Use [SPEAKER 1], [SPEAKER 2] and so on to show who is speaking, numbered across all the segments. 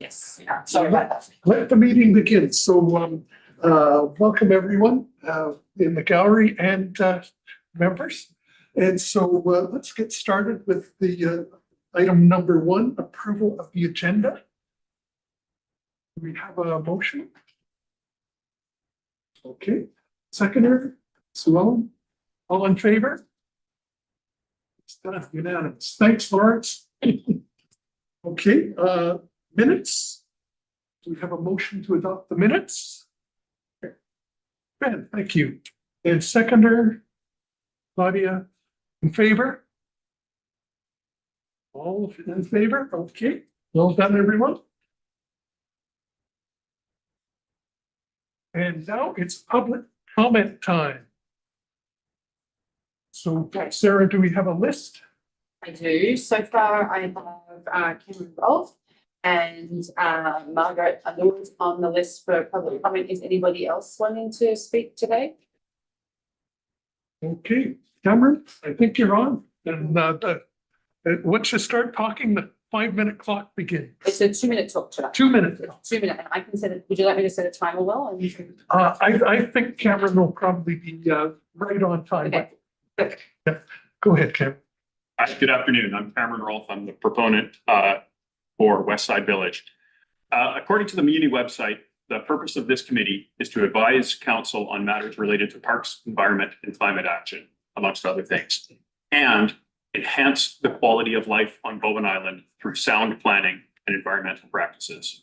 [SPEAKER 1] Yes, yeah, sorry about that.
[SPEAKER 2] Let the meeting begin. So, welcome everyone, in the gallery and, members. And so, let's get started with the, item number 1, approval of the agenda. Do we have a motion? Okay, seconder, Sue Ellen, all in favor? It's done, unanimous. Thanks, Lawrence. Okay, minutes. Do we have a motion to adopt the minutes? Ben, thank you. And seconder, Claudia, in favor? All in favor? Okay, well done, everyone. And now it's public comment time. So Sarah, do we have a list?
[SPEAKER 1] I do. So far, I have Cameron Rolfe and Margaret Underwood on the list for public comment. Is anybody else wanting to speak today?
[SPEAKER 2] Okay, Cameron, I think you're on. And once you start talking, the 5-minute clock begins.
[SPEAKER 1] It's a 2-minute talk today.
[SPEAKER 2] 2 minutes.
[SPEAKER 1] 2 minutes. And I can set it. Would you like me to set a timer well?
[SPEAKER 2] I think Cameron will probably be right on time.
[SPEAKER 1] Okay.
[SPEAKER 2] Yeah. Go ahead, Cameron.
[SPEAKER 3] Hi, good afternoon. I'm Cameron Rolfe. I'm the proponent for Westside Village. According to the Muni website, the purpose of this committee is to advise council on matters related to parks, environment, and climate action, amongst other things, and enhance the quality of life on Bowen Island through sound planning and environmental practices.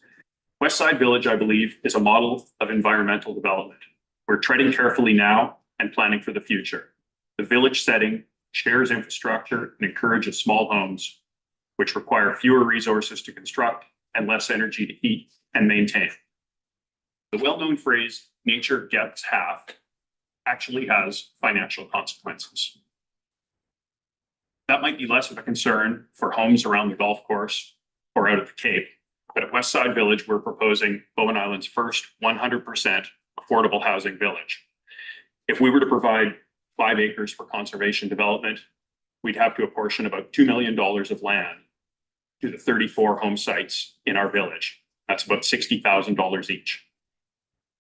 [SPEAKER 3] Westside Village, I believe, is a model of environmental development. We're treading carefully now and planning for the future. The village setting shares infrastructure and encourages small homes, which require fewer resources to construct and less energy to heat and maintain. The well-known phrase, nature gets half, actually has financial consequences. That might be less of a concern for homes around the golf course or out at the Cape, but at Westside Village, we're proposing Bowen Island's first 100% affordable housing village. If we were to provide 5 acres for conservation development, we'd have to apportion about $2 million of land to the 34 home sites in our village. That's about $60,000 each.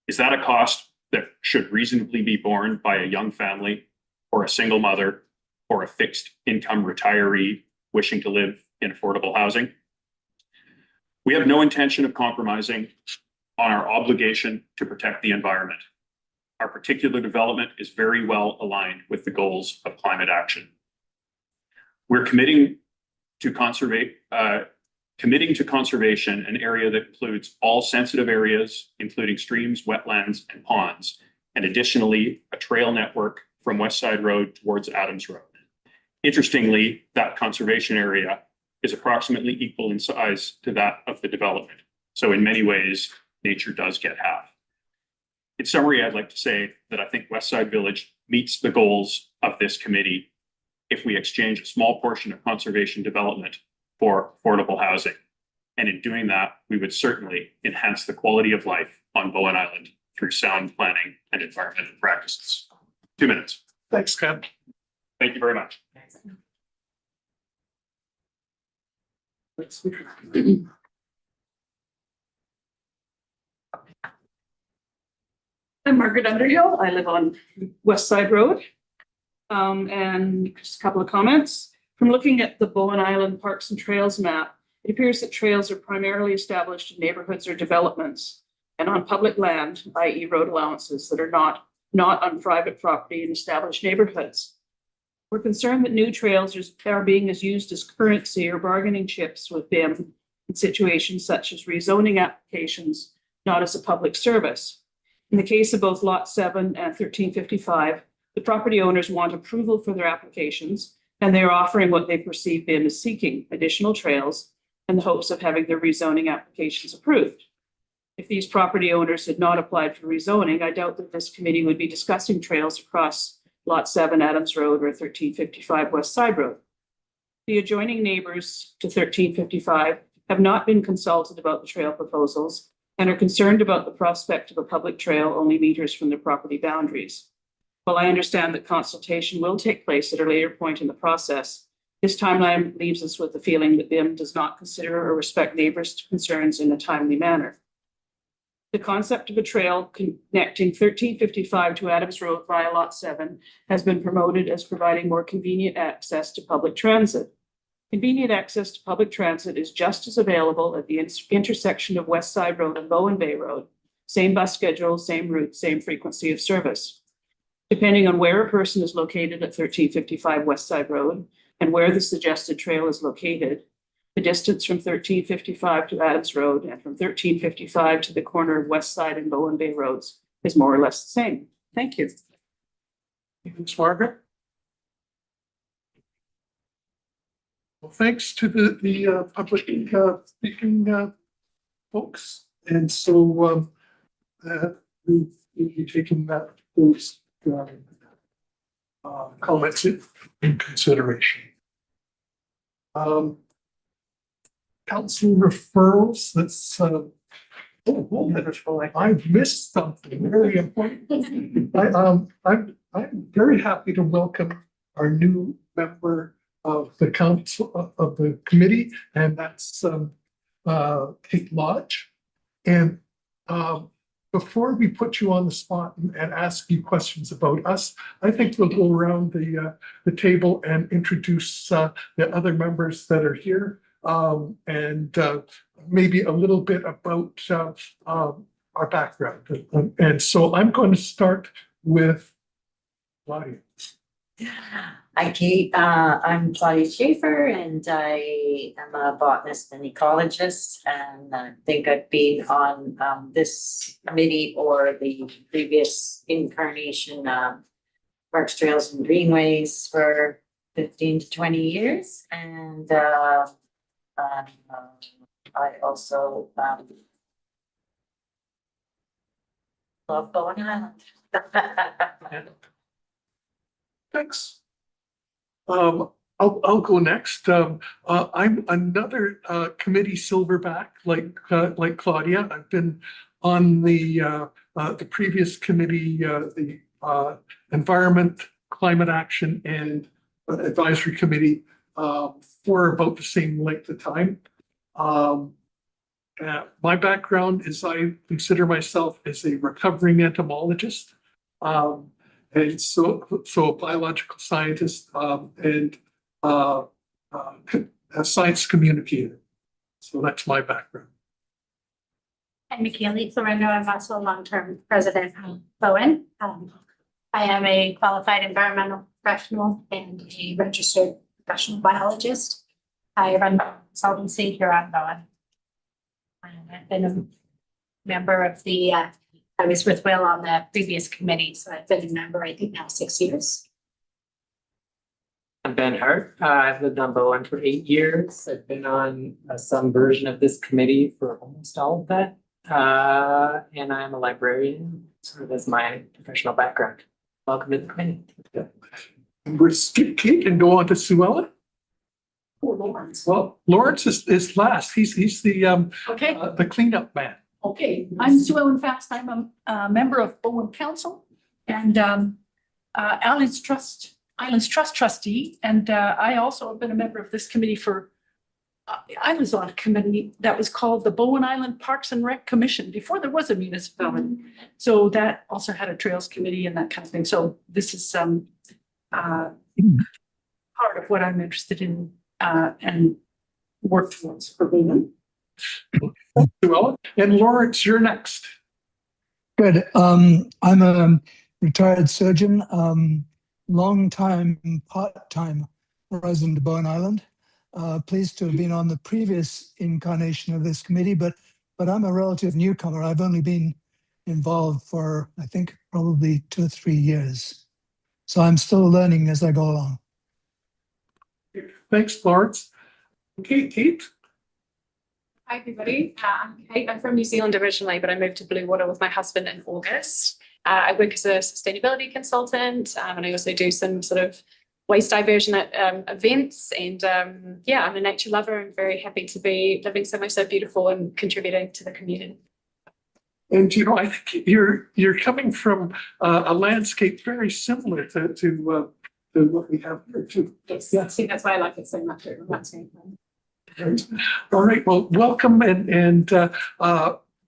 [SPEAKER 3] Is that a cost that should reasonably be borne by a young family or a single mother or a fixed income retiree wishing to live in affordable housing? We have no intention of compromising on our obligation to protect the environment. Our particular development is very well aligned with the goals of climate action. We're committing to conservation an area that includes all sensitive areas, including streams, wetlands, and ponds, and additionally, a trail network from Westside Road towards Adams Road. Interestingly, that conservation area is approximately equal in size to that of the development. So in many ways, nature does get half. In summary, I'd like to say that I think Westside Village meets the goals of this committee if we exchange a small portion of conservation development for affordable housing. And in doing that, we would certainly enhance the quality of life on Bowen Island through sound planning and environmental practices. 2 minutes.
[SPEAKER 2] Thanks, Cam.
[SPEAKER 3] Thank you very much.
[SPEAKER 4] I'm Margaret Underhill. I live on West Side Road. And just a couple of comments. From looking at the Bowen Island Parks and Trails map, it appears that trails are primarily established in neighborhoods or developments and on public land, i.e. road allowances that are not on private property in established neighborhoods. We're concerned that new trails are being used as currency or bargaining chips with BIM in situations such as rezoning applications, not as a public service. In the case of both Lot 7 and 1355, the property owners want approval for their applications, and they're offering what they perceive BIM as seeking, additional trails, in the hopes of having their rezoning applications approved. If these property owners had not applied for rezoning, I doubt that this committee would be discussing trails across Lot 7 Adams Road or 1355 West Side Road. The adjoining neighbors to 1355 have not been consulted about the trail proposals and are concerned about the prospect of a public trail only meters from their property boundaries. While I understand that consultation will take place at a later point in the process, This timeline leaves us with the feeling that BIM does not consider or respect neighbors' concerns in a timely manner. The concept of a trail connecting 1355 to Adams Road via Lot 7 has been promoted as providing more convenient access to public transit. Convenient access to public transit is just as available at the intersection of West Side Road and Bowen Bay Road. Same bus schedule, same route, same frequency of service. Depending on where a person is located at 1355 West Side Road and where the suggested trail is located, the distance from 1355 to Adams Road and from 1355 to the corner of West Side and Bowen Bay Roads is more or less the same. Thank you.
[SPEAKER 2] Thanks, Margaret. Well, thanks to the public speaking folks. And so we'll be taking those comments in consideration. Council referrals, that's I've missed something very important. I'm very happy to welcome our new member of the council of the committee, and that's Kate Lodge. And before we put you on the spot and ask you questions about us, I think we'll go around the table and introduce the other members that are here. And maybe a little bit about our background. And so I'm going to start with Claudia.
[SPEAKER 5] Hi, Kate. I'm Claudia Schaefer, and I am a botanist and ecologist. And I think I've been on this committee or the previous incarnation, Parks, Trails, and Greenways for 15 to 20 years. And I also love Bowen Island.
[SPEAKER 2] Thanks. I'll go next. I'm another committee silverback like Claudia. I've been on the previous committee, the Environment, Climate Action, and Advisory Committee for about the same length of time. My background is I consider myself as a recovering entomologist. And so a biological scientist and a science communicator. So that's my background.
[SPEAKER 6] I'm Michaeli Florendo. I'm also a long-term president of Bowen. I am a qualified environmental professional and a registered professional biologist. I run a consultancy here on Bowen. I've been a member of the I was with Will on the previous committee, so I've been a member, I think now 6 years.
[SPEAKER 7] I'm Ben Hart. I've lived on Bowen for 8 years. I've been on some version of this committee for almost all of that. And I'm a librarian, sort of as my professional background. Welcome to the committee.
[SPEAKER 2] And we're skip Kate and go on to Sue Ellen.
[SPEAKER 1] Oh, Lawrence.
[SPEAKER 2] Well, Lawrence is last. He's
[SPEAKER 8] Okay,
[SPEAKER 2] the cleanup man.
[SPEAKER 8] okay. I'm Sue Ellen Fast. I'm a member of Bowen Council and Islands Trust trustee. And I also have been a member of this committee for, I was on a committee that was called the Bowen Island Parks and Rec Commission before there was a municipality. So that also had a trails committee and that kind of thing. So this is part of what I'm interested in and work towards for Bowen.
[SPEAKER 2] Sue Ellen. And Lawrence, you're next.
[SPEAKER 9] Good. I'm a retired surgeon, long-time, part-time resident of Bowen Island. Pleased to have been on the previous incarnation of this committee, but I'm a relative newcomer. I've only been involved for, I think, probably 2 or 3 years. So I'm still learning as I go along.
[SPEAKER 2] Thanks, Lawrence. Okay, Kate.
[SPEAKER 10] Hi, everybody. I'm Kate. I'm from New Zealand originally, but I moved to Bluewater with my husband in August. I work as a sustainability consultant, and I also do some sort of waste diversion at events. And yeah, I'm a nature lover. I'm very happy to be living somewhere so beautiful and contributing to the community.
[SPEAKER 2] And you know, I think you're coming from a landscape very similar to to what we have here too.
[SPEAKER 1] Yes, I think that's why I like it so much.
[SPEAKER 2] All right, well, welcome and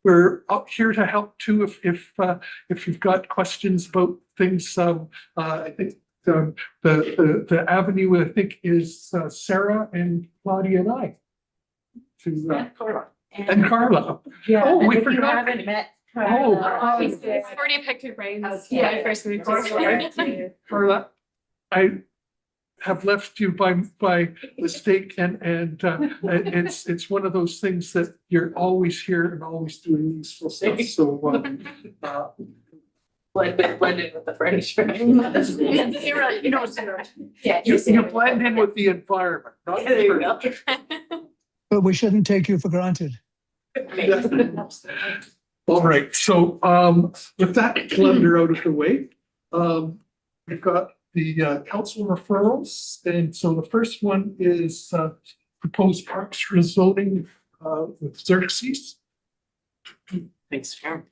[SPEAKER 2] we're up here to help too if you've got questions about things. I think the avenue, I think, is Sarah and Claudia and I. And Carla.
[SPEAKER 5] Yeah,
[SPEAKER 2] Oh,
[SPEAKER 5] and
[SPEAKER 2] we
[SPEAKER 5] if you
[SPEAKER 2] forgot.
[SPEAKER 5] haven't met.
[SPEAKER 2] Oh.
[SPEAKER 10] I've already picked your brains.
[SPEAKER 5] Okay.
[SPEAKER 10] Yeah, first moved forward.
[SPEAKER 2] Carla, I have left you by mistake and it's one of those things that you're always here and always doing useful stuff, so
[SPEAKER 1] Blended with the furniture.
[SPEAKER 8] You know, Sarah.
[SPEAKER 1] Yeah.
[SPEAKER 2] you blend in with the environment, not
[SPEAKER 1] There you
[SPEAKER 2] the
[SPEAKER 1] go.
[SPEAKER 9] But we shouldn't take you for granted.
[SPEAKER 2] All right, so with that blunder out of the way, we've got the council referrals, and so the first one is proposed parks rezoning with Xerxes.
[SPEAKER 7] Thanks, Chair.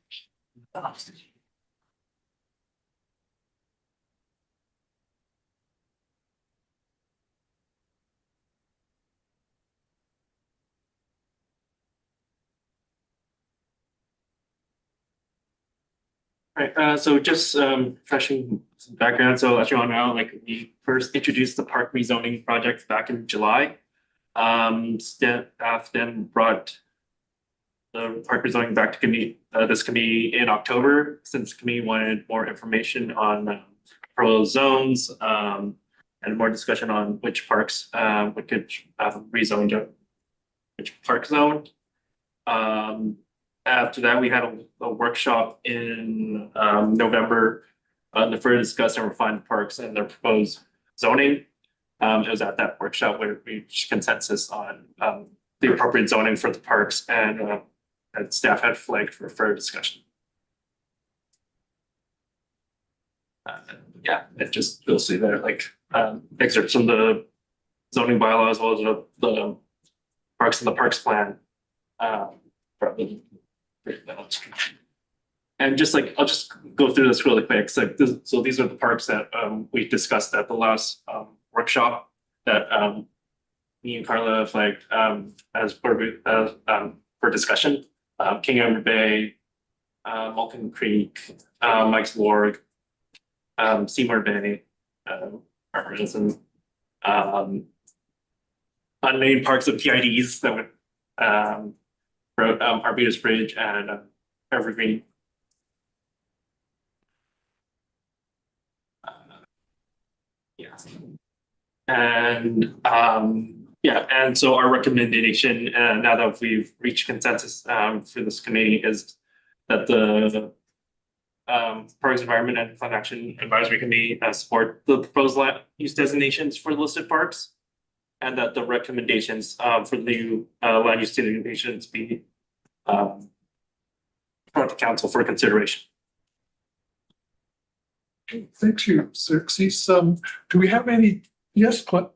[SPEAKER 7] Right, so just refreshing some background. So as you all know, like we first introduced the park rezoning project back in July. Staff then brought the park rezoning back to committee, this committee in October, since the committee wanted more information on proposed zones and more discussion on which parks we could rezone to which park zone. After that, we had a workshop in November to further discuss and refine the parks and their proposed zoning. It was at that workshop where we reached consensus on the appropriate zoning for the parks and staff had flagged for further discussion. Yeah, it just, you'll see there like excerpts from the zoning bylaw as well as the parks and the parks plan. And just like, I'll just go through this really quick. So, so these are the parks that we discussed at the last workshop that me and Carla flagged as for discussion. King Edward Bay, Malcolm Creek, Mike's Ward, Seymour Bay, Arlington, unnamed parks of PIDs that would Arbutus Bridge and Evergreen. Yeah. And yeah, and so our recommendation, now that we've reached consensus for this committee, is that the Parks Environment and Climate Action Advisory Committee support the proposed land use designations for the listed parks. And that the recommendations for the new land use designations be brought to council for consideration.
[SPEAKER 2] Thank you, Xerxes. Do we have any? Yes, Carla.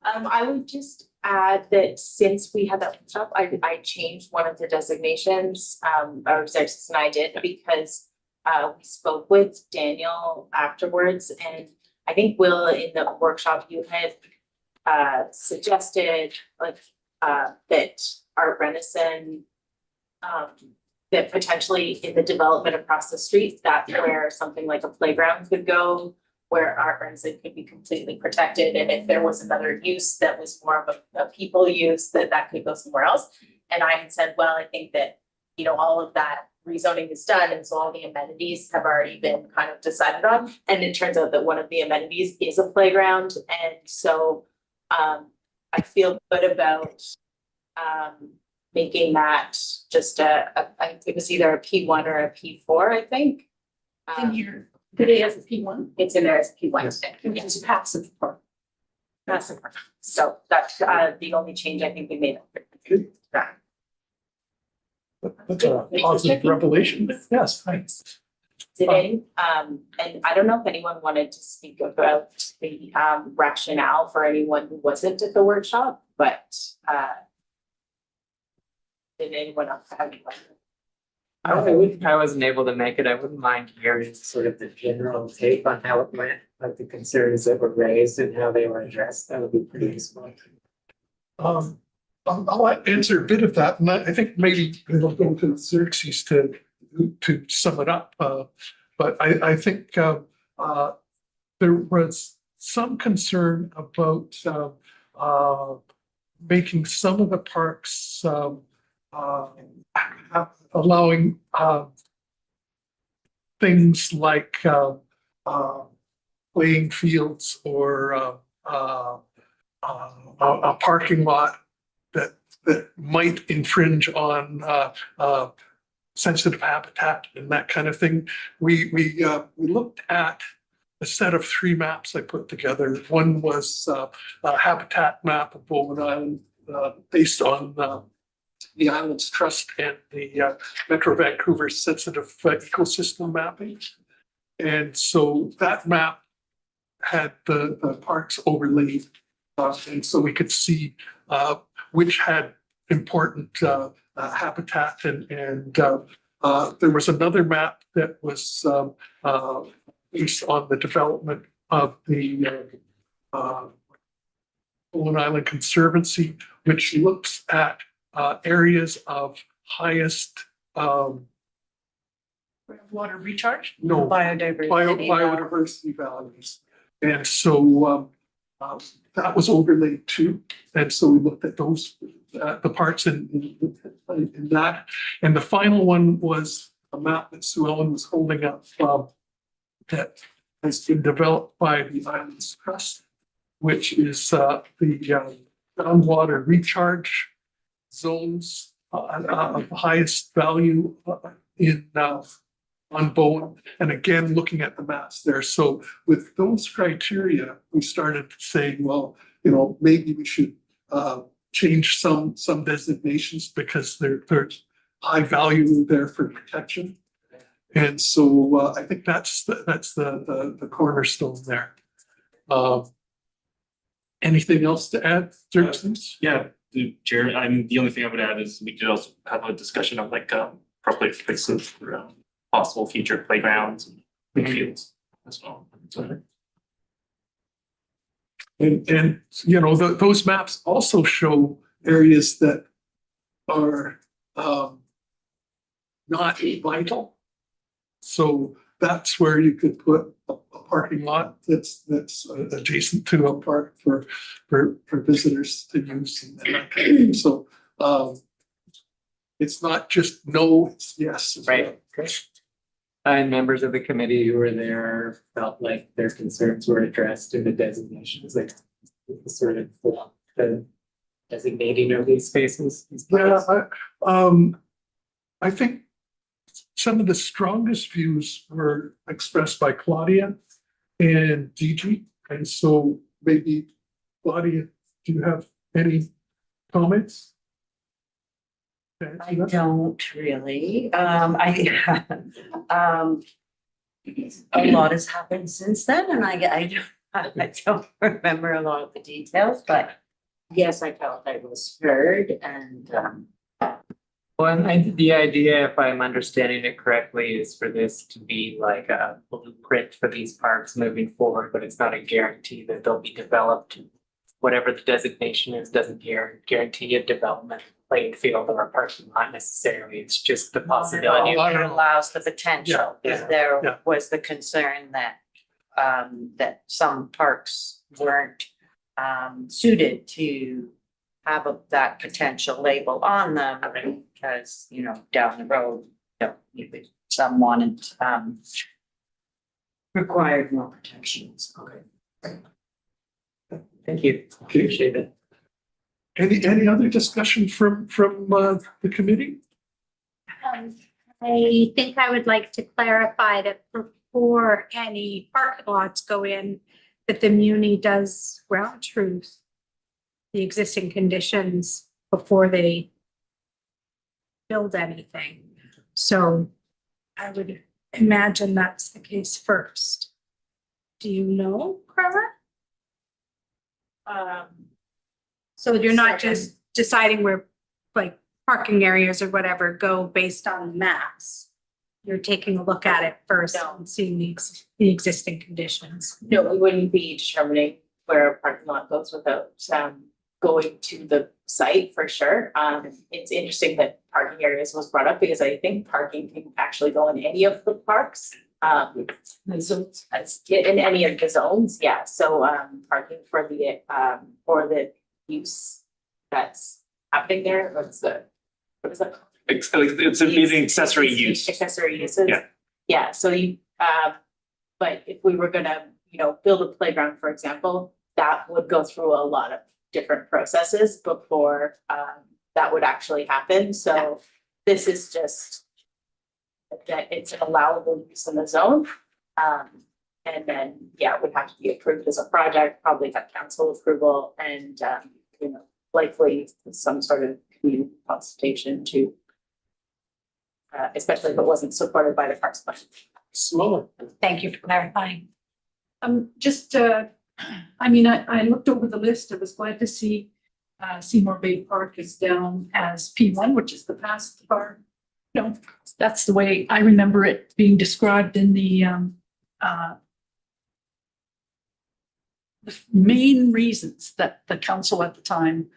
[SPEAKER 11] I would just add that since we had that workshop, I changed one of the designations, or Xerxes and I did, because we spoke with Daniel afterwards, and I think Will, in the workshop, you had suggested like that Art Renison, that potentially in the development across the street, that's where something like a playground could go, where Art Renison could be completely protected, and if there was another use that was more of a people use, that could go somewhere else. And I had said, well, I think that, you know, all of that rezoning is done, and so all the amenities have already been kind of decided on, and it turns out that one of the amenities is a playground, and so I feel good about making that just it was either a P1 or a P4, I think.
[SPEAKER 8] In here, today as a P1.
[SPEAKER 11] It's in there as a P1,
[SPEAKER 2] Yes.
[SPEAKER 8] Which is passive part.
[SPEAKER 11] Passive. So that's the only change I think we made.
[SPEAKER 2] Good. That's a positive revelation. Yes, thanks.
[SPEAKER 11] Today, and I don't know if anyone wanted to speak about the rationale for anyone who wasn't at the workshop, but did anyone else have any questions?
[SPEAKER 7] I wasn't able to make it. I wouldn't mind hearing sort of the general take on how it went, like the concerns that were raised and how they were addressed. That would be pretty useful.
[SPEAKER 2] I'll answer a bit of that, and I think maybe it'll go to Xerxes to sum it up. But I think there was some concern about making some of the parks allowing things like playing fields or a parking lot that might infringe on sensitive habitat and that kind of thing. We looked at a set of 3 maps I put together. One was a habitat map of Bowen Island based on the Islands Trust and the Metro Vancouver Sensitive Ecosystem Mapping. And so that map had the parks overlaid. And so we could see which had important habitat and there was another map that was based on the development of the Bowen Island Conservancy, which looks at areas of highest
[SPEAKER 8] Water recharge?
[SPEAKER 2] biodiversity values. And so that was overlaid too. And so we looked at those, the parts in that. And the final one was a map that Sue Ellen was holding up that has been developed by the Islands Trust, which is the groundwater recharge zones of highest value in on Bowen, and again, looking at the maps there. So with those criteria, we started saying, well, maybe we should change some designations because there's high value there for protection. And so I think that's the cornerstone there. Anything else to add, Xerxes?
[SPEAKER 12] Yeah, Chair, the only thing I would add is we did also have a discussion of like properly places for possible future playgrounds and fields as well.
[SPEAKER 2] And those maps also show areas that are not vital. So that's where you could put a parking lot that's adjacent to a park for visitors to use and that kind of thing. So it's not just no, it's yes.
[SPEAKER 7] Right. Great. And members of the committee who were there felt like their concerns were addressed in the designations, like the sort of the designating of these spaces.
[SPEAKER 2] Yeah, I think some of the strongest views were expressed by Claudia and DG. And so maybe, Claudia, do you have any comments?
[SPEAKER 5] I don't really. A lot has happened since then, and I don't remember a lot of the details, but yes, I felt I was heard and
[SPEAKER 7] Well, and the idea, if I'm understanding it correctly, is for this to be like a blueprint for these parks moving forward, but it's not a guarantee that they'll be developed. Whatever the designation is, doesn't guarantee a development playing field or a parking lot necessarily. It's just the possibility.
[SPEAKER 5] it allows the potential.
[SPEAKER 2] Yeah,
[SPEAKER 5] If there
[SPEAKER 2] yeah.
[SPEAKER 5] was the concern that that some parks weren't suited to have that potential label on them because, down the road, some wanted required more protections.
[SPEAKER 7] Okay. Thank you. Appreciate it.
[SPEAKER 2] Any other discussion from the committee?
[SPEAKER 6] I think I would like to clarify that before any parking lots go in, that the Muni does ground truth the existing conditions before they build anything. So I would imagine that's the case first. Do you know, Carla? So you're not just deciding where, like, parking areas or whatever go based on maps. You're taking a look at it first and seeing the existing conditions.
[SPEAKER 11] No, we wouldn't be determining where a parking lot goes without going to the site for sure. It's interesting that parking areas was brought up because I think parking can actually go in any of the parks. In any of the zones, yeah, so parking for the use that's happening there, what is that called?
[SPEAKER 12] It's an accessory use.
[SPEAKER 11] Accessory uses.
[SPEAKER 12] Yeah.
[SPEAKER 11] Yeah, so but if we were gonna, build a playground, for example, that would go through a lot of different processes before that would actually happen, so this is just that it's an allowable use in the zone. And then, it would have to be approved as a project, probably have council approval and, likely some sort of community consultation to especially if it wasn't supported by the Parks Plan.
[SPEAKER 2] Smaller.
[SPEAKER 6] Thank you for clarifying.
[SPEAKER 8] I looked over the list. I was glad to see Seymour Bay Park is down as P1, which is the past park. That's the way I remember it being described in the main reasons that the council at the time,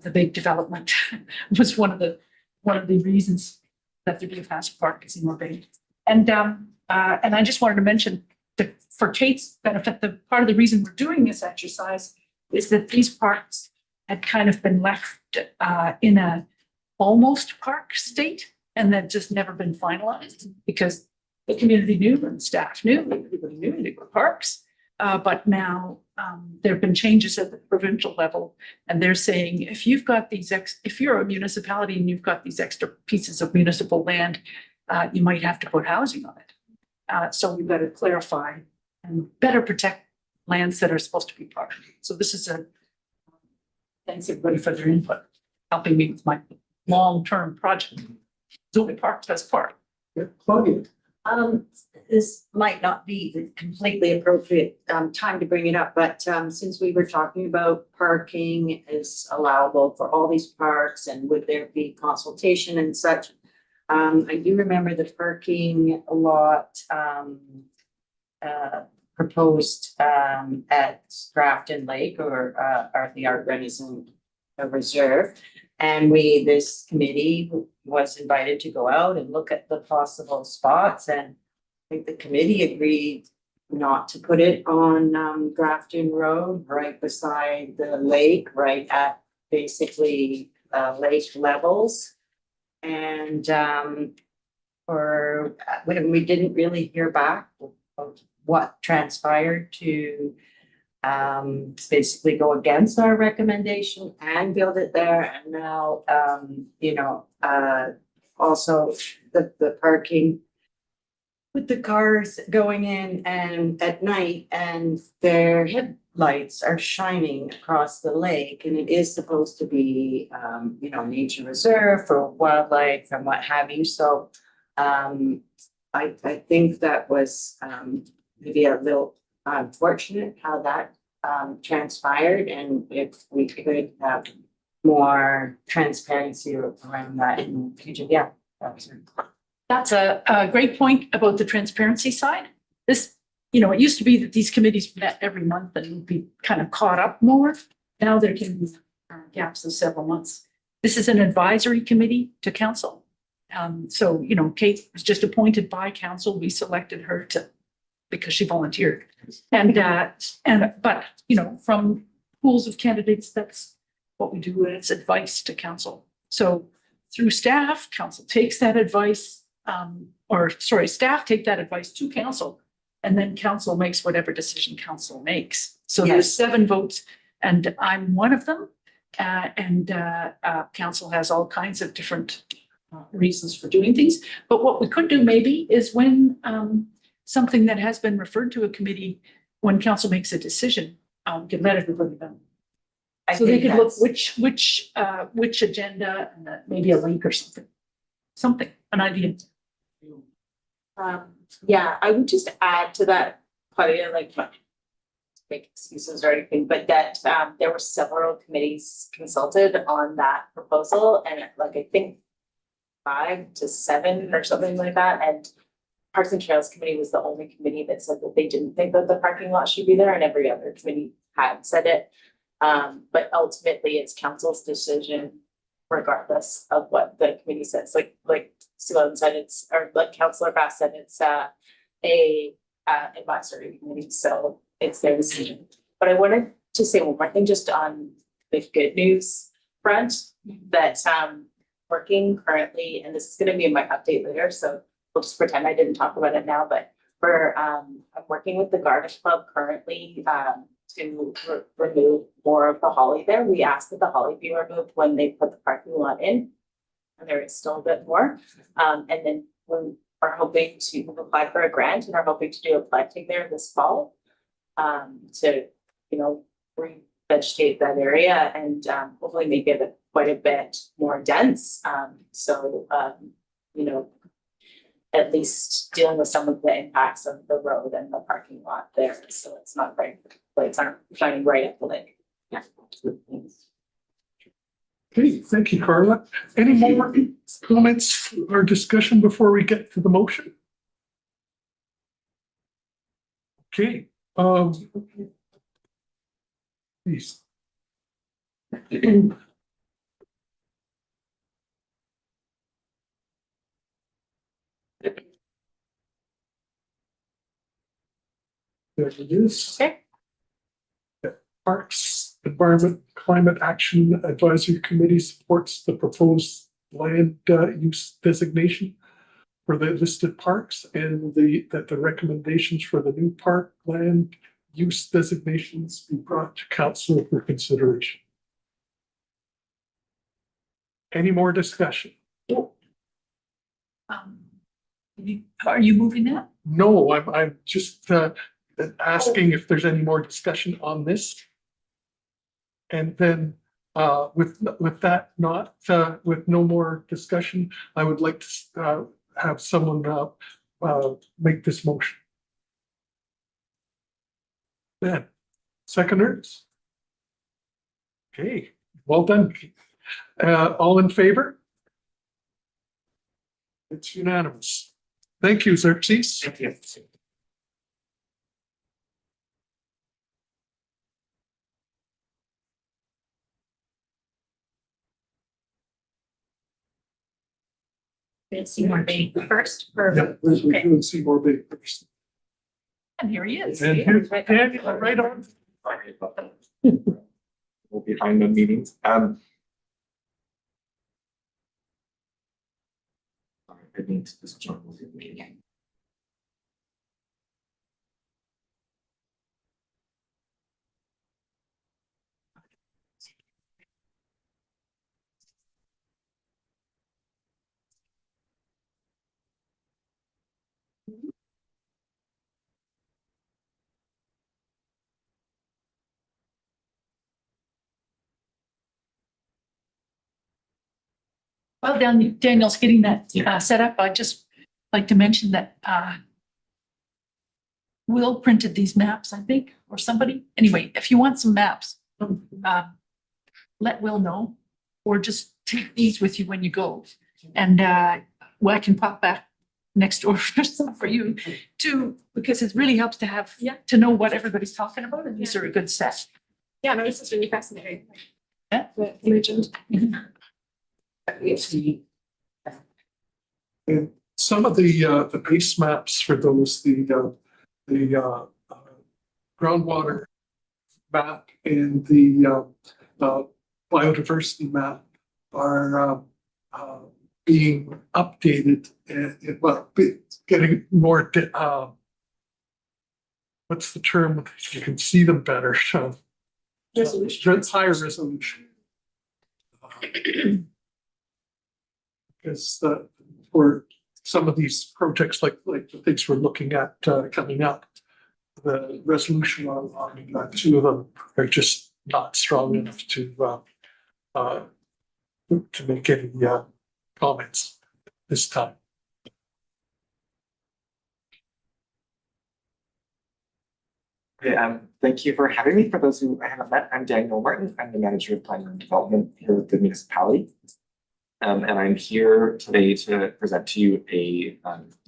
[SPEAKER 8] the big development was one of the reasons that there be a fast park at Seymour Bay. And I just wanted to mention that for Kate's benefit, the part of the reason we're doing this exercise is that these parks had kind of been left in a almost park state and that just never been finalized because the community knew and staff knew, everybody knew they were parks. But now there have been changes at the provincial level and they're saying, if you've got if you're a municipality and you've got these extra pieces of municipal land, you might have to put housing on it. So we've got to clarify and better protect lands that are supposed to be parks. So this is thanks everybody for their input, helping me with my long-term project. Zoning Park, best part.
[SPEAKER 2] Claudia.
[SPEAKER 5] This might not be the completely appropriate time to bring it up, but since we were talking about parking is allowable for all these parks and would there be consultation and such, I do remember the parking lot proposed at Grafton Lake or the Art Renaissance Reserve. And this committee was invited to go out and look at the possible spots. And I think the committee agreed not to put it on Grafton Road, right beside the lake, right at basically lake levels. And we didn't really hear back of what transpired to basically go against our recommendation and build it there. And now, also the parking with the cars going in and at night and their headlights are shining across the lake and it is supposed to be, nature reserve for wildlife and what have you. So, I think that was, maybe a little unfortunate how that transpired, and if we could have more transparency around that in the future,
[SPEAKER 8] That's a great point about the transparency side. This, it used to be that these committees met every month and would be kind of caught up more. Now there can be gaps of several months. This is an advisory committee to council. So, Kate was just appointed by council. We selected her because she volunteered. But from pools of candidates, that's what we do, and it's advice to council. So through staff, council takes that advice, staff take that advice to council, and then council makes whatever decision council makes. So there's 7 votes, and I'm one of them. Council has all kinds of different reasons for doing things. But what we could do maybe is when something that has been referred to a committee, when council makes a decision, can let everybody know. So they could look which agenda and maybe a link or something, an idea.
[SPEAKER 11] I would just add to that, Claudia, make excuses or anything, but that there were several committees consulted on that proposal and like I think 5 to 7 or something like that, and Parks and Trails Committee was the only committee that said that they didn't think that the parking lot should be there, and every other committee had said it. But ultimately, it's council's decision, regardless of what the committee says. Like Sue Ellen said, it's or like Councillor Bass said, it's a advisory committee, so it's their decision. But I wanted to say one more thing, just on the good news front, that working currently, and this is going to be in my update later, so we'll just pretend I didn't talk about it now, but I'm working with the Garden Club currently to remove more of the holly there. We asked that the holly be removed when they put the parking lot in, and there is still a bit more. And then we are hoping to apply for a grant and are hoping to do a planting there this fall to, revegetate that area and hopefully make it quite a bit more dense. At least dealing with some of the impacts of the road and the parking lot there, so it's not very, lights aren't shining right at the lake. Yeah.
[SPEAKER 2] Okay, thank you, Carla. Any more comments or discussion before we get to the motion? Okay, please. There it is.
[SPEAKER 11] Okay.
[SPEAKER 2] Parks Environment Climate Action Advisory Committee supports the proposed land use designation for the listed parks and that the recommendations for the new park land use designations be brought to council for consideration. Any more discussion?
[SPEAKER 8] Are you moving that?
[SPEAKER 2] No, I'm just asking if there's any more discussion on this. And then with that not with no more discussion, I would like to have someone make this motion. Ben, seconders? Okay, well done. All in favor? It's unanimous. Thank you, Xerxes.
[SPEAKER 12] Thank you.
[SPEAKER 6] Seymour Bay first, or
[SPEAKER 2] Yeah, we're doing Seymour Bay first.
[SPEAKER 8] And here he is.
[SPEAKER 2] And here's Daniel, right on.
[SPEAKER 13] Sorry about that. We're behind the meetings. Sorry, I need to just join the meeting.
[SPEAKER 8] Well, Daniel's getting that set up. I'd just like to mention that Will printed these maps, I think, or somebody. Anyway, if you want some maps, let Will know, or just take these with you when you go. And I can pop back next door for some for you too, because it really helps to have to know what everybody's talking about, and these are a good set.
[SPEAKER 10] Yeah, no, this is really fascinating.
[SPEAKER 8] Yeah.
[SPEAKER 10] The legend.
[SPEAKER 2] And some of the base maps for those, the groundwater map and the biodiversity map are being updated and getting more. What's the term? You can see them better.
[SPEAKER 4] Resolution.
[SPEAKER 2] Higher resolution. Because for some of these projects, like the things we're looking at coming up, the resolution on 2 of them are just not strong enough to make any comments this time.
[SPEAKER 13] Okay, thank you for having me. For those who I haven't met, I'm Daniel Martin. I'm the manager of planning and development here at the municipality. And I'm here today to present to you a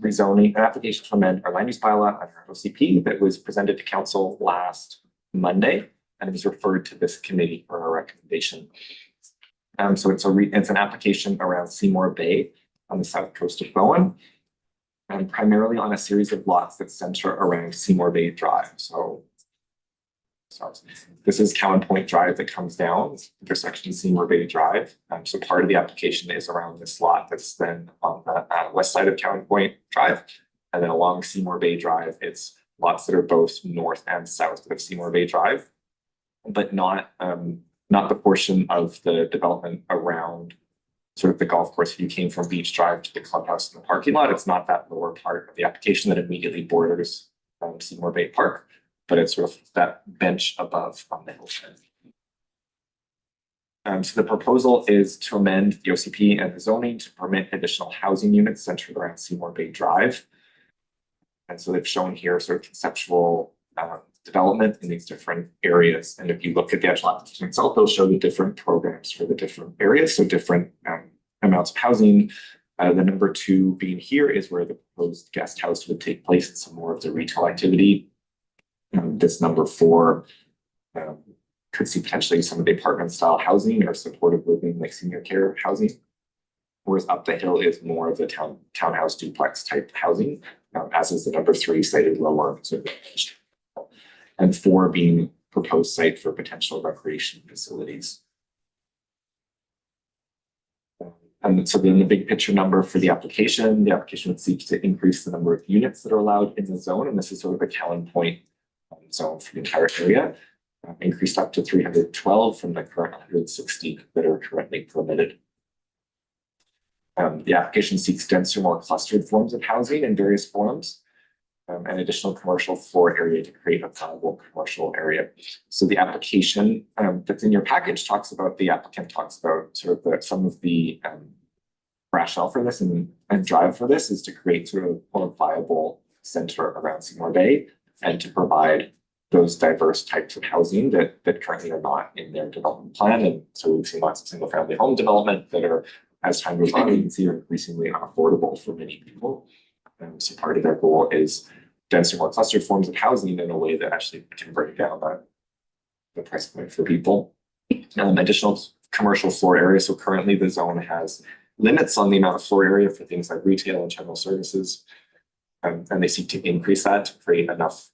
[SPEAKER 13] rezoning, an application to amend our land use bylaw under our OCP that was presented to council last Monday and was referred to this committee for a recommendation. So it's an application around Seymour Bay on the south coast of Bowen, and primarily on a series of lots that center around Seymour Bay Drive. So this is Cowan Point Drive that comes down, intersection of Seymour Bay Drive. So part of the application is around this lot that's then on the west side of Cowan Point Drive. And then along Seymour Bay Drive, it's lots that are both north and south of Seymour Bay Drive, but not the portion of the development around sort of the golf course. If you came from Beach Drive to the clubhouse and the parking lot, it's not that lower part of the application that immediately borders Seymour Bay Park, but it's sort of that bench above on the hillside. So the proposal is to amend the OCP and the zoning to permit additional housing units centered around Seymour Bay Drive. And so they've shown here sort of conceptual development in these different areas. And if you look at the actual application itself, they'll show the different programs for the different areas. So different amounts of housing. The number 2 being here is where the proposed guest house would take place and some more of the retail activity. This number 4 could see potentially some of the apartment style housing or supportive living like senior care housing. Whereas up the hill is more of the townhouse duplex type housing, as is the number 3 cited lower. And 4 being proposed site for potential recreation facilities. And so then the big picture number for the application would seek to increase the number of units that are allowed in the zone. And this is sort of a Cowan Point zone for the entire area, increased up to 312 from the current 160 that are currently permitted. The application seeks denser, more clustered forms of housing in various forms. And additional commercial floor area to create a viable commercial area. So the application that's in your package the applicant talks about sort of some of the rationale for this and drive for this is to create sort of a more viable center around Seymour Bay and to provide those diverse types of housing that currently are not in their development plan. And so we've seen lots of single family home development that are, as time goes on, you can see are increasingly unaffordable for many people. So part of their goal is denser, more clustered forms of housing in a way that actually can bring down the price point for people. Additional commercial floor area. So currently the zone has limits on the amount of floor area for things like retail and general services. And they seek to increase that to create enough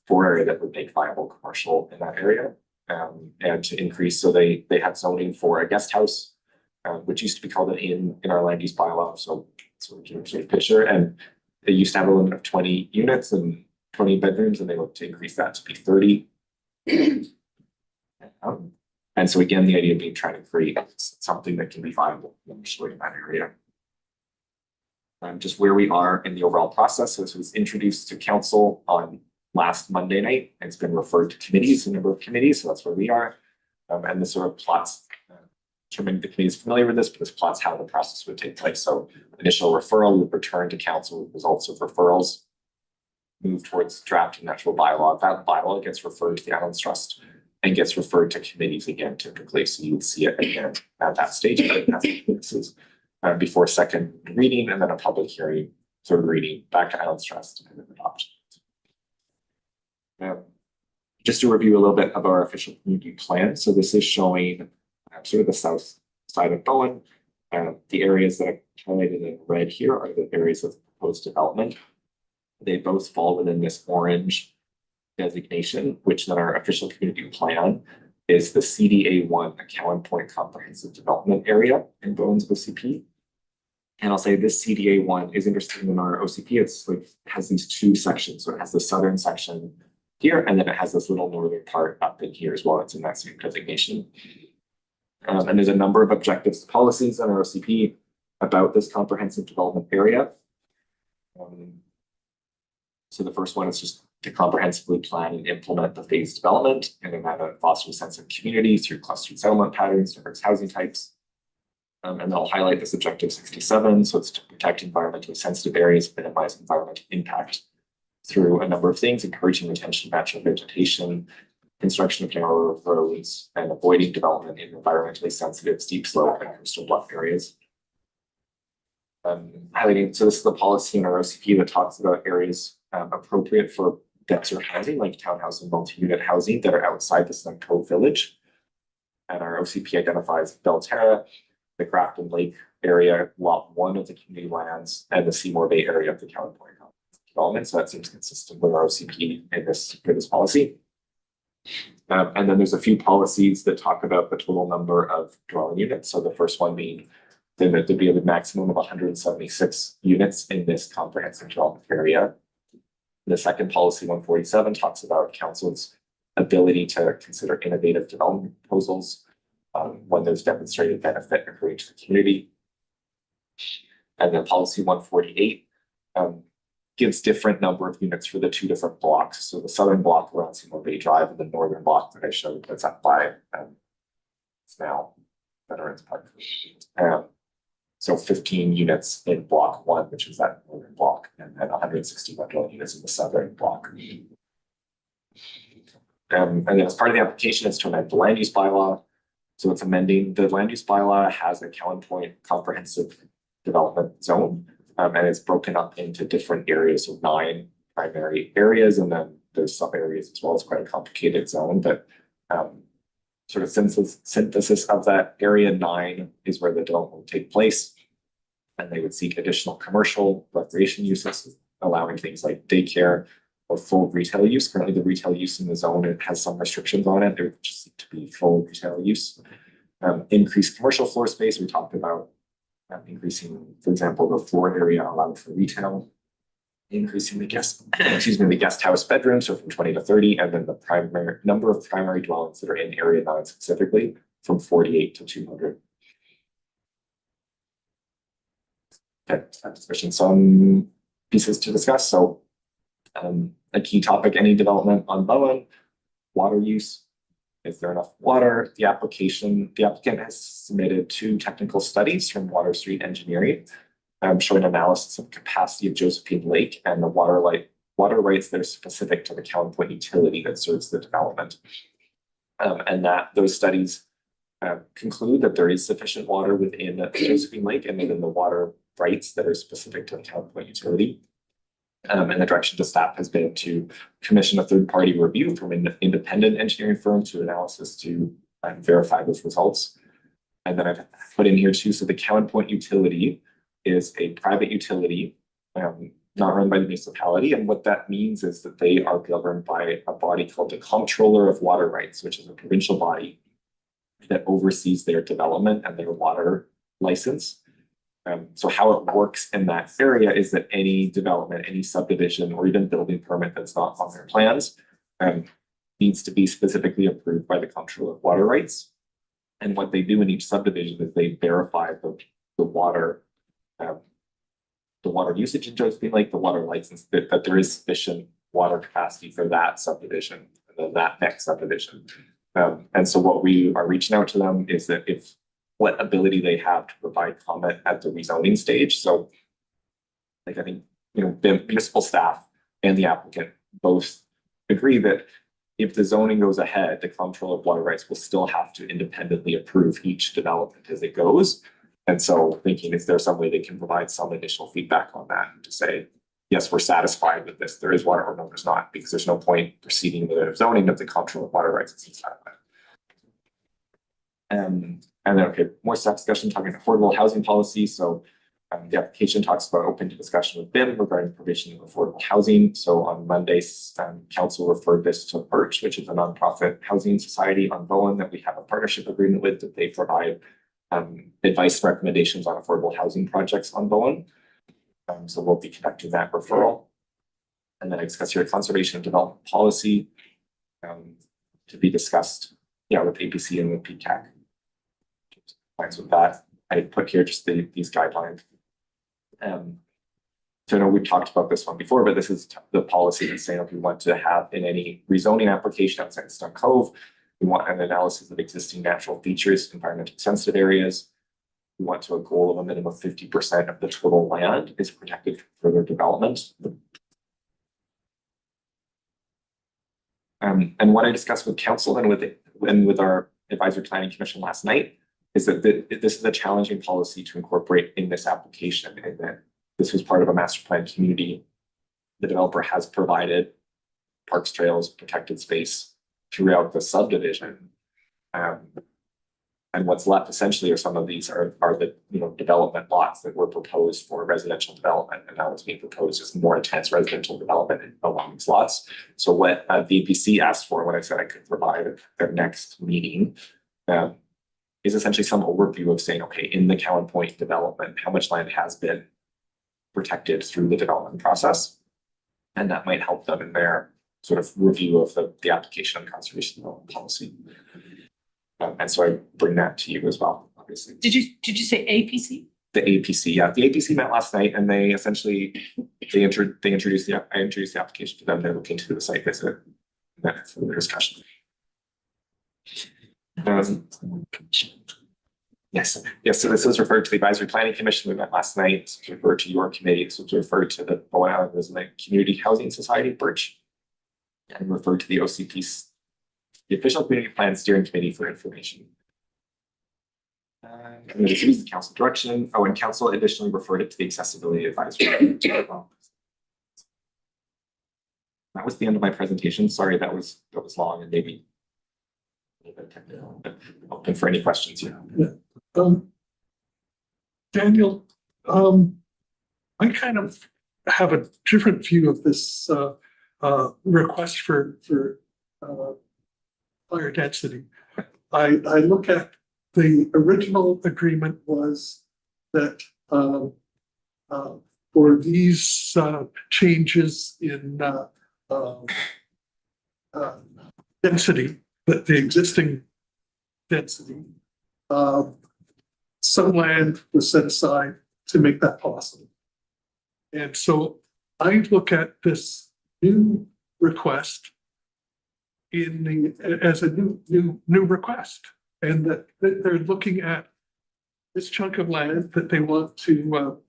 [SPEAKER 13] floor area that would make viable commercial in that area. And to increase, so they had zoning for a guest house, which used to be called an inn in our land use bylaw. So we can sort of picture, and they used to have a limit of 20 units and 20 bedrooms, and they look to increase that to be 30. And so again, the idea being trying to create something that can be viable initially in that area. Just where we are in the overall process. So this was introduced to council on last Monday night. It's been referred to committees, a number of committees, so that's where we are. And this sort of plots, the committee is familiar with this, but this plots how the process would take place. So initial referral would return to council with results of referrals, move towards drafting actual bylaw. That bylaw gets referred to the Islands Trust and gets referred to committees again typically. So you would see it again at that stage. This is before second reading and then a public hearing, sort of reading back to Islands Trust and then adoption. Just to review a little bit of our official community plan. So this is showing sort of the south side of Bowen. The areas that are highlighted in red here are the areas of proposed development. They both fall within this orange designation, which in our official community plan is the CDA1, a Cowan Point Comprehensive Development Area in Bowen's OCP. And I'll say this CDA1 is interesting in our OCP. It's like has these 2 sections. So it has the southern section here, and then it has this little northern part up in here as well. It's in that same designation. And there's a number of objectives and policies in our OCP about this comprehensive development area. So the first one is just to comprehensively plan and implement the phased development in a manner that fosters a sense of community through clustered settlement patterns, diverse housing types. And then I'll highlight this objective 67. So it's to protect environmentally sensitive areas, minimize environmental impact. through a number of things, encouraging retention of natural vegetation, construction of narrower roads, and avoiding development in environmentally sensitive steep slope and coastal bluff areas. Highlighting, so this is the policy in our OCP that talks about areas appropriate for denser housing, like townhouse and multi-unit housing that are outside the Snug Cove Village. And our OCP identifies Belterra, the Grafton Lake area, lot 1 of the community lands, and the Seymour Bay area of the Cowan Point development. So that seems consistent with our OCP in this for this policy. And then there's a few policies that talk about the total number of dwelling units. So the first one being that there'd be a maximum of 176 units in this comprehensive development area. The second policy, 147, talks about council's ability to consider innovative development proposals when there's demonstrated benefit and reach the community. And then policy 148 gives different number of units for the 2 different blocks. So the southern block around Seymour Bay Drive and the northern block that I showed that's up by it's now Veterans Park. So 15 units in block 1, which is that northern block, and then 161 dwelling units in the southern block. And then as part of the application is to amend the land use bylaw. So it's amending the land use bylaw has a Cowan Point comprehensive development zone. And it's broken up into different areas of 9 primary areas, and then there's sub areas as well. It's quite a complicated zone, but sort of synthesis of that area 9 is where the development will take place. And they would seek additional commercial recreation uses, allowing things like daycare or full retail use. Currently, the retail use in the zone, it has some restrictions on it. They would just seek to be full retail use. Increased commercial floor space. We talked about increasing, for example, the floor area allowed for retail, increasing the guest house bedrooms, so from 20 to 30, and then the primary number of primary dwellings that are in area 9 specifically from 48 to 200. Okay, discussion, some pieces to discuss. So a key topic, any development on Bowen, water use. Is there enough water? The applicant has submitted 2 technical studies from Water Street Engineering showing analysis of capacity of Josephine Lake and the water rights that are specific to the Cowan Point utility that serves the development. And that those studies conclude that there is sufficient water within Josephine Lake and within the water rights that are specific to the Cowan Point utility. And the direction to staff has been to commission a third-party review from an independent engineering firm to analysis to verify those results. And then I've put in here too, so the Cowan Point utility is a private utility, not run by the municipality. And what that means is that they are governed by a body called the Comptroller of Water Rights, which is a provincial body that oversees their development and their water license. So how it works in that area is that any development, any subdivision, or even building permit that's not on their plans needs to be specifically approved by the Comptroller of Water Rights. And what they do in each subdivision is they verify the water usage in Josephine Lake, the water license, that there is sufficient water capacity for that subdivision and then that next subdivision. And so what we are reaching out to them is that what ability they have to provide comment at the rezoning stage. So like I think, the municipal staff and the applicant both agree that if the zoning goes ahead, the Comptroller of Water Rights will still have to independently approve each development as it goes. And so thinking, is there some way they can provide some initial feedback on that to say, yes, we're satisfied with this, there is water, or no, there's not, because there's no point proceeding the zoning of the Comptroller of Water Rights isn't satisfied. And then, okay, more staff discussion talking affordable housing policy. So the application talks about open to discussion with BIM regarding provision of affordable housing. So on Monday, council referred this to Birch, which is a nonprofit housing society on Bowen that we have a partnership agreement with, that they provide advice and recommendations on affordable housing projects on Bowen. So we'll be conducting that referral. And then I discuss here conservation and development policy to be discussed, with APC and with PCAC. Thanks with that. I put here just these guidelines. So I know we've talked about this one before, but this is the policy that's saying if we want to have in any rezoning application outside Snug Cove, we want an analysis of existing natural features, environmentally sensitive areas. We want to a goal of a minimum of 50% of the total land is protected for further development. And what I discussed with council and with our advisory planning commission last night is that this is a challenging policy to incorporate in this application, and that this was part of a master plan community. The developer has provided parks, trails, protected space throughout the subdivision. And what's left essentially are some of these are the, you know, development lots that were proposed for residential development. And now what's being proposed is more intense residential development along these lots. So what the APC asked for, when I said I could provide at their next meeting, is essentially some overview of saying, okay, in the Cowan Point development, how much land has been protected through the development process. And that might help them in their sort of review of the application and conservation development policy. And so I bring that to you as well, obviously.
[SPEAKER 8] Did you say APC?
[SPEAKER 13] The APC, yeah, the APC met last night, and they essentially, I introduced the application to them. They're looking to do the site visit. And that's the discussion. Yes, so this was referred to the Advisory Planning Commission. We met last night. This was referred to your committee. This was referred to the Bowen Island Resident Community Housing Society, Birch, and referred to the OCP's, the Official Community Plan Steering Committee for information. I'm going to use the council direction. Oh, and council additionally referred it to the Accessibility Advisory. That was the end of my presentation. Sorry, that was long and maybe a little bit technical, but open for any questions you have.
[SPEAKER 2] Daniel, I kind of have a different view of this request for higher density. I look at the original agreement was that for these changes in density, that the existing density, some land was set aside to make that possible. And so I look at this new request as a new request, and that they're looking at this chunk of land that they want to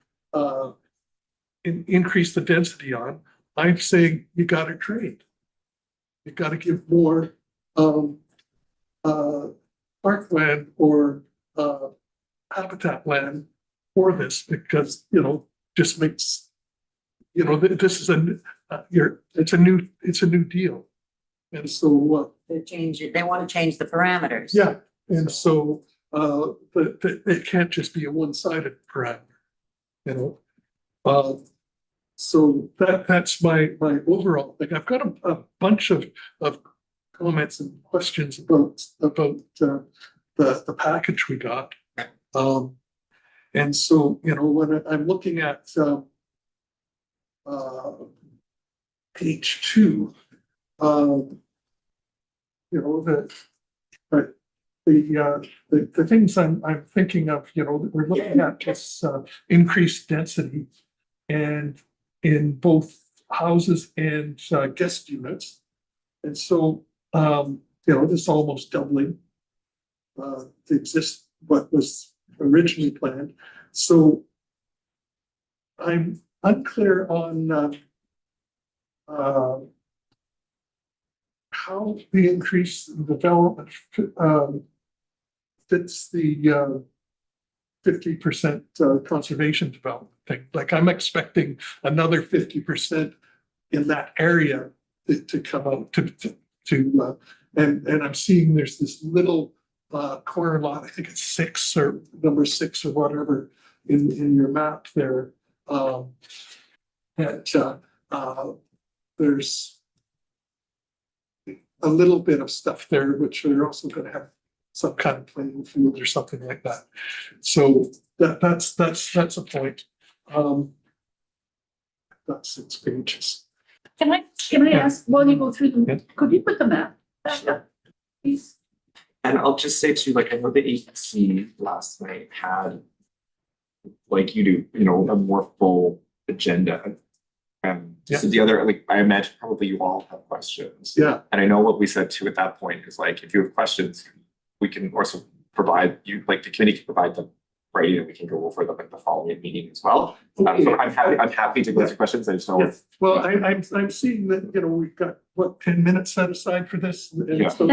[SPEAKER 2] increase the density on. I'm saying you got to trade. You got to give more parkland or habitat land for this, because, you know, just makes, you know, this is it's a new deal. And so
[SPEAKER 5] They want to change the parameters.
[SPEAKER 2] yeah, and so it can't just be a one-sided parameter, you know. So that's my overall thing. I've got a bunch of comments and questions about the package we got. And so, you know, when I'm looking at page 2, you know, the things I'm thinking of, you know, we're looking at this increased density and in both houses and guest units. And so, you know, this is almost doubling what was originally planned. So I'm unclear on how the increase in development fits the 50% conservation development thing. Like, I'm expecting another 50% in that area to come out and I'm seeing there's this little corner lot, I think it's 6 or number 6 or whatever in your map there. That there's a little bit of stuff there, which they're also going to have some kind of playing field or something like that. So that's a point. That's 6 pages.
[SPEAKER 8] Can I ask, while you go through them, could you put the map back up, please?
[SPEAKER 13] And I'll just say too, like, I know the APC last night had, like you do, you know, a more full agenda. So the other, like, I imagine probably you all have questions.
[SPEAKER 2] Yeah.
[SPEAKER 13] And I know what we said too at that point is, like, if you have questions, we can also provide you, like, the committee can provide the right, and we can go over them at the following meeting as well. So I'm happy to go through questions. I just know.
[SPEAKER 2] Yes, well, I'm seeing that, you know, we've got, what, 10 minutes set aside for this? And
[SPEAKER 13] Yeah.
[SPEAKER 2] so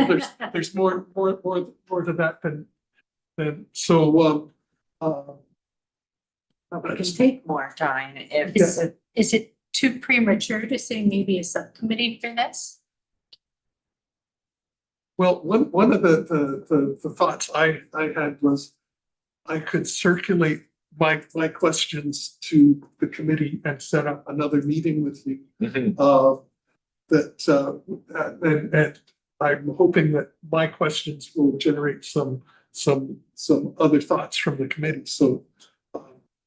[SPEAKER 2] there's more to that than, so,
[SPEAKER 5] We can take more time if.
[SPEAKER 2] Yeah.
[SPEAKER 6] Is it too premature to say maybe a subcommittee for this?
[SPEAKER 2] well, one of the thoughts I had was I could circulate my questions to the committee and set up another meeting with you.
[SPEAKER 13] Mhm.
[SPEAKER 2] And I'm hoping that my questions will generate some other thoughts from the committee, so.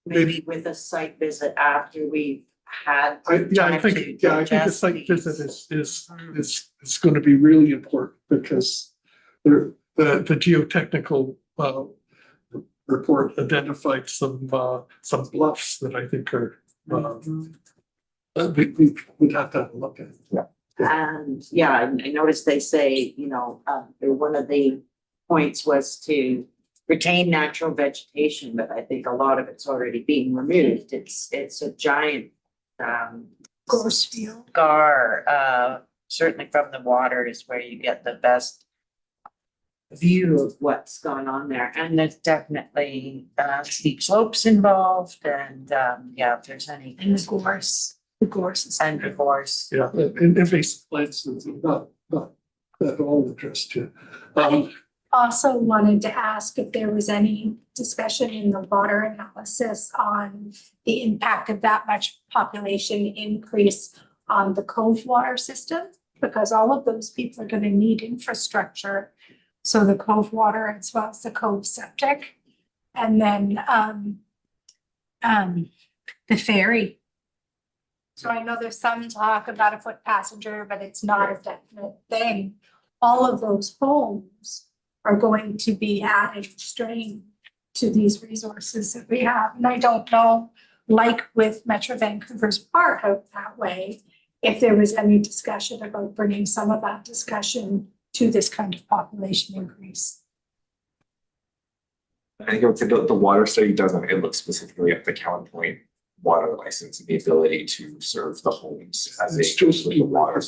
[SPEAKER 5] Maybe with a site visit after we've had.
[SPEAKER 2] I
[SPEAKER 5] time
[SPEAKER 2] think
[SPEAKER 5] to
[SPEAKER 2] a
[SPEAKER 5] digest
[SPEAKER 2] site
[SPEAKER 5] these.
[SPEAKER 2] visit is going to be really important because the geotechnical report identified some bluffs that I think are we'd have to have a look at.
[SPEAKER 13] Yeah.
[SPEAKER 5] And yeah, I noticed they say, you know, one of the points was to retain natural vegetation, but I think a lot of it's already being removed. It's a giant
[SPEAKER 6] Gorse field.
[SPEAKER 5] scar, certainly from the water is where you get the best view of what's gone on there. And there's definitely steep slopes involved and yeah, if there's any.
[SPEAKER 6] And the gorse is.
[SPEAKER 5] And of course.
[SPEAKER 2] Yeah, and invasive plants is not at all addressed yet.
[SPEAKER 6] I also wanted to ask if there was any discussion in the water analysis on the impact of that much population increase on the Cove water system, because all of those people are gonna need infrastructure. So the Cove water as well as the Cove septic, and then the ferry. So I know there's some talk about a foot passenger, but it's not a definite thing. All of those homes are going to be adding strain to these resources that we have. And I don't know, like with Metro Vancouver's part out that way, if there was any discussion about bringing some of that discussion to this kind of population increase.
[SPEAKER 13] I think I would say the water study doesn't, it looks specifically at the Cowan Point water license and the ability to serve the homes as
[SPEAKER 2] It's
[SPEAKER 13] a
[SPEAKER 2] just
[SPEAKER 13] the water.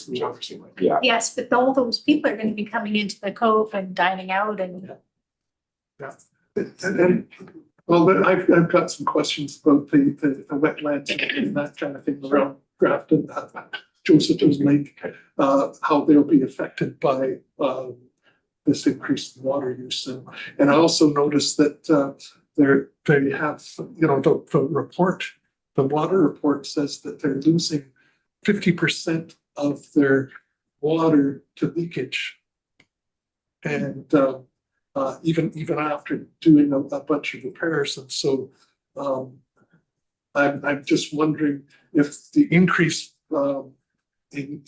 [SPEAKER 13] Yeah,
[SPEAKER 6] Yes, but all those people are gonna be coming into the Cove and dining out and.
[SPEAKER 2] And well, but I've got some questions about the wetlands and that kind of thing around Grafton, Joseph's Lake, how they'll be affected by this increased water use. And I also noticed that they have, you know, the water report says that they're losing 50% of their water to leakage. And even after doing a bunch of repairs, and so I'm just wondering if the increase in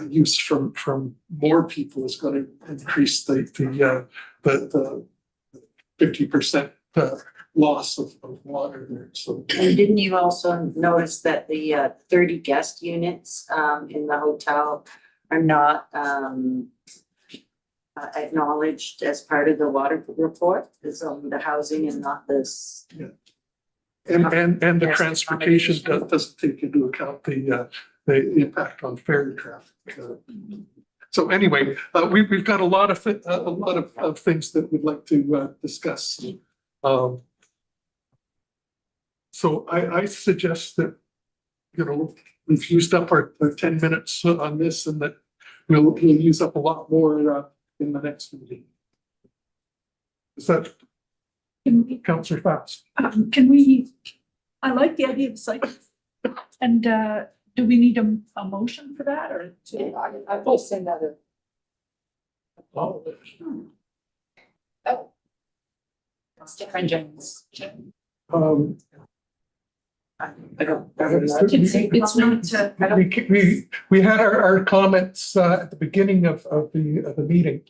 [SPEAKER 2] use from more people is going to increase the 50% loss of water there. So
[SPEAKER 5] And didn't you also notice that the 30 guest units in the hotel are not acknowledged as part of the water report? It's only the housing and not this.
[SPEAKER 2] and the
[SPEAKER 5] Yes,
[SPEAKER 2] transportation
[SPEAKER 5] accommodation.
[SPEAKER 2] doesn't take into account the impact on ferry traffic. So anyway, we've got a lot of things that we'd like to discuss. So I suggest that, you know, we've used up our 10 minutes on this, and that we'll use up a lot more in the next meeting. Is that Councillor Fast?
[SPEAKER 8] Can we, I like the idea of the site. And do we need a motion for that or?
[SPEAKER 1] I will send that.
[SPEAKER 2] Oh,
[SPEAKER 1] It's different James.
[SPEAKER 5] I don't.
[SPEAKER 8] It's not,
[SPEAKER 2] we had our comments at the beginning of the meeting.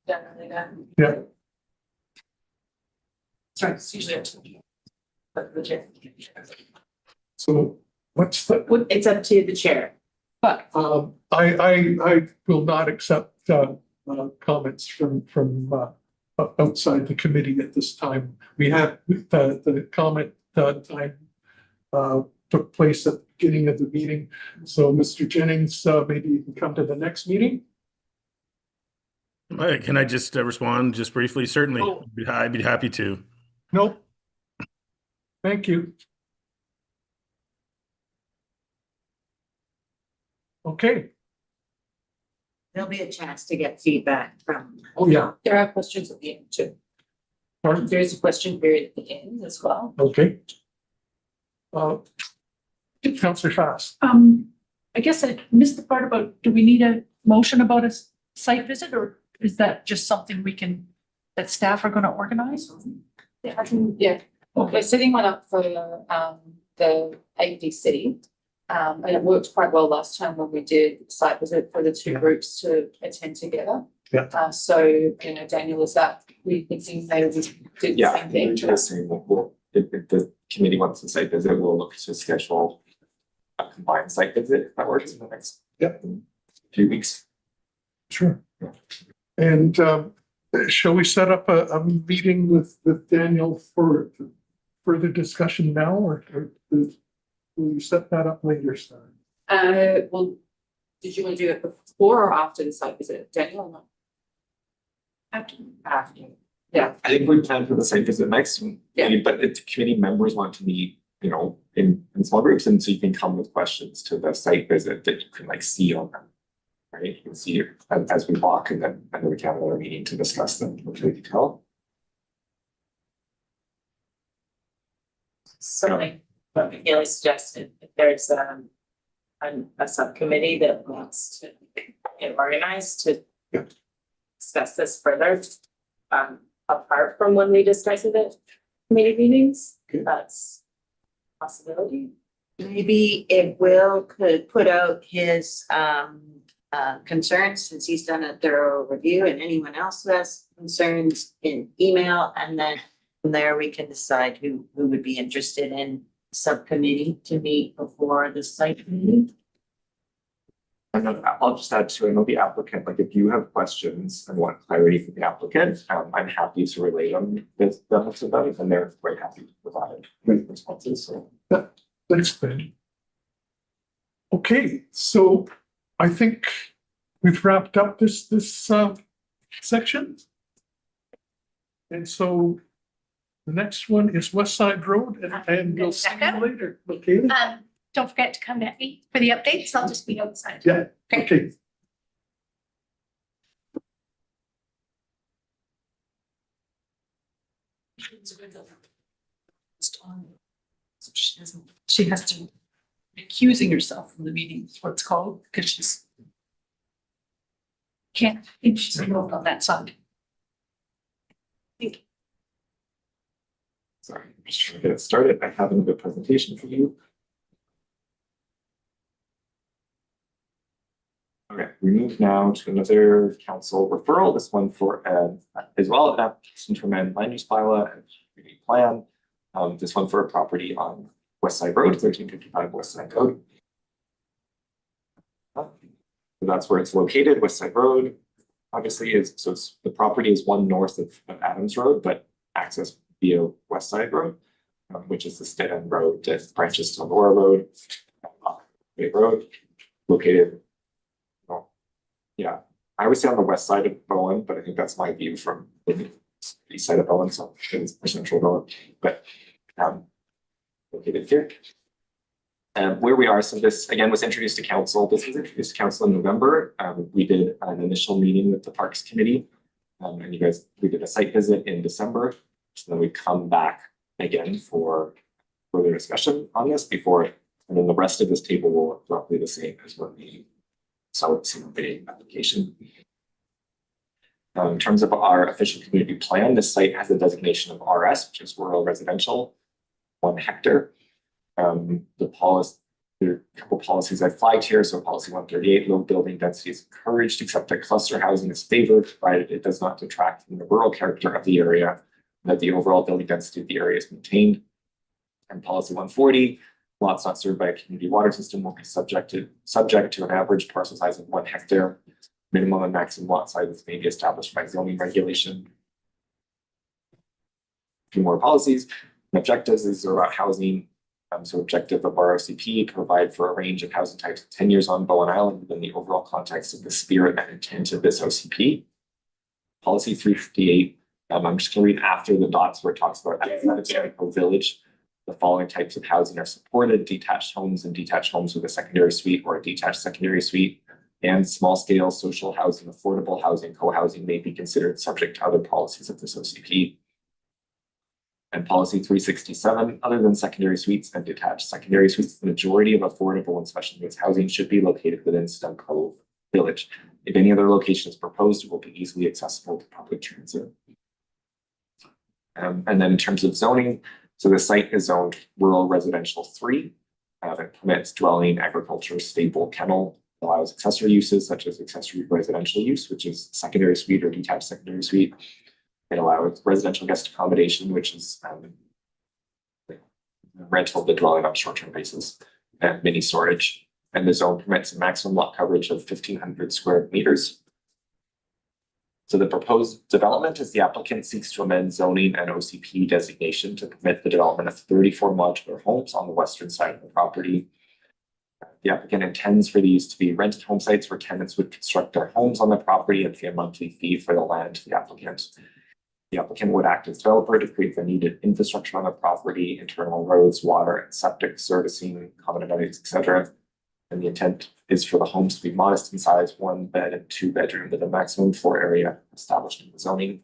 [SPEAKER 1] Generally done.
[SPEAKER 2] Yeah.
[SPEAKER 1] Sorry, it's usually. But legit.
[SPEAKER 2] So what's the,
[SPEAKER 11] It's up to the chair.
[SPEAKER 8] but
[SPEAKER 2] I will not accept comments from outside the committee at this time. We had the comment time took place at the beginning of the meeting. So Mr. Jennings, maybe you can come to the next meeting.
[SPEAKER 14] Can I just respond just briefly? Certainly,
[SPEAKER 2] Oh.
[SPEAKER 14] I'd be happy to.
[SPEAKER 2] Nope. Thank you. Okay.
[SPEAKER 5] There'll be a chance to get feedback from.
[SPEAKER 2] Oh, yeah.
[SPEAKER 1] There are questions at the end too.
[SPEAKER 2] Pardon?
[SPEAKER 1] There is a question period at the end as well.
[SPEAKER 2] Okay. Councillor Fast.
[SPEAKER 8] I guess I missed the part about, do we need a motion about a site visit, or is that just something that staff are gonna organize?
[SPEAKER 1] Yeah, I can, yeah. We're setting one up for the AD City. And it worked quite well last time when we did site visit for the two groups to attend together.
[SPEAKER 2] Yeah.
[SPEAKER 1] So, you know, Daniel, is that we thinking they would do the
[SPEAKER 13] Yeah,
[SPEAKER 1] same thing?
[SPEAKER 13] interesting. If the committee wants a site visit, we'll look to schedule a combined site visit if that works in the next few weeks.
[SPEAKER 2] Sure. And shall we set up a meeting with Daniel for further discussion now, or will you set that up later, sir?
[SPEAKER 1] Well, did you want to do it before or after the site visit, Daniel, or not? After. Yeah.
[SPEAKER 13] I think we plan for the site visit next,
[SPEAKER 1] Yeah.
[SPEAKER 13] but if the committee members want to meet, you know, in small groups, and so you can come with questions to the site visit that you can like see on them. Right, you can see it as we walk, and then we can have another meeting to discuss them in more detail.
[SPEAKER 11] Certainly, what Michaela suggested, if there's a subcommittee that wants to get organized to discuss this further, apart from when we discuss it at committee meetings, that's a possibility.
[SPEAKER 5] Maybe if Will could put out his concerns, since he's done a thorough review, and anyone else who has concerns in email, and then from there we can decide who would be interested in subcommittee to meet before the site meeting.
[SPEAKER 13] And then I'll just add to, I know the applicant, like if you have questions and want clarity from the applicant, I'm happy to relay them with them to them, and they're quite happy to provide responses, so.
[SPEAKER 2] Thanks, Ben. Okay, so I think we've wrapped up this section. And so the next one is West Side Road, and we'll see you later. Okay?
[SPEAKER 6] Don't forget to come at me for the updates. I'll just be outside.
[SPEAKER 2] Yeah, okay.
[SPEAKER 8] She has to recusing herself from the meeting, is what it's called, because she's can't, she's involved on that side.
[SPEAKER 13] Sorry, I'm just trying to get it started. I have another presentation for you. Okay, we move now to another council referral, this one for as well an application to amend land use bylaw and community plan. This one for a property on West Side Road, 1355 West Side Road. So that's where it's located, West Side Road. Obviously the property is one north of Adams Road, but access via West Side Road, which is the Stedham Road that branches to Laura Road, Road, located. Yeah, I would say on the west side of Bowen, but I think that's my view from the east side of Bowen, so it's central Bowen, but located here. And where we are, so this again was introduced to council. This was introduced to council in November. We did an initial meeting with the Parks Committee, and we did a site visit in December. So then we come back again for further discussion on this before, and then the rest of this table will look roughly the same as what we saw with the application. In terms of our official community plan, this site has a designation of RS, which is rural residential, 1 hectare. The policy, there are a couple policies I flagged here. So policy 138, low building density is encouraged, except that cluster housing is favored, provided it does not detract from the rural character of the area, and that the overall building density of the area is maintained. And policy 140, lots not served by a community water system will be subject to an average parcel size of 1 hectare. Minimum and maximum lot sizes may be established by zoning regulation. few more policies and objectives. These are about housing. So objective of ROCP, provide for a range of housing types and tenures on Bowen Island within the overall context of the spirit and intent of this OCP. Policy 358, I'm just gonna read after the dots where it talks about outside of Jericho Village, the following types of housing are supported: detached homes and detached homes with a secondary suite or a detached secondary suite, and small scale social housing, affordable housing, co-housing may be considered subject to other policies of this OCP. And policy 367, other than secondary suites and detached secondary suites, the majority of affordable and special needs housing should be located within Stone Cove Village. If any other location is proposed, it will be easily accessible to public transit. And then in terms of zoning, so the site is zoned rural residential 3. It permits dwelling, agriculture, stable, kennel, allows accessory uses such as accessory residential use, which is secondary suite or detached secondary suite. It allows residential guest accommodation, which is rental of the dwelling on a short-term basis, and mini storage. And the zone permits a maximum lot coverage of 1,500 square meters. So the proposed development is the applicant seeks to amend zoning and OCP designation to permit the development of 34 modular homes on the western side of the property. The applicant intends for these to be rented home sites where tenants would construct their homes on the property and pay a monthly fee for the land to the applicant. The applicant would act as developer to create the needed infrastructure on the property, internal roads, water and septic servicing, common amenities, etc. And the intent is for the homes to be modest in size, 1 bed and 2 bedroom with a maximum floor area established in the zoning.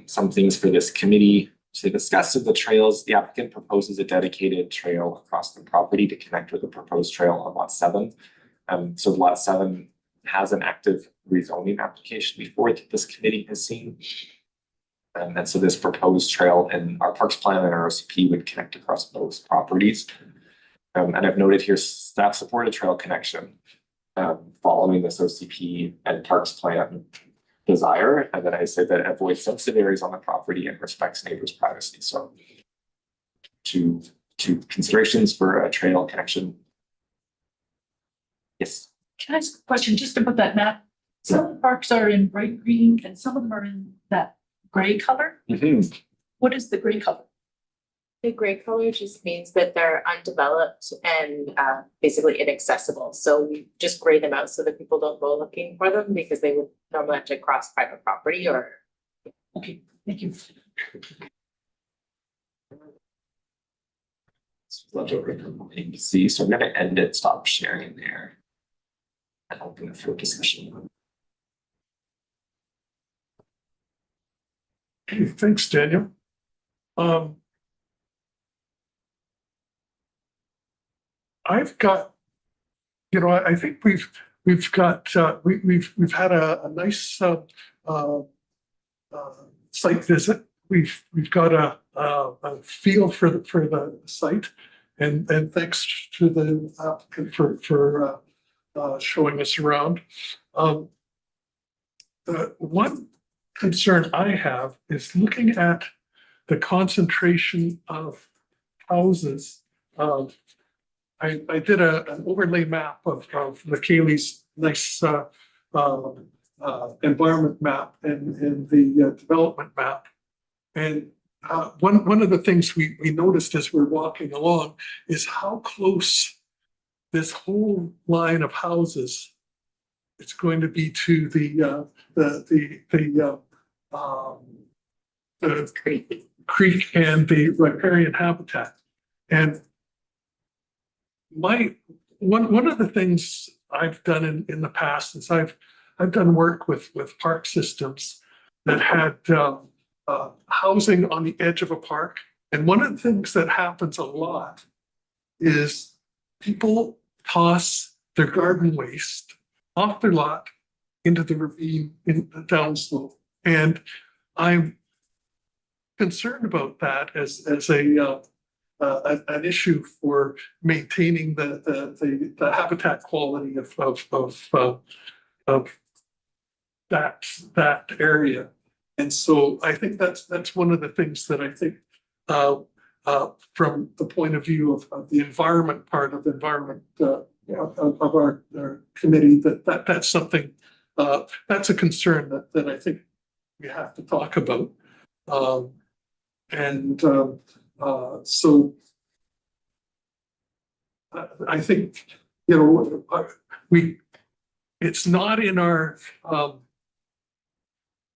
[SPEAKER 13] Some things for this committee to discuss of the trails. The applicant proposes a dedicated trail across the property to connect with the proposed trail on lot 7. So lot 7 has an active rezoning application before it this committee has seen. And so this proposed trail in our parks plan and our OCP would connect across both properties. And I've noted here staff support a trail connection following this OCP and parks plan desire. And then I said that it avoids sensitive areas on the property and respects neighbors' privacy. So two considerations for a trail connection. Yes.
[SPEAKER 8] Can I ask a question just about that map? Some of the parks are in bright green and some of them are in that gray color.
[SPEAKER 13] Mm-hmm.
[SPEAKER 8] What is the gray color?
[SPEAKER 11] The gray color just means that they're undeveloped and basically inaccessible. So we just gray them out so that people don't go looking for them because they would normally have to cross private property or.
[SPEAKER 8] Okay, thank you.
[SPEAKER 13] Left over from ABC, so I'm gonna end it, stop sharing there. And open it for discussion.
[SPEAKER 2] Okay, thanks, Daniel. I've got, I think we've got we've had a nice site visit. We've got a feel for the site, and thanks to the applicant for showing us around. The one concern I have is looking at the concentration of houses. I did an overlay map of McKaylee's nice environment map and the development map. And one of the things we noticed as we're walking along is how close this whole line of houses it's going to be to the creek and the riparian habitat. And one of the things I've done in the past is I've done work with park systems that had housing on the edge of a park. And one of the things that happens a lot is people toss their garden waste off their lot into the ravine in the downslope. And I'm concerned about that as an issue for maintaining the habitat quality of that area. And so I think that's one of the things that I think from the point of view of the environment part of the environment of our committee, that's something that's a concern that I think we have to talk about. So I think, you know, it's not in our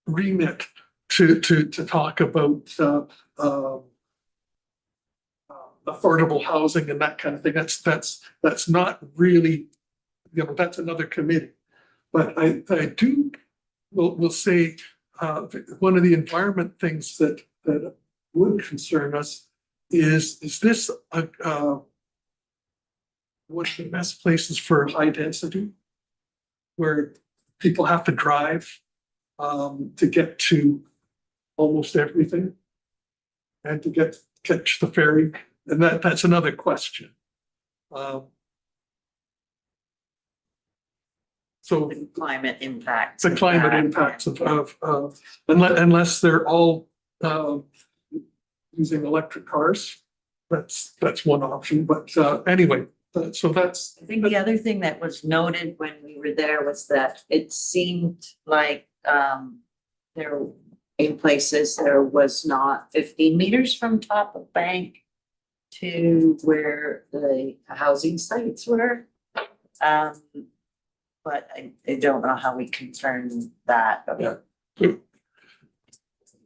[SPEAKER 2] remit to talk about affordable housing and that kind of thing. That's not really, you know, that's another committee. But I will say, one of the environment things that would concern us is this one of the best places for high density, where people have to drive to get to almost everything and to catch the ferry, and that's another question. So
[SPEAKER 5] The climate impacts.
[SPEAKER 2] the climate impacts of unless they're all using electric cars, that's one option. But anyway, so that's.
[SPEAKER 5] I think the other thing that was noted when we were there was that it seemed like there in places there was not 15 meters from top of bank to where the housing sites were. But I don't know how we can turn that.
[SPEAKER 2] Yeah.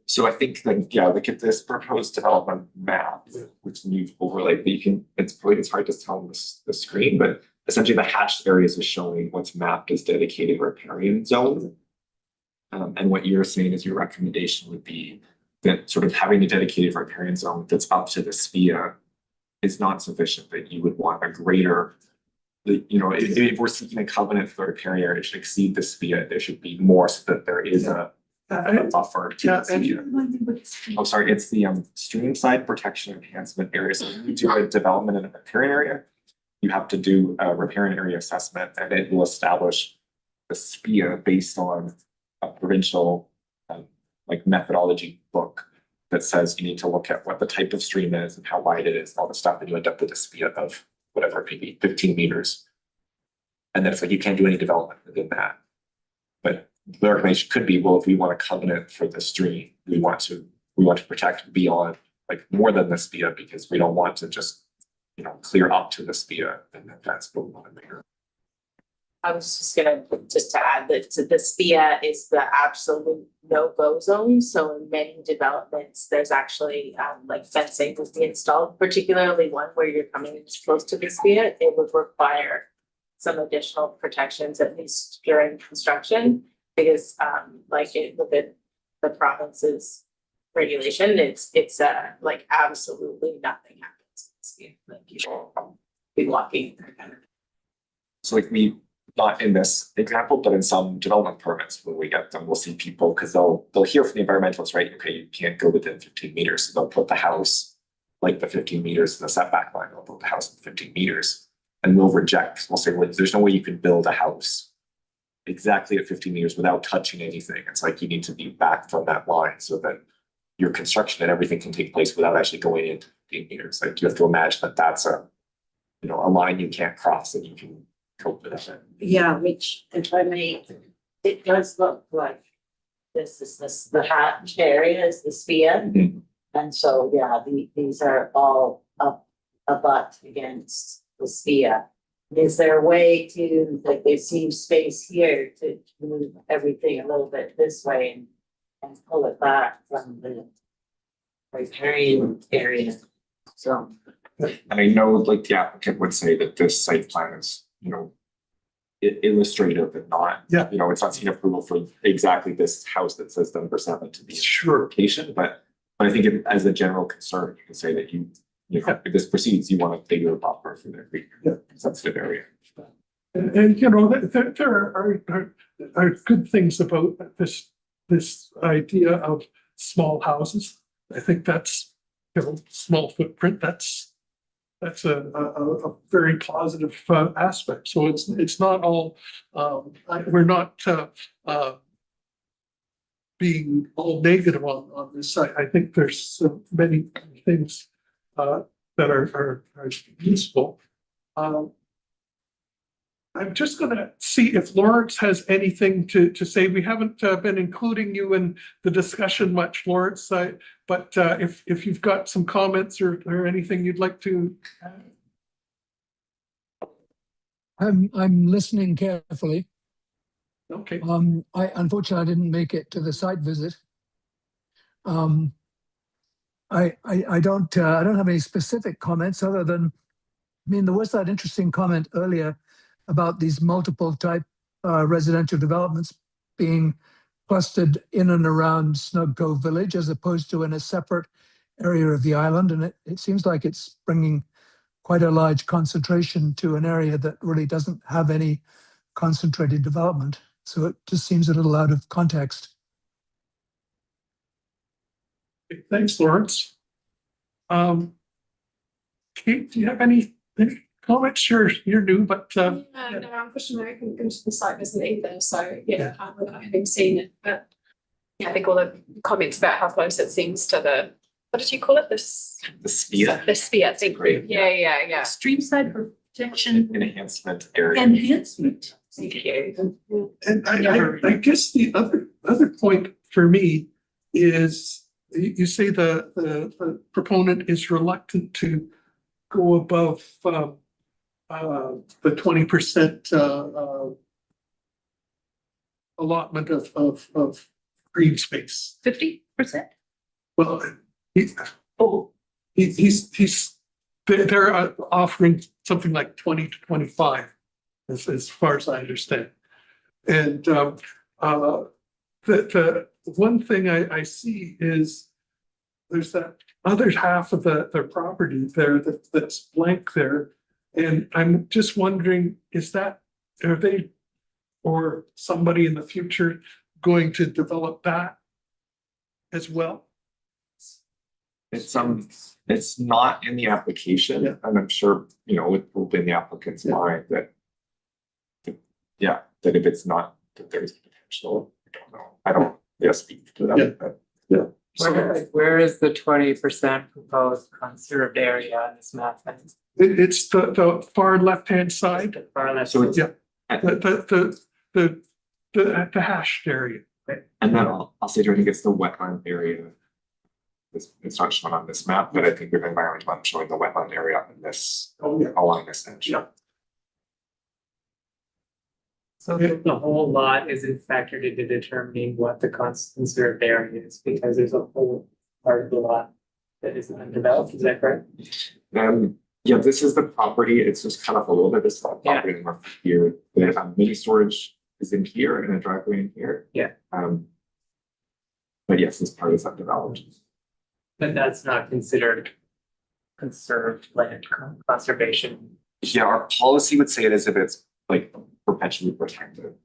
[SPEAKER 13] So I think that, yeah, look at this proposed development map, which you've overlaid, but you can, it's hard to tell on the screen, but essentially the hatched areas is showing what's mapped as dedicated riparian zone. And what you're saying is your recommendation would be that sort of having a dedicated riparian zone that's up to the SPIA is not sufficient, that you would want a greater, you know, if we're seeking a covenant for the riparian area, it should exceed the SPIA, there should be more so that there is a buffer to the SPIA. Oh, sorry, it's the stream side protection enhancement area. So when you do a development in a riparian area, you have to do a riparian area assessment, and it will establish the SPIA based on a provincial like methodology book that says you need to look at what the type of stream is and how wide it is, all the stuff, and you end up with a SPIA of whatever, maybe 15 meters. And then it's like you can't do any development within that. But the recommendation could be, well, if we want a covenant for the stream, we want to protect beyond, like, more than the SPIA, because we don't want to just, you know, clear up to the SPIA, and that's what we want to make.
[SPEAKER 11] I was just gonna, just to add that the SPIA is the absolute no-go zone, so in many developments, there's actually like fencing would be installed, particularly one where you're coming in close to the SPIA, it would require some additional protections, at least during construction, because like within the province's regulation, it's like absolutely nothing happens in the SPIA, like people be walking.
[SPEAKER 13] So like not in this example, but in some development permits, when we get them, we'll see people, because they'll hear from the environmentalists, right? Okay, you can't go within 15 meters. So they'll put the house like the 15 meters in the setback line, they'll put the house in 15 meters. And we'll reject, we'll say, well, there's no way you can build a house exactly at 15 meters without touching anything. It's like you need to be back from that line so that your construction and everything can take place without actually going into 15 meters. Like you have to imagine that that's a line you can't cross, and you can cope with it.
[SPEAKER 5] Yeah, which, if I may, it does look like this is the hatched area is the SPIA.
[SPEAKER 13] Mhm.
[SPEAKER 5] And so, yeah, these are all up against the SPIA. Is there a way to, like, there seems space here to move everything a little bit this way and pull it back from the riparian area? So.
[SPEAKER 13] And I know, like, the applicant would say that this site plan is, you know, illustrative and not,
[SPEAKER 2] Yeah.
[SPEAKER 13] you know, it's not seeking approval for exactly this house that says number 7 to be
[SPEAKER 2] Sure.
[SPEAKER 13] location, but I think as a general concern, you can say that you know, if this proceeds, you want a bigger buffer for the sensitive area.
[SPEAKER 2] And you know, there are good things about this idea of small houses. I think that's, you know, small footprint, that's a very positive aspect. So it's not all, we're not being all negative on this side. I think there's so many things that are useful. I'm just gonna see if Lawrence has anything to say. We haven't been including you in the discussion much, Lawrence, but if you've got some comments or anything you'd like to add.
[SPEAKER 9] I'm listening carefully.
[SPEAKER 2] Okay.
[SPEAKER 9] I unfortunately I didn't make it to the site visit. I don't have any specific comments other than, I mean, there was that interesting comment earlier about these multiple type residential developments being clustered in and around Snug Cove Village as opposed to in a separate area of the island. And it seems like it's bringing quite a large concentration to an area that really doesn't have any concentrated development. So it just seems a little out of context.
[SPEAKER 2] Thanks, Lawrence. Kate, do you have any comments? You're new, but
[SPEAKER 10] No, unfortunately, I couldn't go to the site visit either, so yeah, without having seen it, but yeah, I think all the comments about how close it seems to the, what did you call it?
[SPEAKER 13] The sphere.
[SPEAKER 10] The sphere, thank you. Yeah.
[SPEAKER 8] Streamside protection
[SPEAKER 13] Enhancement area.
[SPEAKER 8] enhancement.
[SPEAKER 10] Thank you.
[SPEAKER 2] and I guess the other point for me is you say the proponent is reluctant to go above the 20% allotment of green space.
[SPEAKER 8] 50%?
[SPEAKER 2] Well, they're offering something like 20 to 25, as far as I understand. And the one thing I see is there's that other half of the property there that's blank there. And I'm just wondering, are they or somebody in the future going to develop that as well?
[SPEAKER 13] It's not in the application,
[SPEAKER 2] Yeah.
[SPEAKER 13] and I'm sure, it will be in the applicant's mind that that if it's not, that there's potential. I don't speak to that, but
[SPEAKER 7] Where is the 20% proposed conserved area on this map?
[SPEAKER 2] It's the far left-hand side.
[SPEAKER 7] The far left.
[SPEAKER 13] So it's,
[SPEAKER 2] Yeah. The hashed area.
[SPEAKER 13] and then I'll say, I think it's the wetland area. It's not shown on this map, but I think we've environmental, I'm showing the wetland area in this, along this edge.
[SPEAKER 2] Yeah.
[SPEAKER 7] So the whole lot isn't factored into determining what the conserved area is, because there's a whole part of the lot that isn't undeveloped, is that correct?
[SPEAKER 13] This is the property, it's just cut off a little bit, this is the property in here, the mini storage is in here and a driveway in here.
[SPEAKER 7] Yeah.
[SPEAKER 13] But yes, this part is undeveloped.
[SPEAKER 7] But that's not considered conserved land conservation.
[SPEAKER 13] Yeah, our policy would say it as if it's like perpetually protected.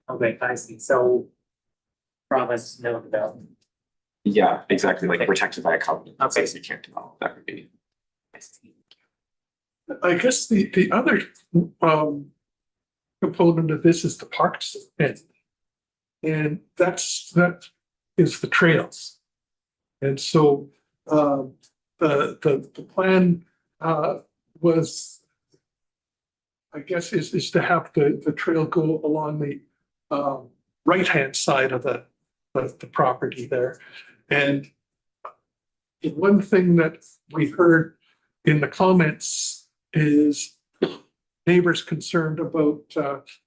[SPEAKER 7] Okay, I see, so promise no development.
[SPEAKER 13] Yeah, exactly, like
[SPEAKER 7] Okay.
[SPEAKER 13] protected by a covenant, that
[SPEAKER 7] Okay.
[SPEAKER 13] says you can't develop, that would be.
[SPEAKER 2] I guess the other component of this is the parks end. And that is the trails. And so the plan was, I guess, is to have the trail go along the right-hand side of the property there. And the one thing that we heard in the comments is neighbors concerned about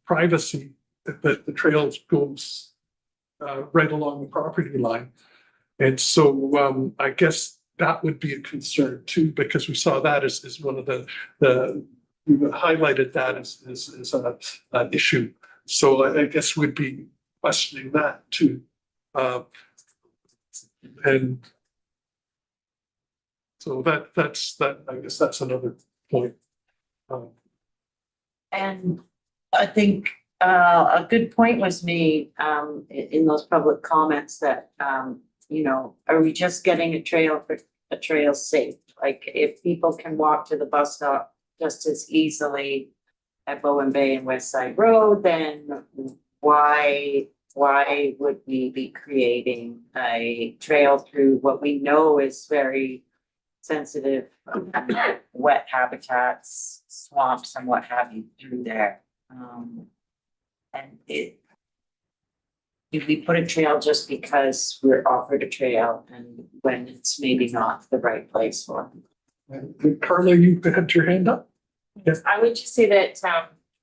[SPEAKER 2] privacy, that the trail goes right along the property line. And so I guess that would be a concern too, because we saw that as one of we highlighted that as an issue. So I guess we'd be questioning that too. And so that's I guess that's another point.
[SPEAKER 5] And I think a good point was made in those public comments that are we just getting a trail safe? Like if people can walk to the bus stop just as easily at Bowen Bay and West Side Road, then why would we be creating a trail through what we know is very sensitive wet habitats, swamps and what have you through there. And do we put a trail just because we're offered a trail and when it's maybe not the right place for it?
[SPEAKER 2] Carla, you had your hand up? Yes.
[SPEAKER 11] I would just say that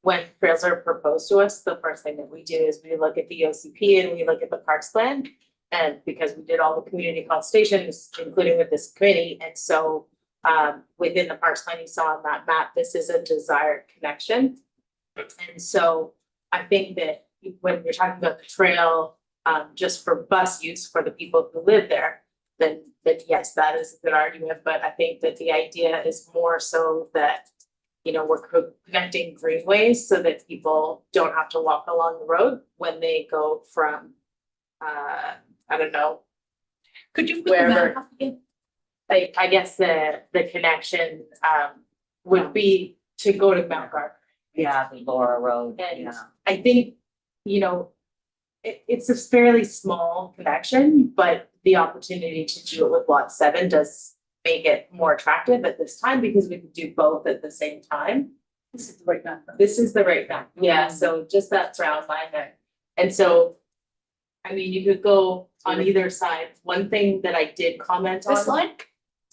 [SPEAKER 11] when trails are proposed to us, the first thing that we do is we look at the OCP and we look at the parks plan. And because we did all the community consultations, including with this committee, and so within the parks plan you saw on that map, this is a desired connection. And so I think that when you're talking about the trail, just for bus use for the people who live there, then yes, that is a good argument, but I think that the idea is more so that, you know, we're connecting greenways so that people don't have to walk along the road when they go from, I don't know.
[SPEAKER 8] Could you put the
[SPEAKER 11] Wherever.
[SPEAKER 8] map up again?
[SPEAKER 11] I guess the connection, would be to go to Mount Gardner.
[SPEAKER 5] Yeah, the Laura Road,
[SPEAKER 11] And
[SPEAKER 5] yeah.
[SPEAKER 11] I think, you know, it's a fairly small connection, but the opportunity to do it with lot 7 does make it more attractive at this time because we can do both at the same time.
[SPEAKER 8] This is the right map.
[SPEAKER 11] This is the right map, yeah, so just that brown line there. And so, I mean, you could go on either side. One thing that I did comment on.
[SPEAKER 8] This line?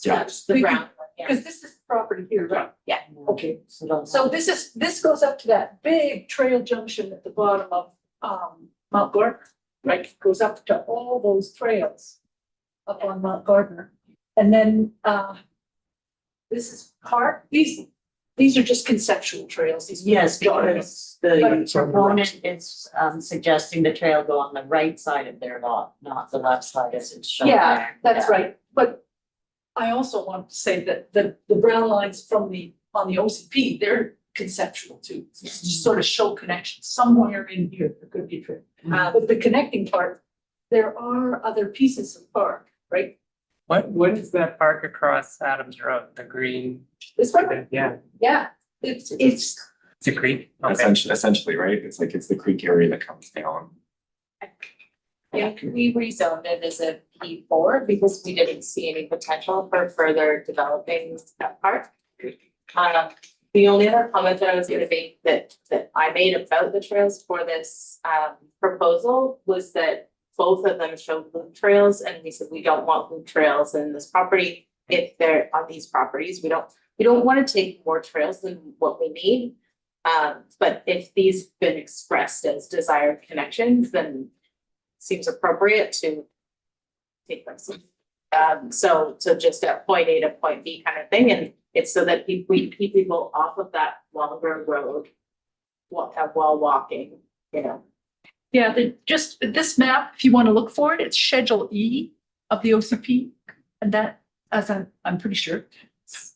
[SPEAKER 11] Yeah, just the brown, one, yeah.
[SPEAKER 8] Because this is property here, right?
[SPEAKER 11] Yeah.
[SPEAKER 8] Okay,
[SPEAKER 5] So
[SPEAKER 8] so this goes up to that big trail junction at the bottom of Mount Gardner, right? It goes up to all those trails up on Mount Gardner. And then this is part, these are just conceptual trails, these.
[SPEAKER 5] yes, because the
[SPEAKER 2] But-
[SPEAKER 5] proponent is suggesting the trail go on the right side of their lot, not the left side as it's shown
[SPEAKER 8] Yeah,
[SPEAKER 5] there.
[SPEAKER 8] that's
[SPEAKER 5] Yeah.
[SPEAKER 8] right, but I also want to say that the brown lines from on the OCP, they're conceptual too. Just sort of show connections, somewhere in here, there could be a trail. But the connecting part, there are other pieces of park, right?
[SPEAKER 7] What is that park across Adams Road, the green?
[SPEAKER 8] This one,
[SPEAKER 7] Yeah,
[SPEAKER 8] yeah, it's
[SPEAKER 7] it's a creek. Okay.
[SPEAKER 13] Essentially, right? It's like, it's the creek area that comes down.
[SPEAKER 11] Yeah, we rezoned it as a P4 because we didn't see any potential for further developing that part. The only other comment that I was gonna make that I made about the trails for this proposal was that both of them showed loop trails, and we said we don't want loop trails in this property. If they're on these properties, we don't wanna take more trails than what we need. But if these been expressed as desired connections, then seems appropriate to take them. So just at point A to point B kind of thing, and it's so that we keep people off of that longer road while walking, you know.
[SPEAKER 8] yeah, just this map, if you want to look for it, it's Schedule E of the OCP. And that, as I'm pretty sure.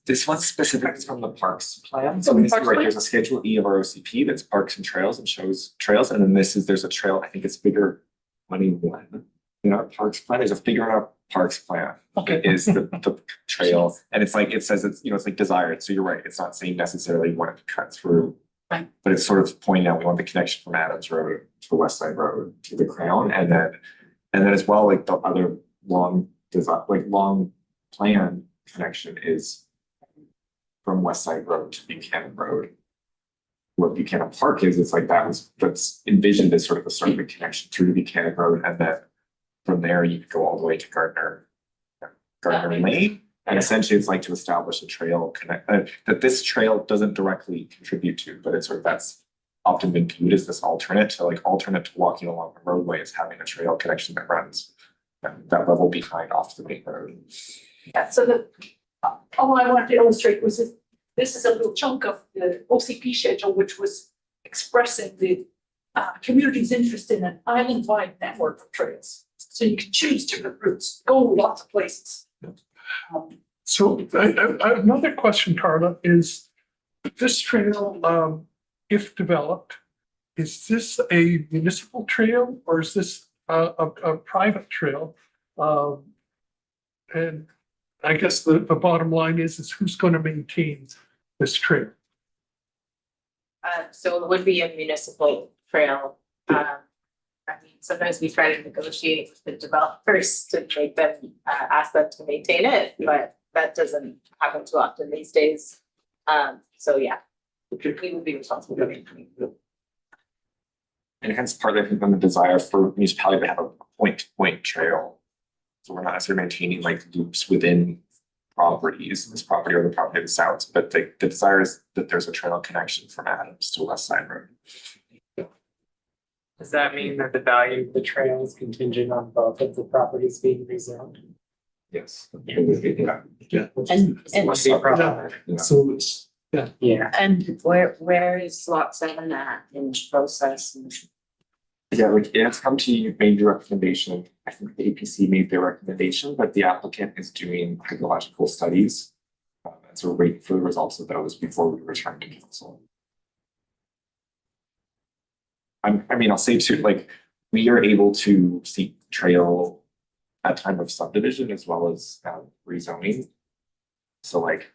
[SPEAKER 13] This one's specific from the parks plan, so
[SPEAKER 8] From the
[SPEAKER 13] basically,
[SPEAKER 8] parks
[SPEAKER 13] right,
[SPEAKER 8] plan?
[SPEAKER 13] there's a schedule E of our OCP that's parks and trails and shows trails, and then there's a trail, I think it's figure 21. In our parks plan, there's a figure in our parks plan.
[SPEAKER 8] Okay.
[SPEAKER 13] Is the trail, and it's like, it says it's, you know, it's like desired, so you're right, it's not saying necessarily you want it to cut through.
[SPEAKER 8] Right.
[SPEAKER 13] But it's sort of pointing out, we want the connection from Adams Road to West Side Road to the Crown, and then as well, like the other long plan connection is from West Side Road to Buchanan Road. What Buchanan Park is, it's like that's envisioned as sort of a circuit connection through to Buchanan Road, and then from there you could go all the way to Gardner Lane. And essentially it's like to establish a trail that this trail doesn't directly contribute to, but it's sort of, that's often been viewed as this alternate to walking along the roadway, is having a trail connection that runs that level behind off the main road.
[SPEAKER 8] Yeah, so all I wanted to illustrate was that this is a little chunk of the OCP schedule, which was expressing the community's interest in an island-wide network of trails. So you can choose different routes, go lots of places.
[SPEAKER 2] So another question, Carla, is this trail, if developed, is this a municipal trail or is this a private trail? And I guess the bottom line is who's going to maintain this trail?
[SPEAKER 11] So it would be a municipal trail. I mean, sometimes we try to negotiate with the developers to make them, ask them to maintain it, but that doesn't happen too often these days. So yeah,
[SPEAKER 2] Okay.
[SPEAKER 11] we would be responsible for maintaining.
[SPEAKER 13] And hence partly, I think, then the desire for municipality to have a point-to-point trail. So we're not necessarily maintaining like loops within properties, this property or the property of the south, but the desire is that there's a trail connection from Adams to West Side Road.
[SPEAKER 7] Does that mean that the value of the trail is contingent on both of the properties being rezoned?
[SPEAKER 13] Yes. Yeah.
[SPEAKER 2] Yeah.
[SPEAKER 5] And-
[SPEAKER 7] What's the problem?
[SPEAKER 13] Yeah.
[SPEAKER 2] So it's,
[SPEAKER 7] Yeah,
[SPEAKER 5] And where is lot 7 at in process?
[SPEAKER 13] Yeah, like it's come to you, made your recommendation. I think the APC made their recommendation, but the applicant is doing hydrological studies. And so we're waiting for the results of those before we return to council. I mean, I'll say too, like, we are able to seek trail at time of subdivision as well as rezoning. So like,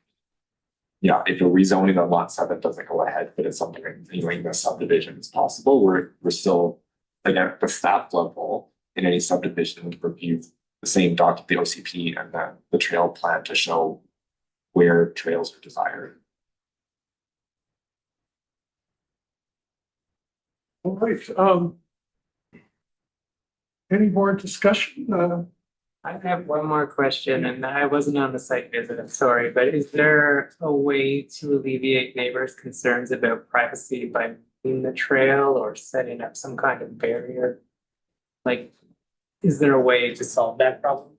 [SPEAKER 13] yeah, if you're rezoning on lot 7 doesn't go ahead, but it's something continuing the subdivision is possible, we're still, like at the staff level, in any subdivision, review the same document, the OCP and the trail plan to show where trails are desired.
[SPEAKER 2] all right, any more discussion?
[SPEAKER 7] I have one more question, and I wasn't on the site visit, I'm sorry, but is there a way to alleviate neighbors' concerns about privacy by moving the trail or setting up some kind of barrier? Like, is there a way to solve that problem?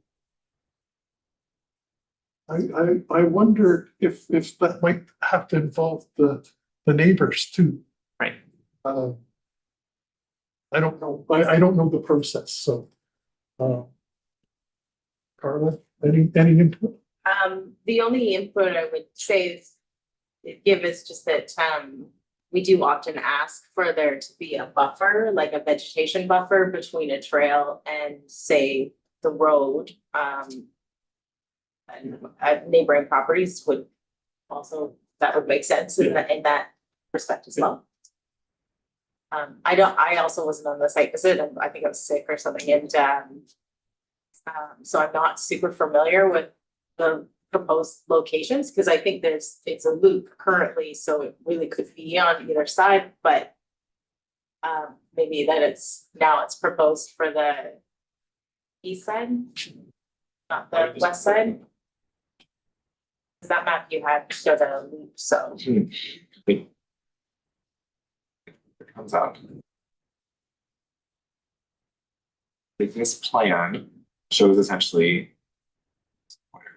[SPEAKER 2] I wonder if that might have to involve the neighbors too.
[SPEAKER 7] Right.
[SPEAKER 2] I don't know, I don't know the process, so. Carla, any input?
[SPEAKER 11] The only input I would say is give is just that we do often ask for there to be a buffer, like a vegetation buffer between a trail and say the road. And neighboring properties would also, that would make sense in that respect as well. I also wasn't on the site visit, and I think I was sick or something, and so I'm not super familiar with the proposed locations, because I think it's a loop currently, so it really could be on either side, but maybe that it's proposed for the east side, not the west side. Cause that map you had showed a loop, so.
[SPEAKER 13] It comes out. Like this plan shows essentially.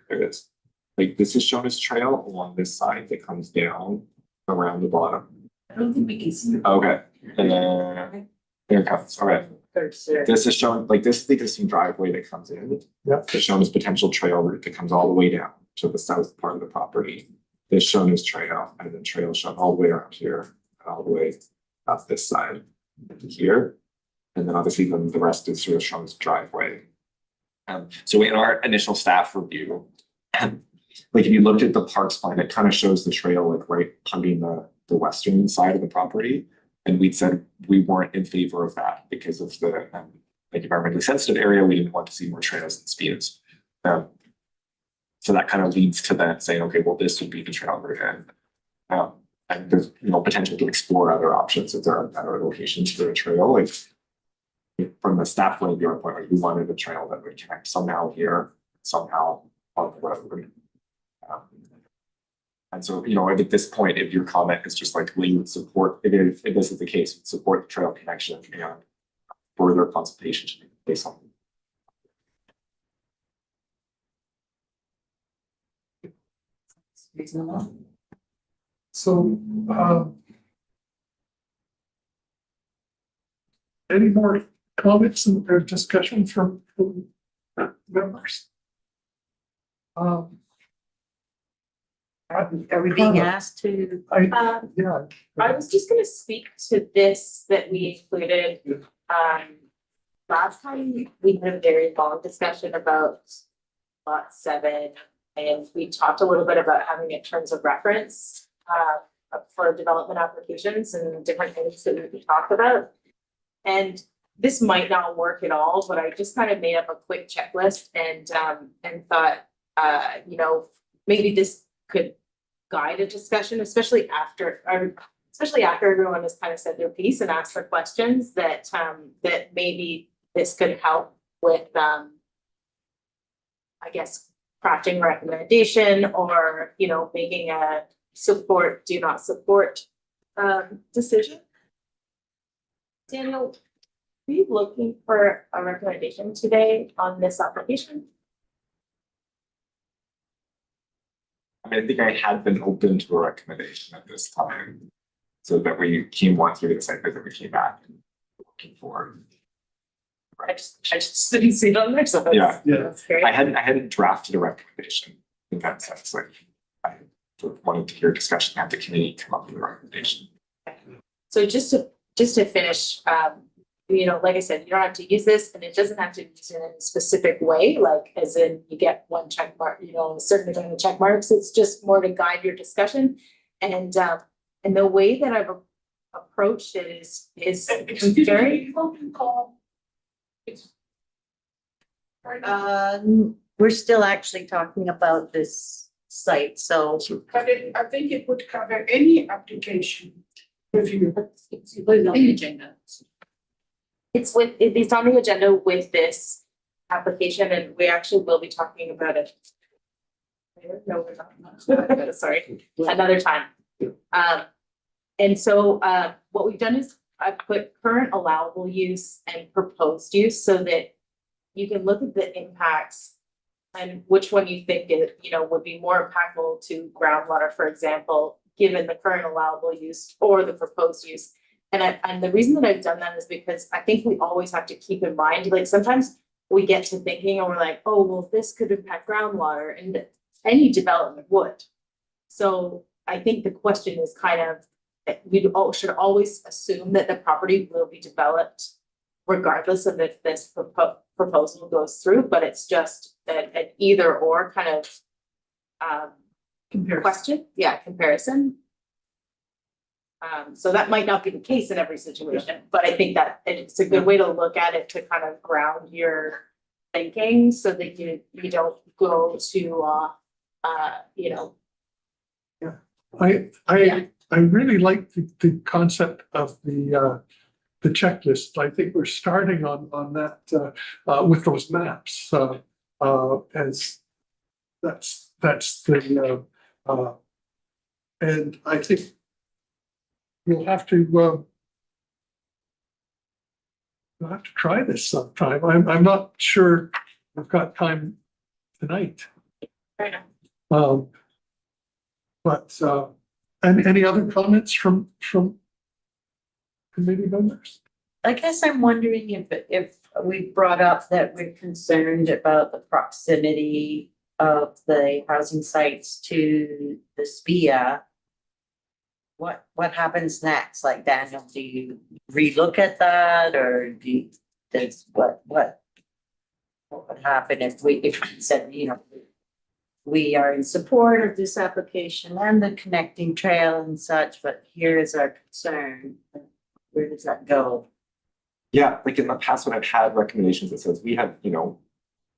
[SPEAKER 13] There it is. Like this is shown as trail along this side that comes down around the bottom.
[SPEAKER 11] I don't think we can see.
[SPEAKER 13] Okay, and then there it comes, all right. This is shown, like this is the existing driveway that comes in.
[SPEAKER 2] Yep.
[SPEAKER 13] It's shown as potential trail route that comes all the way down to the south part of the property. This shown as trail, and then trail shown all the way around here, and all the way up this side to here. And then obviously then the rest is sort of shown as driveway. So in our initial staff review, like if you looked at the parks plan, it kind of shows the trail like right hugging the western side of the property. And we'd said we weren't in favor of that because of the like environmentally sensitive area. We didn't want to see more trails and speeds. So that kind of leads to that saying, okay, well, this would be the trail route, and there's potential to explore other options if there are better locations for a trail. Like from the staff point of view, like we wanted a trail that would connect somehow here, somehow on the road. And so, at this point, if your comment is just like, we would support, if this is the case, support the trail connection and further consultation should be based on.
[SPEAKER 2] So, any more comments or discussion from members?
[SPEAKER 5] Are we being asked to?
[SPEAKER 2] Yeah.
[SPEAKER 11] I was just gonna speak to this that we included. Last time we had a very long discussion about lot 7, and we talked a little bit about having it terms of reference for development applications and different things that we talked about. And this might not work at all, but I just kind of made up a quick checklist and thought, maybe this could guide a discussion, especially after everyone has kind of said their piece and asked their questions, that maybe this could help with, I guess, crafting a recommendation or, you know, making a support, do not support, decision. Daniel, are you looking for a recommendation today on this application?
[SPEAKER 13] I mean, I think I had been open to a recommendation at this time. So that we came once through the site visit, we came back and looking for.
[SPEAKER 11] I just didn't see it on there, so
[SPEAKER 13] Yeah.
[SPEAKER 11] that's great.
[SPEAKER 13] I hadn't drafted a recommendation in that sense, like I wanted to hear discussion, have the committee come up with a recommendation.
[SPEAKER 11] So just to finish, you know, like I said, you don't have to use this, and it doesn't have to be used in a specific way, like as in you get one check mark, you know, a certain amount of check marks. It's just more to guide your discussion. And the way that I've approached it is very.
[SPEAKER 5] We're still actually talking about this site, so.
[SPEAKER 8] But I think it would cover any application review.
[SPEAKER 1] It's on the agenda.
[SPEAKER 11] It's on the agenda with this application, and we actually will be talking about it. No, we're not. Sorry, another time. And so, what we've done is I've put current allowable use and proposed use so that you can look at the impacts and which one you think it, you know, would be more impactful to groundwater, for example, given the current allowable use or the proposed use. And the reason that I've done that is because I think we always have to keep in mind, like sometimes we get to thinking and we're like, oh, well, this could impact groundwater, and any development would. So I think the question is kind of, we should always assume that the property will be developed regardless of if this proposal goes through, but it's just an either or kind of question, comparison. So that might not be the case in every situation, but I think that it's a good way to look at it to kind of ground your thinking so that you don't go to you know.
[SPEAKER 2] I really like the concept of the checklist. I think we're starting on that with those maps as that's the and I think we'll have to try this sometime. I'm not sure I've got time tonight.
[SPEAKER 11] Fair enough.
[SPEAKER 2] But any other comments from committee members?
[SPEAKER 5] I guess I'm wondering if we brought up that we're concerned about the proximity of the housing sites to the SPIA. What happens next? Like, Daniel, do you relook at that, or do you, what would happen if we said, you know, we are in support of this application and the connecting trail and such, but here is our concern. Where does that go?
[SPEAKER 13] Yeah, like in the past, when I've had recommendations that says we have, you know,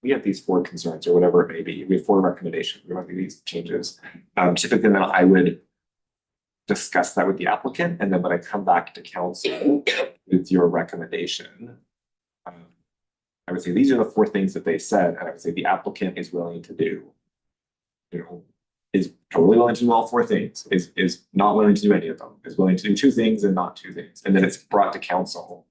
[SPEAKER 13] we have these 4 concerns or whatever it may be, we have 4 recommendations, we want to do these changes. Typically then I would discuss that with the applicant, and then when I come back to council with your recommendation, I would say these are the 4 things that they said, and I would say the applicant is willing to do. You know, is totally willing to do all 4 things, is not willing to do any of them, is willing to do 2 things and not 2 things. And then it's brought to council.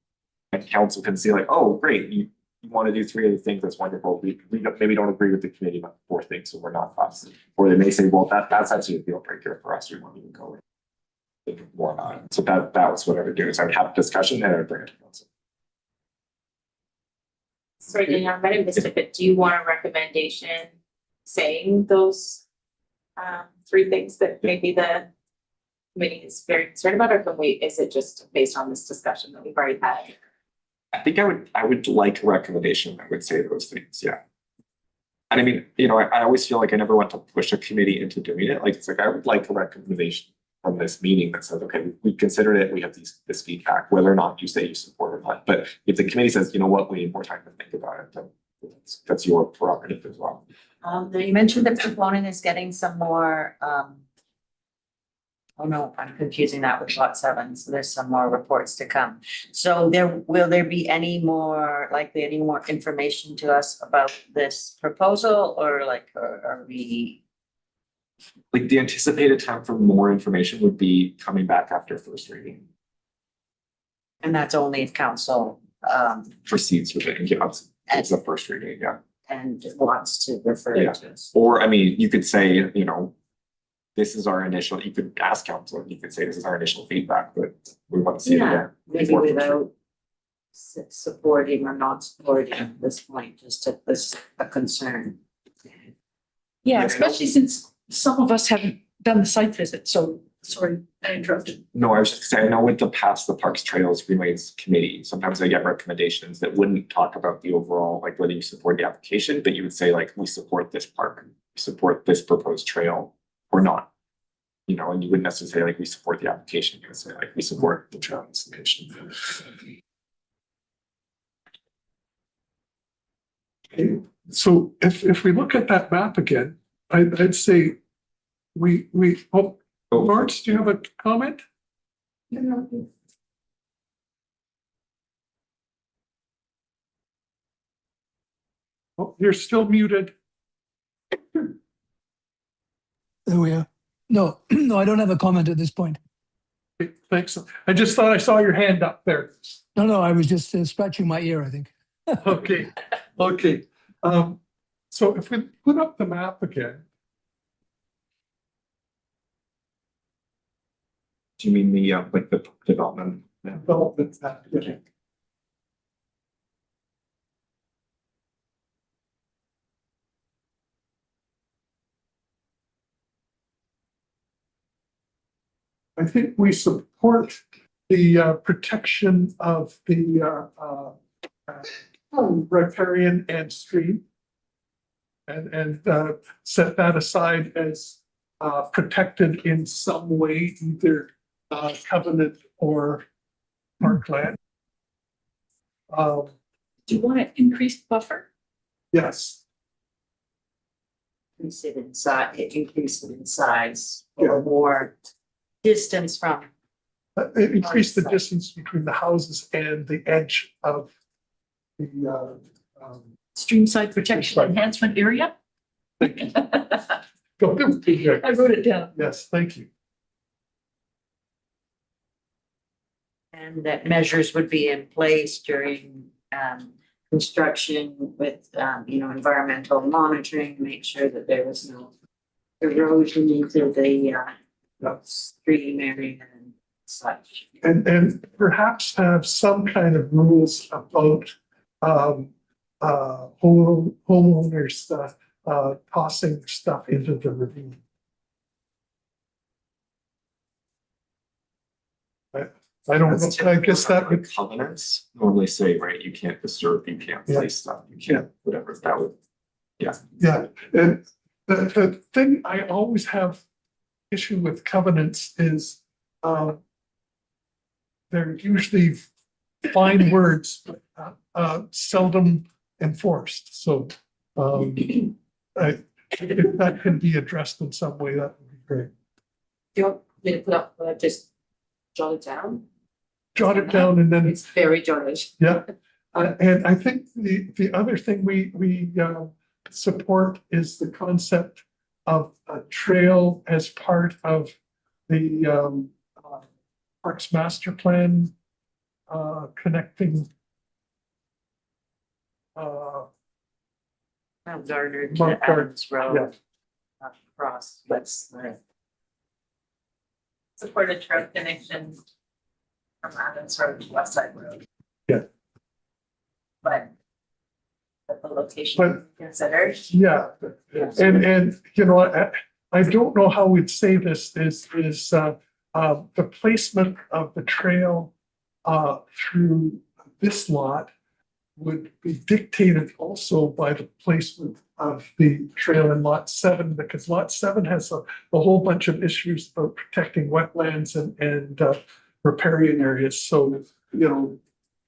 [SPEAKER 13] And council can see like, oh, great, you want to do 3 other things, that's wonderful. We maybe don't agree with the committee about 4 things, so we're not fussed. Or they may say, well, that's actually a deal breaker for us, we want to go in more on it. So that was what I would do, is I would have a discussion and I would bring it to council.
[SPEAKER 11] Sorry, Daniel, I might have missed it, but do you want a recommendation saying those 3 things that maybe the committee is very concerned about, or is it just based on this discussion that we've already had?
[SPEAKER 13] I think I would like a recommendation that would say those things, yeah. And I mean, you know, I always feel like I never want to push a committee into doing it. Like, it's like, I would like a recommendation from this meeting that says, okay, we considered it, we have this feedback, whether or not you say you support or not. But if the committee says, you know what, we need more time to think about it, then that's your prerogative as well.
[SPEAKER 5] You mentioned that proponent is getting some more Oh, no, I'm confusing that with lot 7, so there's some more reports to come. So will there be any more information to us about this proposal, or are we?
[SPEAKER 13] Like the anticipated time for more information would be coming back after first reading.
[SPEAKER 5] And that's only if council
[SPEAKER 13] Proceeds with it, yeah, it's the first reading, yeah.
[SPEAKER 5] and wants to refer
[SPEAKER 13] Yeah.
[SPEAKER 5] to us.
[SPEAKER 13] Or, I mean, you could say, you know, this is our initial, you could ask council, you could say this is our initial feedback, but we want to see it
[SPEAKER 5] Yeah,
[SPEAKER 13] again.
[SPEAKER 5] maybe
[SPEAKER 13] before first reading.
[SPEAKER 5] without supporting or not supporting at this point, just at this, a concern.
[SPEAKER 8] Yeah, especially since some of us haven't done the site visit, so sorry, I interrupted.
[SPEAKER 13] No, I was just saying, I know with the past, the Parks Trails Greenways Committee, sometimes I get recommendations that wouldn't talk about the overall, like whether you support the application, but you would say like, we support this park, we support this proposed trail or not. You know, and you wouldn't necessarily say like, we support the application, you would say like, we support the trail installation.
[SPEAKER 2] So if we look at that map again, I'd say oh, Lawrence, do you have a comment? Oh, you're still muted.
[SPEAKER 9] There we are. No, no, I don't have a comment at this point.
[SPEAKER 2] Okay, thanks. I just thought I saw your hand up there.
[SPEAKER 9] No, I was just scratching my ear, I think.
[SPEAKER 2] Okay, okay. So if we put up the map again,
[SPEAKER 13] Do you mean the, like the development?
[SPEAKER 2] development map, yeah. I think we support the protection of the riparian and stream. And set that aside as protected in some way, either covenant or parkland.
[SPEAKER 8] Do you want an increased buffer?
[SPEAKER 2] Yes,
[SPEAKER 5] Increase it in size
[SPEAKER 2] Yeah.
[SPEAKER 5] or more distance from.
[SPEAKER 2] it increased the distance between the houses and the edge of the
[SPEAKER 8] Streamside protection
[SPEAKER 2] Right.
[SPEAKER 8] enhancement area?
[SPEAKER 2] thank you. Go ahead.
[SPEAKER 8] I wrote it down.
[SPEAKER 2] Yes, thank you.
[SPEAKER 5] And that measures would be in place during construction with environmental monitoring, make sure that there was no erosion into the stream area and such.
[SPEAKER 2] And perhaps have some kind of rules about homeowners tossing stuff into the ravine. I don't
[SPEAKER 13] That's
[SPEAKER 2] know, I guess that
[SPEAKER 13] typically
[SPEAKER 2] would,
[SPEAKER 13] covenants normally say, right, you can't disturb, you can't
[SPEAKER 2] Yeah.
[SPEAKER 13] place stuff, you can't, whatever, that would.
[SPEAKER 2] yeah, and the thing I always have issue with covenants is they're usually fine words, but seldom enforced, so if that can be addressed in some way, that would be great.
[SPEAKER 1] Do you want me to put up, just jot it down?
[SPEAKER 2] Jot it down and then,
[SPEAKER 1] It's very jotted.
[SPEAKER 2] yeah. And I think the other thing we support is the concept of a trail as part of the Parks Master Plan, connecting
[SPEAKER 5] Mount Gardner
[SPEAKER 2] Mount
[SPEAKER 5] to
[SPEAKER 2] Gardner,
[SPEAKER 5] Adams Road. Across, that's
[SPEAKER 11] Supported trail connection from Adams Road to West Side Road.
[SPEAKER 2] Yeah.
[SPEAKER 11] But the location
[SPEAKER 2] But-
[SPEAKER 11] considered.
[SPEAKER 2] yeah. And you know, I don't know how we'd say this is the placement of the trail through this lot would be dictated also by the placement of the trail in lot 7, because lot 7 has a whole bunch of issues about protecting wetlands and riparian areas. So, you know,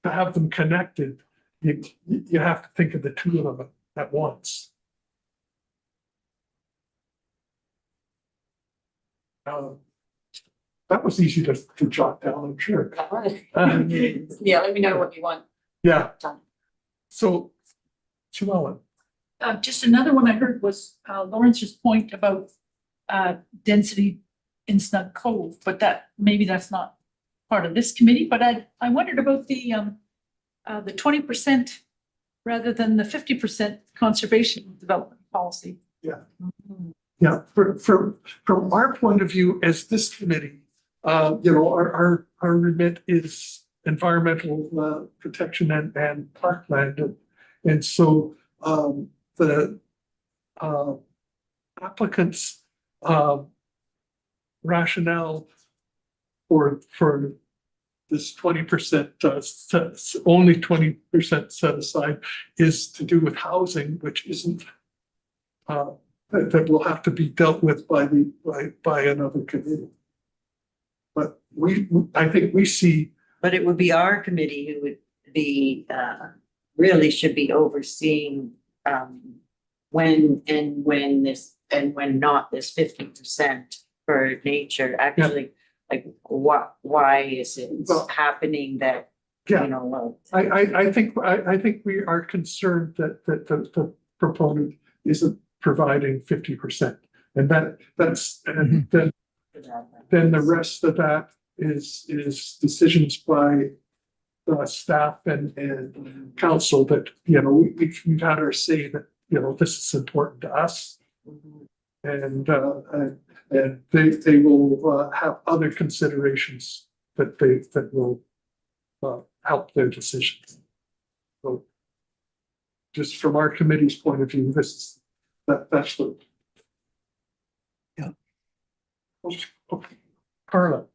[SPEAKER 2] to have them connected, you have to think of the two of them at once. That was easy to jot down, I'm sure.
[SPEAKER 1] Yeah, let me know what you want
[SPEAKER 2] Yeah,
[SPEAKER 1] done.
[SPEAKER 2] so, Sue Ellen,
[SPEAKER 8] Just another one I heard was Lawrence's point about density in Snug Cove, but maybe that's not part of this committee, but I wondered about the 20% rather than the 50% conservation development policy.
[SPEAKER 2] yeah, from our point of view as this committee, our remit is environmental protection and parkland. And so the applicants' rationale for this 20%, only 20% set aside is to do with housing, which isn't that will have to be dealt with by another committee. But I think we see.
[SPEAKER 5] But it would be our committee who would be, really should be overseeing, when not this 50% for nature, actually, like why is it happening that,
[SPEAKER 2] Yeah.
[SPEAKER 5] you know,
[SPEAKER 2] I think we are concerned that the proponent isn't providing 50%. And then the rest of that is decisions by staff and council that, we've had our say that, this is important to us. And they will have other considerations that will help their decisions. So just from our committee's point of view, that's what. Yeah. Okay. Carla.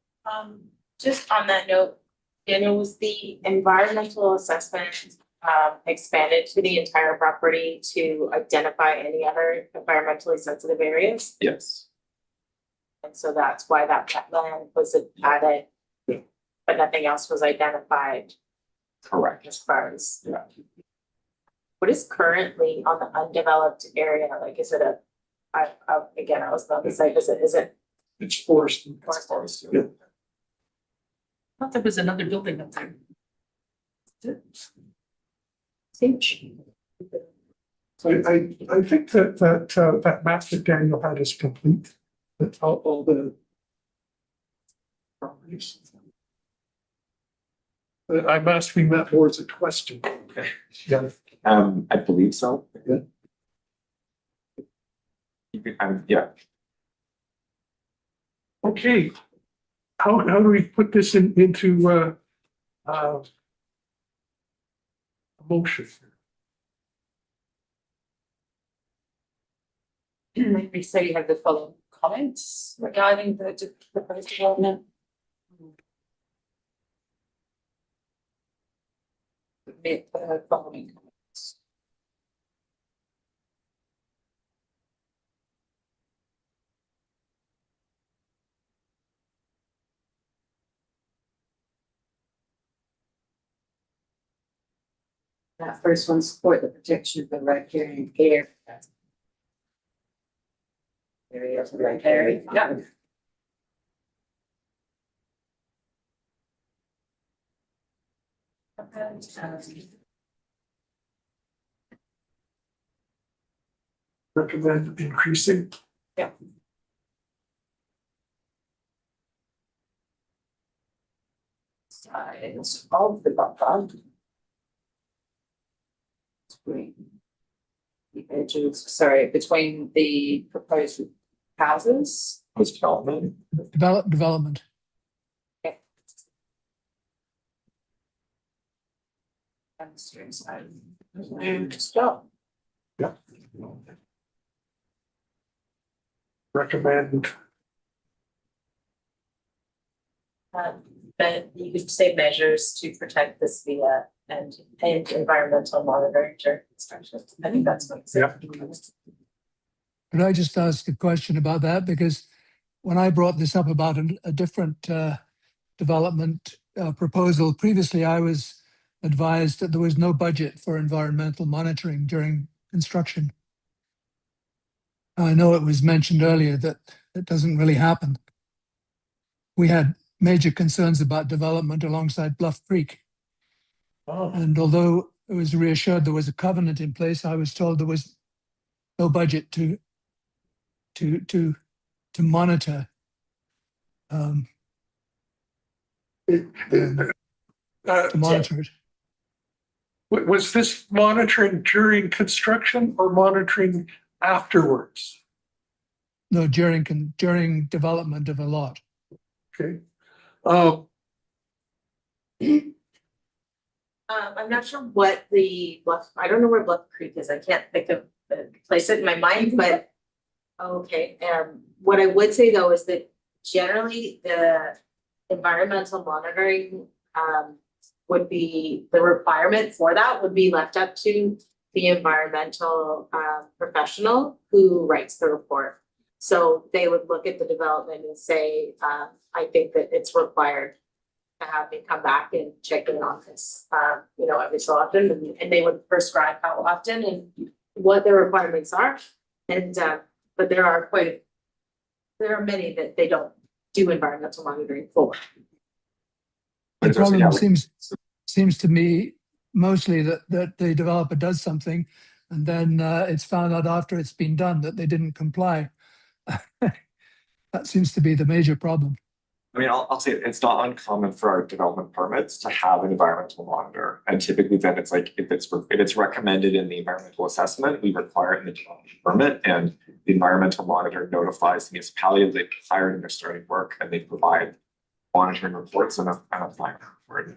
[SPEAKER 11] Just on that note, was the environmental assessment expanded to the entire property to identify any other environmentally sensitive areas?
[SPEAKER 13] Yes.
[SPEAKER 11] And so that's why that wetland was added, but nothing else was identified.
[SPEAKER 13] Correct.
[SPEAKER 11] As far as.
[SPEAKER 13] Yeah.
[SPEAKER 11] What is currently on the undeveloped area? Like, is it I was about to say, is it?
[SPEAKER 2] It's forest.
[SPEAKER 13] It's forest,
[SPEAKER 2] Yeah.
[SPEAKER 8] I thought there was another building up there.
[SPEAKER 2] So I think that map that Daniel had is complete, that all the properties. I'm asking that more as a question.
[SPEAKER 13] Okay.
[SPEAKER 2] Yeah.
[SPEAKER 13] I believe so.
[SPEAKER 2] Yeah.
[SPEAKER 13] Yeah.
[SPEAKER 2] Okay. How do we put this into a motion?
[SPEAKER 1] Maybe so you have the following comments regarding the proposed development. Submit the following comments. That first one, support the protection of the riparian area. Area of the riparian, yeah.
[SPEAKER 2] Recommend increasing.
[SPEAKER 1] Yeah. Size of the buffer. Between the edges, sorry, between the proposed houses.
[SPEAKER 13] Post development.
[SPEAKER 9] Development.
[SPEAKER 1] And the stream side. And stop.
[SPEAKER 2] Yeah. Recommend.
[SPEAKER 11] But you could say measures to protect this via and environmental monitoring during construction. I think that's what it's.
[SPEAKER 2] Yeah.
[SPEAKER 9] Could I just ask a question about that? Because when I brought this up about a different development proposal previously, I was advised that there was no budget for environmental monitoring during construction. I know it was mentioned earlier that it doesn't really happen. we had major concerns about development alongside Bluff Creek.
[SPEAKER 2] Oh,
[SPEAKER 9] And although I was reassured there was a covenant in place, I was told there was no budget to monitor. Um,
[SPEAKER 2] it-
[SPEAKER 9] to monitor it.
[SPEAKER 2] Was this monitoring during construction or monitoring afterwards?
[SPEAKER 9] No, during development of a lot.
[SPEAKER 2] Okay.
[SPEAKER 11] I'm not sure what the Bluff, I don't know where Bluff Creek is, I can't think of, place it in my mind, but. Okay, what I would say though is that generally the environmental monitoring, would be, the requirement for that would be left up to the environmental, professional who writes the report. So they would look at the development and say, I think that it's required to have me come back and check in on this, you know, every so often, and they would prescribe how often and what their requirements are. And, but there are many that they don't do environmental monitoring for.
[SPEAKER 9] The
[SPEAKER 13] There's also-
[SPEAKER 9] problem seems to me mostly that the developer does something and then it's found out after it's been done that they didn't comply. That seems to be the major problem.
[SPEAKER 13] I mean, I'll say it's not uncommon for our development permits to have an environmental monitor. And typically then it's like, if it's recommended in the environmental assessment, we require it in the development permit, and the environmental monitor notifies the municipality that they hired and they're starting work, and they provide monitoring reports and a fine for it.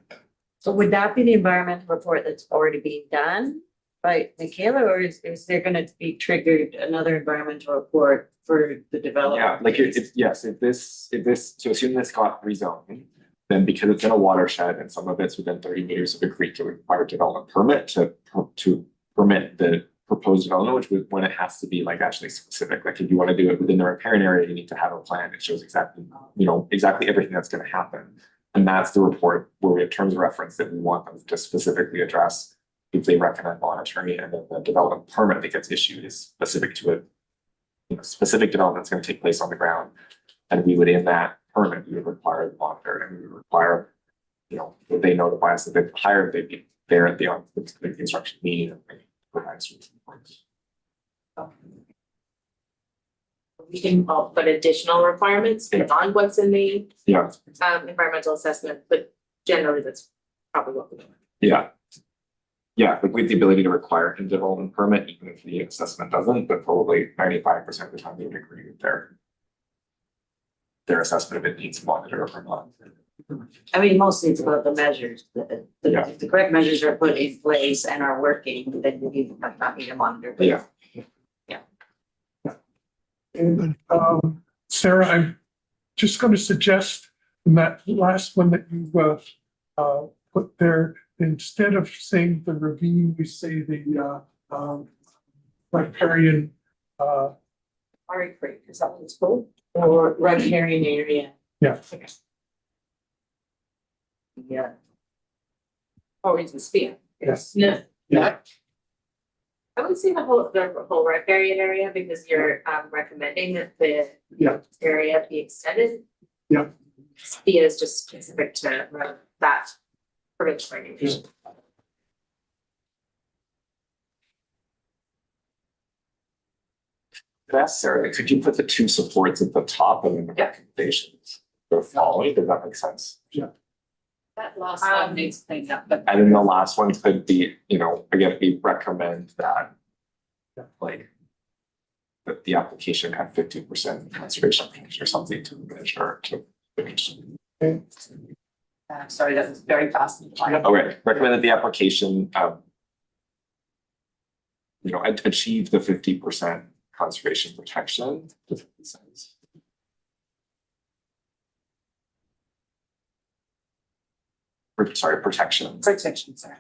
[SPEAKER 5] So would that be the environmental report that's already being done by Michaela, or is there gonna be triggered another environmental report for the development?
[SPEAKER 13] Yeah, like if this, so assume this got rezoned, then because it's in a watershed and some of it's within 30 meters of a creek, it would require a development permit to permit the proposed development, which would, when it has to be like actually specific. Like if you want to do it within the riparian area, you need to have a plan that shows exactly, you know, exactly everything that's going to happen. And that's the report where we have terms of reference that we want them to specifically address if they recommend monitoring, and then the development permit that gets issued is specific to it. You know, specific development is going to take place on the ground, and we would, in that permit, we would require the monitor, and we would require, you know, that they notify us that they've hired, they'd be there at the construction meeting and they provide us with reports.
[SPEAKER 11] We can put additional requirements beyond what's in the
[SPEAKER 13] Yeah,
[SPEAKER 11] environmental assessment, but generally that's probably what we're doing.
[SPEAKER 13] yeah. Yeah, like we have the ability to require a development permit, even if the assessment doesn't, but probably 95% of the time they would agree with their assessment of it needs monitor or not.
[SPEAKER 5] I mean, mostly it's about the measures,
[SPEAKER 13] Yeah.
[SPEAKER 5] if the correct measures are put in place and are working, then you might not need a monitor. But
[SPEAKER 13] Yeah.
[SPEAKER 2] And Sarah, I'm just going to suggest in that last one that you put there, instead of saying the ravine, we say the riparian.
[SPEAKER 11] Murray Creek, is that what it's called?
[SPEAKER 5] Or riparian area.
[SPEAKER 2] Yeah.
[SPEAKER 5] Yeah.
[SPEAKER 11] Or is the sphere?
[SPEAKER 2] Yes.
[SPEAKER 11] No.
[SPEAKER 2] Yeah.
[SPEAKER 11] I would say the whole riparian area, because you're recommending that the
[SPEAKER 2] Yeah.
[SPEAKER 11] area be extended.
[SPEAKER 2] Yeah.
[SPEAKER 11] Sphere is just specific to that provincial regulation.
[SPEAKER 13] That's Sarah, could you put the two supports at the top and then the recommendations go following? Does that make sense?
[SPEAKER 1] That last one needs cleaned up, but
[SPEAKER 13] And then the last one could be, you know, again, we recommend that. Like. That the application have 50% conservation finish or something to measure to finish.
[SPEAKER 1] sorry, that was very fast.
[SPEAKER 13] Okay, recommend that the application, you know, achieve the 50% conservation protection. Does that make sense? Sorry, protection.
[SPEAKER 1] Protection, sorry.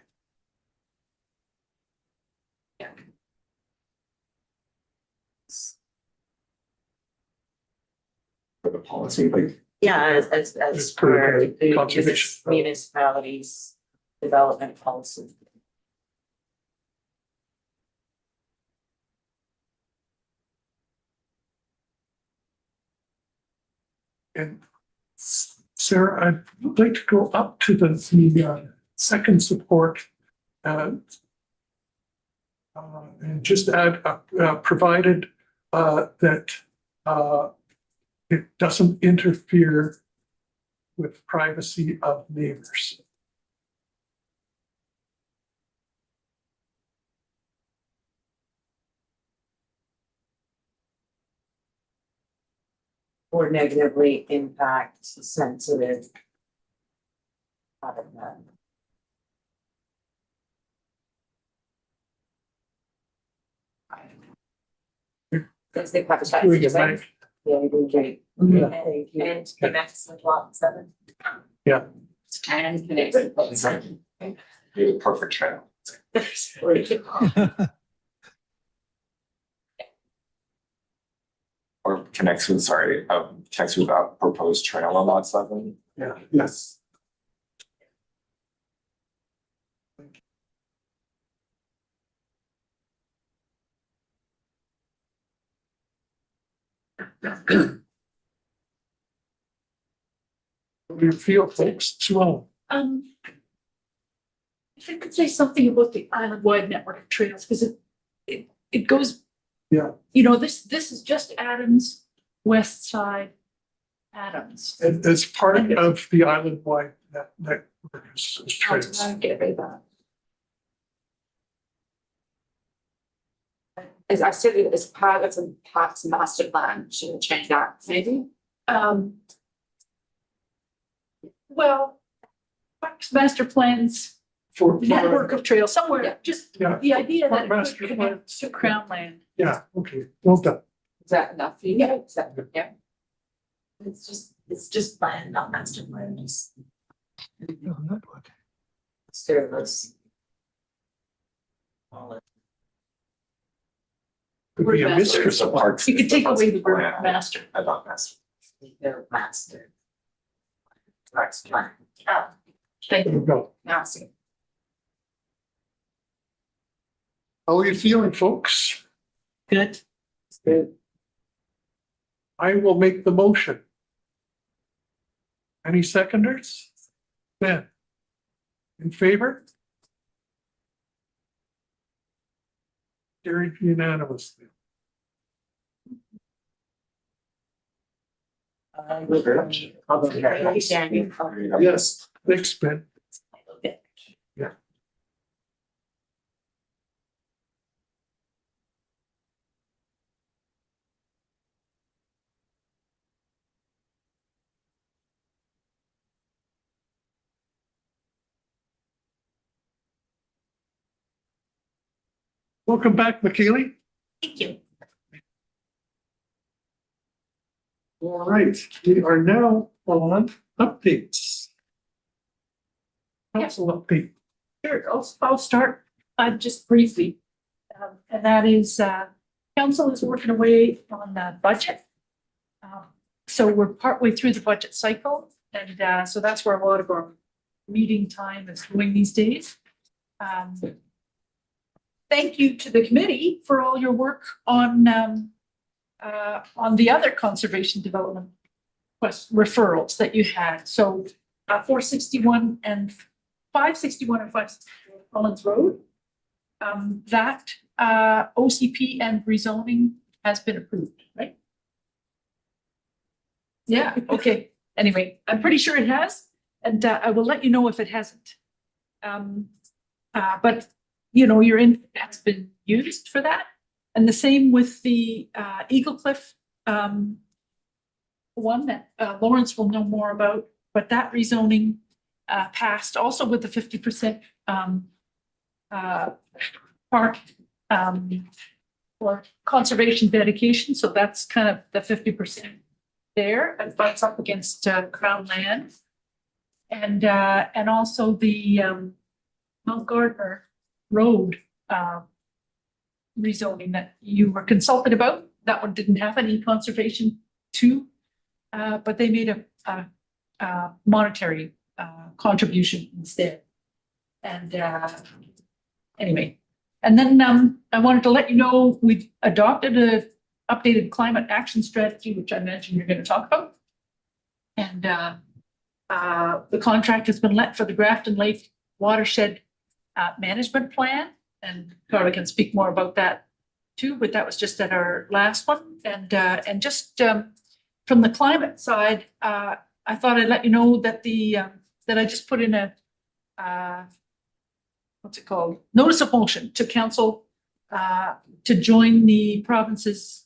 [SPEAKER 13] For the policy, like,
[SPEAKER 5] Yeah, as
[SPEAKER 2] As
[SPEAKER 5] per
[SPEAKER 2] per the
[SPEAKER 5] the
[SPEAKER 2] conservation.
[SPEAKER 5] municipalities development policy.
[SPEAKER 2] And Sarah, I'd like to go up to the second support. And just add, provided that it doesn't interfere with privacy of neighbors.
[SPEAKER 5] Or negatively impact sensitive. I don't know.
[SPEAKER 1] That's the habitat.
[SPEAKER 2] Doing it right.
[SPEAKER 5] Yeah, you do great.
[SPEAKER 2] Yeah.
[SPEAKER 5] Thank you.
[SPEAKER 11] And connects with lot 7.
[SPEAKER 1] And connected.
[SPEAKER 13] You're the perfect trail. Or connects with, connects with that proposed trail on lot 7.
[SPEAKER 2] Yeah, yes. What do you feel, folks? Well,
[SPEAKER 8] If I could say something about the island-wide network of trails, because it goes.
[SPEAKER 2] Yeah.
[SPEAKER 8] You know, this is just Adams, West Side, Adams.
[SPEAKER 2] and as part of the island-wide network is trails.
[SPEAKER 1] Get rid of that. As I said, as part of the parks master plan, should we change that maybe?
[SPEAKER 8] Well, Parks Master Plans,
[SPEAKER 2] For,
[SPEAKER 8] network of trails, somewhere, just
[SPEAKER 2] yeah,
[SPEAKER 8] the idea that it
[SPEAKER 2] Master
[SPEAKER 8] could
[SPEAKER 2] Plan.
[SPEAKER 8] connect to Crown Land.
[SPEAKER 2] yeah, okay, well done.
[SPEAKER 1] Is that enough for you? Yeah. Is that, yeah.
[SPEAKER 5] It's just plan, not master plan, just
[SPEAKER 9] Network.
[SPEAKER 5] service.
[SPEAKER 2] Could be a
[SPEAKER 8] Word
[SPEAKER 2] mistress of parks.
[SPEAKER 8] You could take away the word
[SPEAKER 13] Plan.
[SPEAKER 8] master.
[SPEAKER 13] I thought master.
[SPEAKER 5] They're master. Parks plan. Oh,
[SPEAKER 8] Thank
[SPEAKER 2] There we go.
[SPEAKER 1] Now I see.
[SPEAKER 2] How are you feeling, folks?
[SPEAKER 8] Good.
[SPEAKER 2] I will make the motion. Any seconders? Ben? In favor? Carried unanimously. Yes, thanks, Ben. Yeah. Welcome back, McKaylee.
[SPEAKER 8] Thank you.
[SPEAKER 2] All right, we are now on updates. Council update.
[SPEAKER 8] Sure, I'll start just briefly. And that is, council is working away on the budget. So we're partway through the budget cycle, and so that's where a lot of our meeting time is going these days. Thank you to the committee for all your work on the other conservation development referrals that you had. So 461 and 561 and 561 Collins Road. That OCP and rezoning has been approved, right? Yeah, okay. Anyway, I'm pretty sure it has, and I will let you know if it hasn't. But you know, your input has been used for that. And the same with the Eagle Cliff one that Lawrence will know more about, but that rezoning passed also with the 50% park for conservation dedication. So that's kind of the 50% there. It butts up against Crown Land. And also the Mount Gardner Road rezoning that you were consulted about. That one didn't have any conservation too, but they made a monetary contribution instead. And anyway, and then I wanted to let you know we adopted a updated climate action strategy, which I mentioned you're going to talk about. And the contract has been let for the Grafton Lake Watershed Management Plan. And Carla can speak more about that too, but that was just at our last one. And just from the climate side, I thought I'd let you know that that I just put in a what's it called? Notice of motion to council to join the province's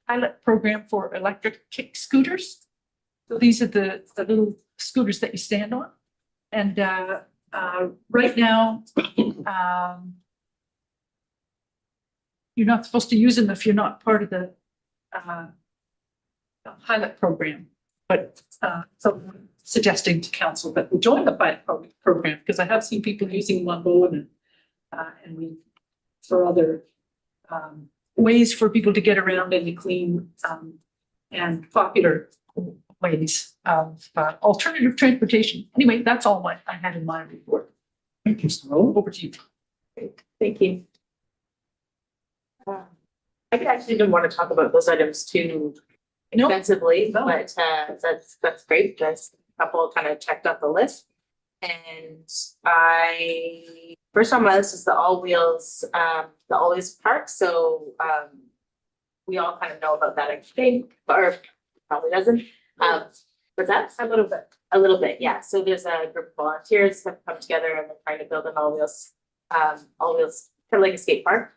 [SPEAKER 8] pilot program for electric kick scooters. So these are the little scooters that you stand on. And right now, you're not supposed to use them if you're not part of the pilot program. But so I'm suggesting to council that we join the pilot program, because I have seen people using one Bowen and we for other ways for people to get around in the clean and popular ways of alternative transportation. Anyway, that's all I had in my report.
[SPEAKER 2] Thank you, Stella.
[SPEAKER 8] Over to you.
[SPEAKER 11] Thank you. I actually didn't want to talk about those items too extensively,
[SPEAKER 8] No.
[SPEAKER 11] but that's great. Just a couple kind of checked off the list. And first on my list is the All Wheels Park. So we all kind of know about that, I think, or probably doesn't. But that's a little bit, yeah. So there's a group of volunteers that come together and they're trying to build an all wheels kind of like a skate park.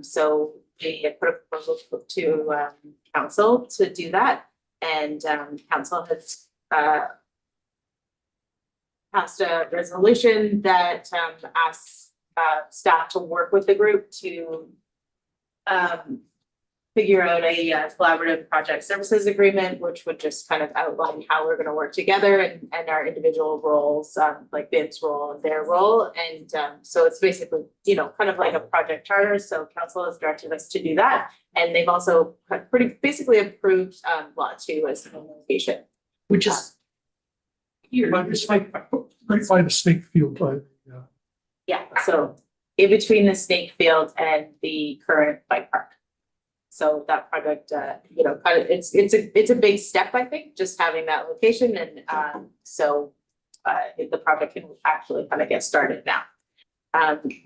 [SPEAKER 11] So we put a proposal to council to do that, and council has passed a resolution that asks staff to work with the group to figure out a collaborative project services agreement, which would just kind of outline how we're going to work together and our individual roles, like Bib's role and their role. And so it's basically, kind of like a project charter. So council has directed us to do that. And they've also basically approved lot 2 as the location.
[SPEAKER 8] Which is here.
[SPEAKER 2] But it's like right by the snake field, but
[SPEAKER 11] Yeah, so in between the snake field and the current bike park. So that project, kind of, it's a big step, I think, just having that location, and so the project can actually kind of get started now.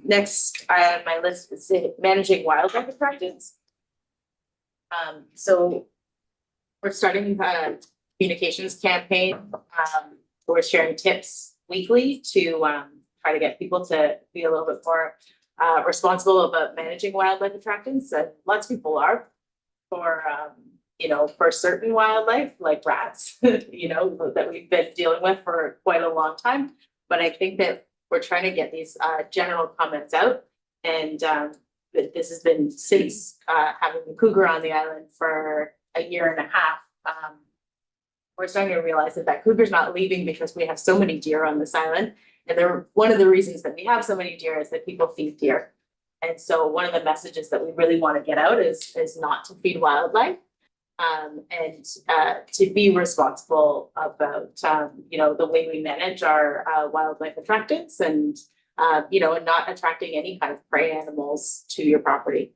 [SPEAKER 11] Next on my list is managing wildlife attractions. So we're starting a communications campaign. We're sharing tips weekly to try to get people to be a little bit more responsible about managing wildlife attractions. Lots of people are for certain wildlife like rats, that we've been dealing with for quite a long time. But I think that we're trying to get these general comments out, and this has been since having the cougar on the island for a year and a half. We're starting to realize that cougar's not leaving because we have so many deer on this island. And one of the reasons that we have so many deer is that people feed deer. And so one of the messages that we really want to get out is not to feed wildlife, and to be responsible about, the way we manage our wildlife attractants, and, and not attracting any kind of prey animals to your property.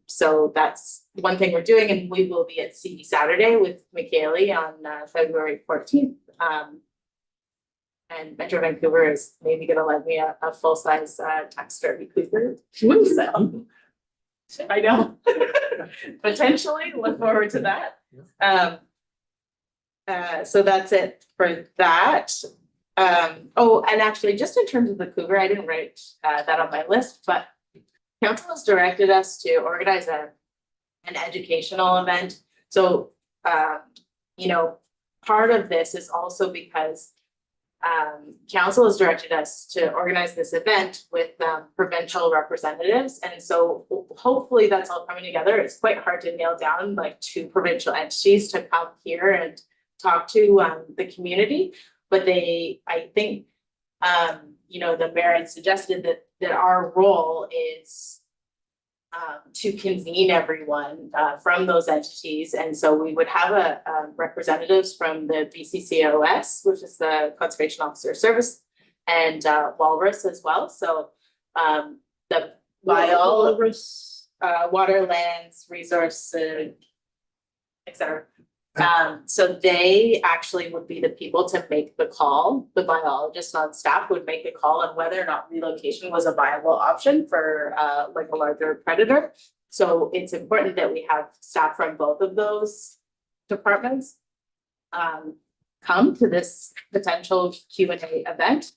[SPEAKER 11] So that's one thing we're doing, and we will be at CD Saturday with McKaylee on February 14th. And Metro Vancouver is maybe going to lend me a full-size tax derby cougar. So I know, potentially look forward to that. So that's it for that. And actually, just in terms of the cougar, I didn't write that on my list, but council has directed us to organize an educational event. So, part of this is also because council has directed us to organize this event with provincial representatives. And so hopefully that's all coming together. It's quite hard to nail down like 2 provincial entities to come here and talk to the community. But I think, the mayor had suggested that our role is to convene everyone from those entities. And so we would have representatives from the BCCOS, which is the Conservation Officer Service, and Walrus as well. So the Walrus, water, lands, resource, etc. So they actually would be the people to make the call. The biologist on staff would make the call on whether or not relocation was a viable option for like a larger predator. So it's important that we have staff from both of those departments come to this potential Q&A event.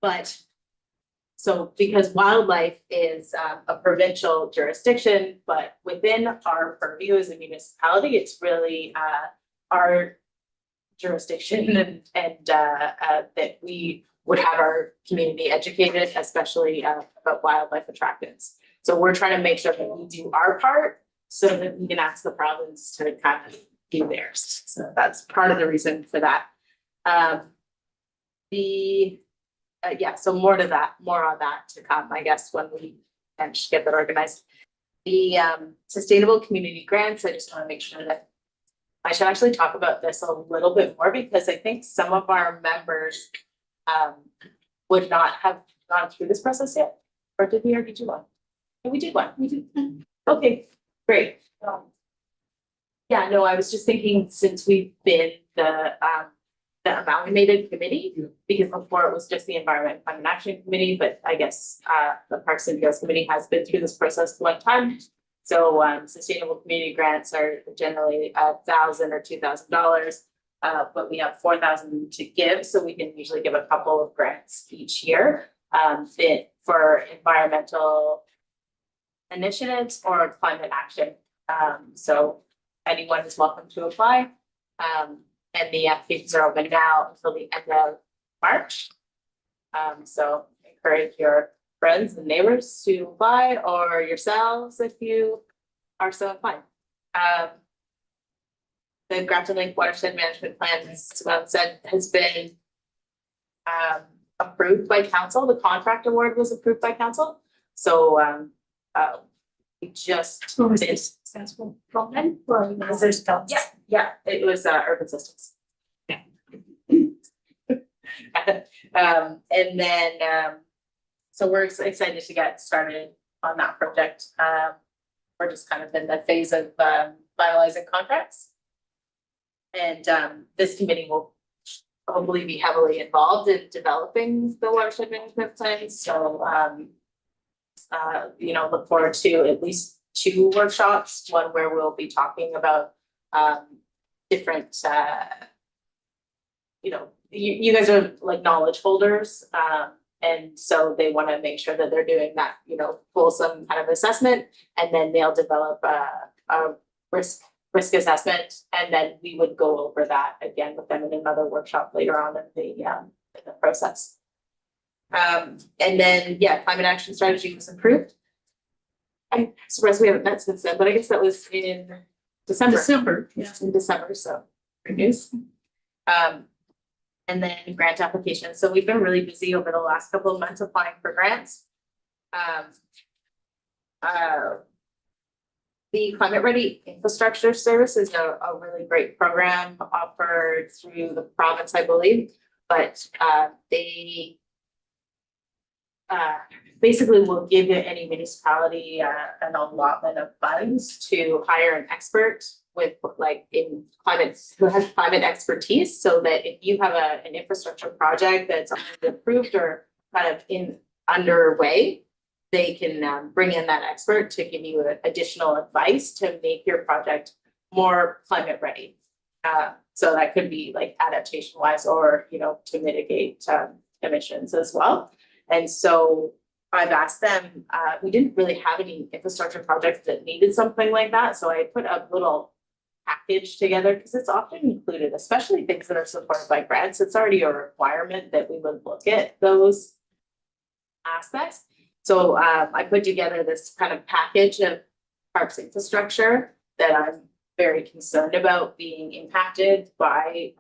[SPEAKER 11] But so because wildlife is a provincial jurisdiction, but within our purview as a municipality, it's really our jurisdiction and that we would have our community educated, especially about wildlife attractants. So we're trying to make sure that we do our part so that we can ask the province to kind of do theirs. So that's part of the reason for that. Yeah, so more on that to come, I guess, when we get that organized. The sustainable community grants, I just want to make sure that I should actually talk about this a little bit more because I think some of our members would not have gone through this process yet. Or did we already do one? We did one. We did. Okay, great. Yeah, no, I was just thinking since we've been the amalgamated committee, because before it was just the Environment and Climate Action Committee, but I guess the Parks and Trails Committee has been through this process one time. So sustainable community grants are generally $1,000 or $2,000, but we have $4,000 to give, so we can usually give a couple of grants each year for environmental initiatives or climate action. So anyone is welcome to apply. And the applications are open now until the end of March. So encourage your friends and neighbors to apply or yourselves if you are so inclined. The Grafton Lake Watershed Management Plan, as Simone said, has been approved by council. The contract award was approved by council. So we just
[SPEAKER 6] Successful problem or is there still?
[SPEAKER 11] yeah, it was Urban Systems. Yeah. And then so we're excited to get started on that project. We're just kind of in the phase of finalizing contracts. And this committee will hopefully be heavily involved in developing the watershed management plan. So look forward to at least 2 workshops, one where we'll be talking about different you guys are like knowledge holders, and so they want to make sure that they're doing that, fulsome kind of assessment, and then they'll develop a risk assessment, and then we would go over that again with them in another workshop later on in the process. And then climate action strategy was approved. I'm surprised we haven't met since then, but I guess that was in December. In December, so good news. And then grant applications. So we've been really busy over the last couple of months applying for grants. The Climate Ready Infrastructure Service is a really great program offered through the province, I believe, but they basically will give any municipality an allotment of funds to hire an expert with in climate who has climate expertise, so that if you have an infrastructure project that's already approved or kind of underway, they can bring in that expert to give you additional advice to make your project more climate ready. So that could be like adaptation wise or to mitigate emissions as well. And so I've asked them, we didn't really have any infrastructure projects that needed something like that. So I put a little package together because it's often included, especially things that are supported by grants. It's already a requirement that we would look at those aspects. So I put together this kind of package of parks infrastructure that I'm very concerned about being impacted by,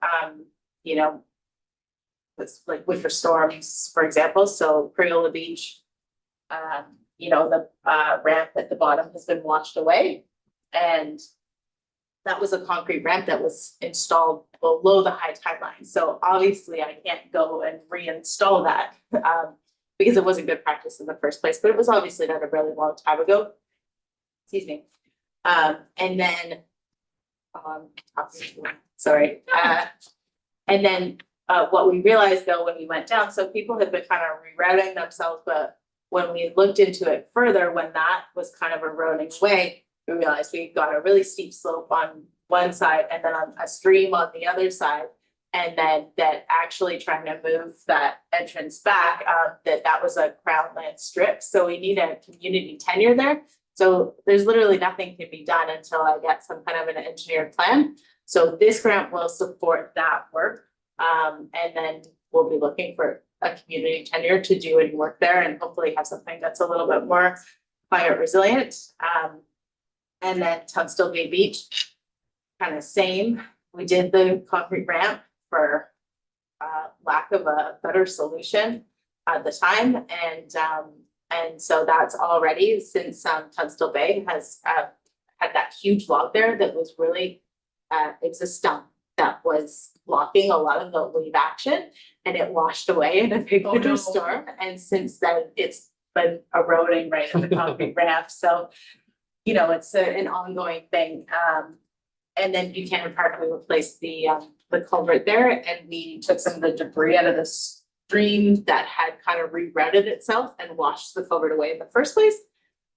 [SPEAKER 11] like winter storms, for example. So Crayola Beach, the ramp at the bottom has been washed away, and that was a concrete ramp that was installed below the high tide line. So obviously I can't go and reinstall that because it wasn't good practice in the first place, but it was obviously done a really long time ago. Excuse me. And then Sorry. And then, what we realized though, when we went down, so people had been kind of rerouting themselves, but when we looked into it further, when that was kind of eroding away, we realized we got a really steep slope on one side and then on a stream on the other side. And then that actually trying to move that entrance back, that was a crown land strip, so we need a community tenure there. So there's literally nothing can be done until I get some kind of an engineered plan. So this grant will support that work. And then we'll be looking for a community tenure to do any work there and hopefully have something that's a little bit more climate resilient. And then Tunstall Bay Beach, kind of same. We did the concrete ramp for lack of a better solution at the time. And so that's already since Tunstall Bay has had that huge log there that was really, it's a stump that was blocking a lot of the wave action and it washed away in a big winter storm. And since then it's been eroding right in the concrete ramp. So, you know, it's an ongoing thing. And then Buchanan Park, we replaced the culvert there and we took some of the debris out of the stream that had kind of rerouted itself and washed the culvert away in the first place.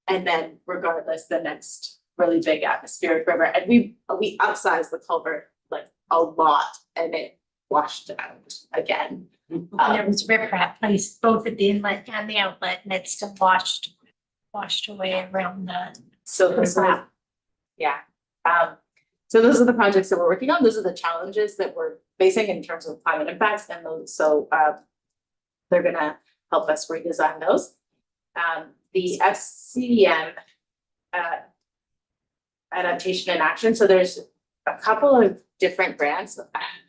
[SPEAKER 11] And then regardless, the next really big atmospheric river, and we upsized the culvert like a lot and it washed out again.
[SPEAKER 6] There was riprap placed both at the inlet and the outlet, and it's still washed away around the.
[SPEAKER 11] So those are, yeah. So those are the projects that we're working on. Those are the challenges that we're facing in terms of climate impacts, and those, so they're gonna help us redesign those. The FCM adaptation and action. So there's a couple of different grants.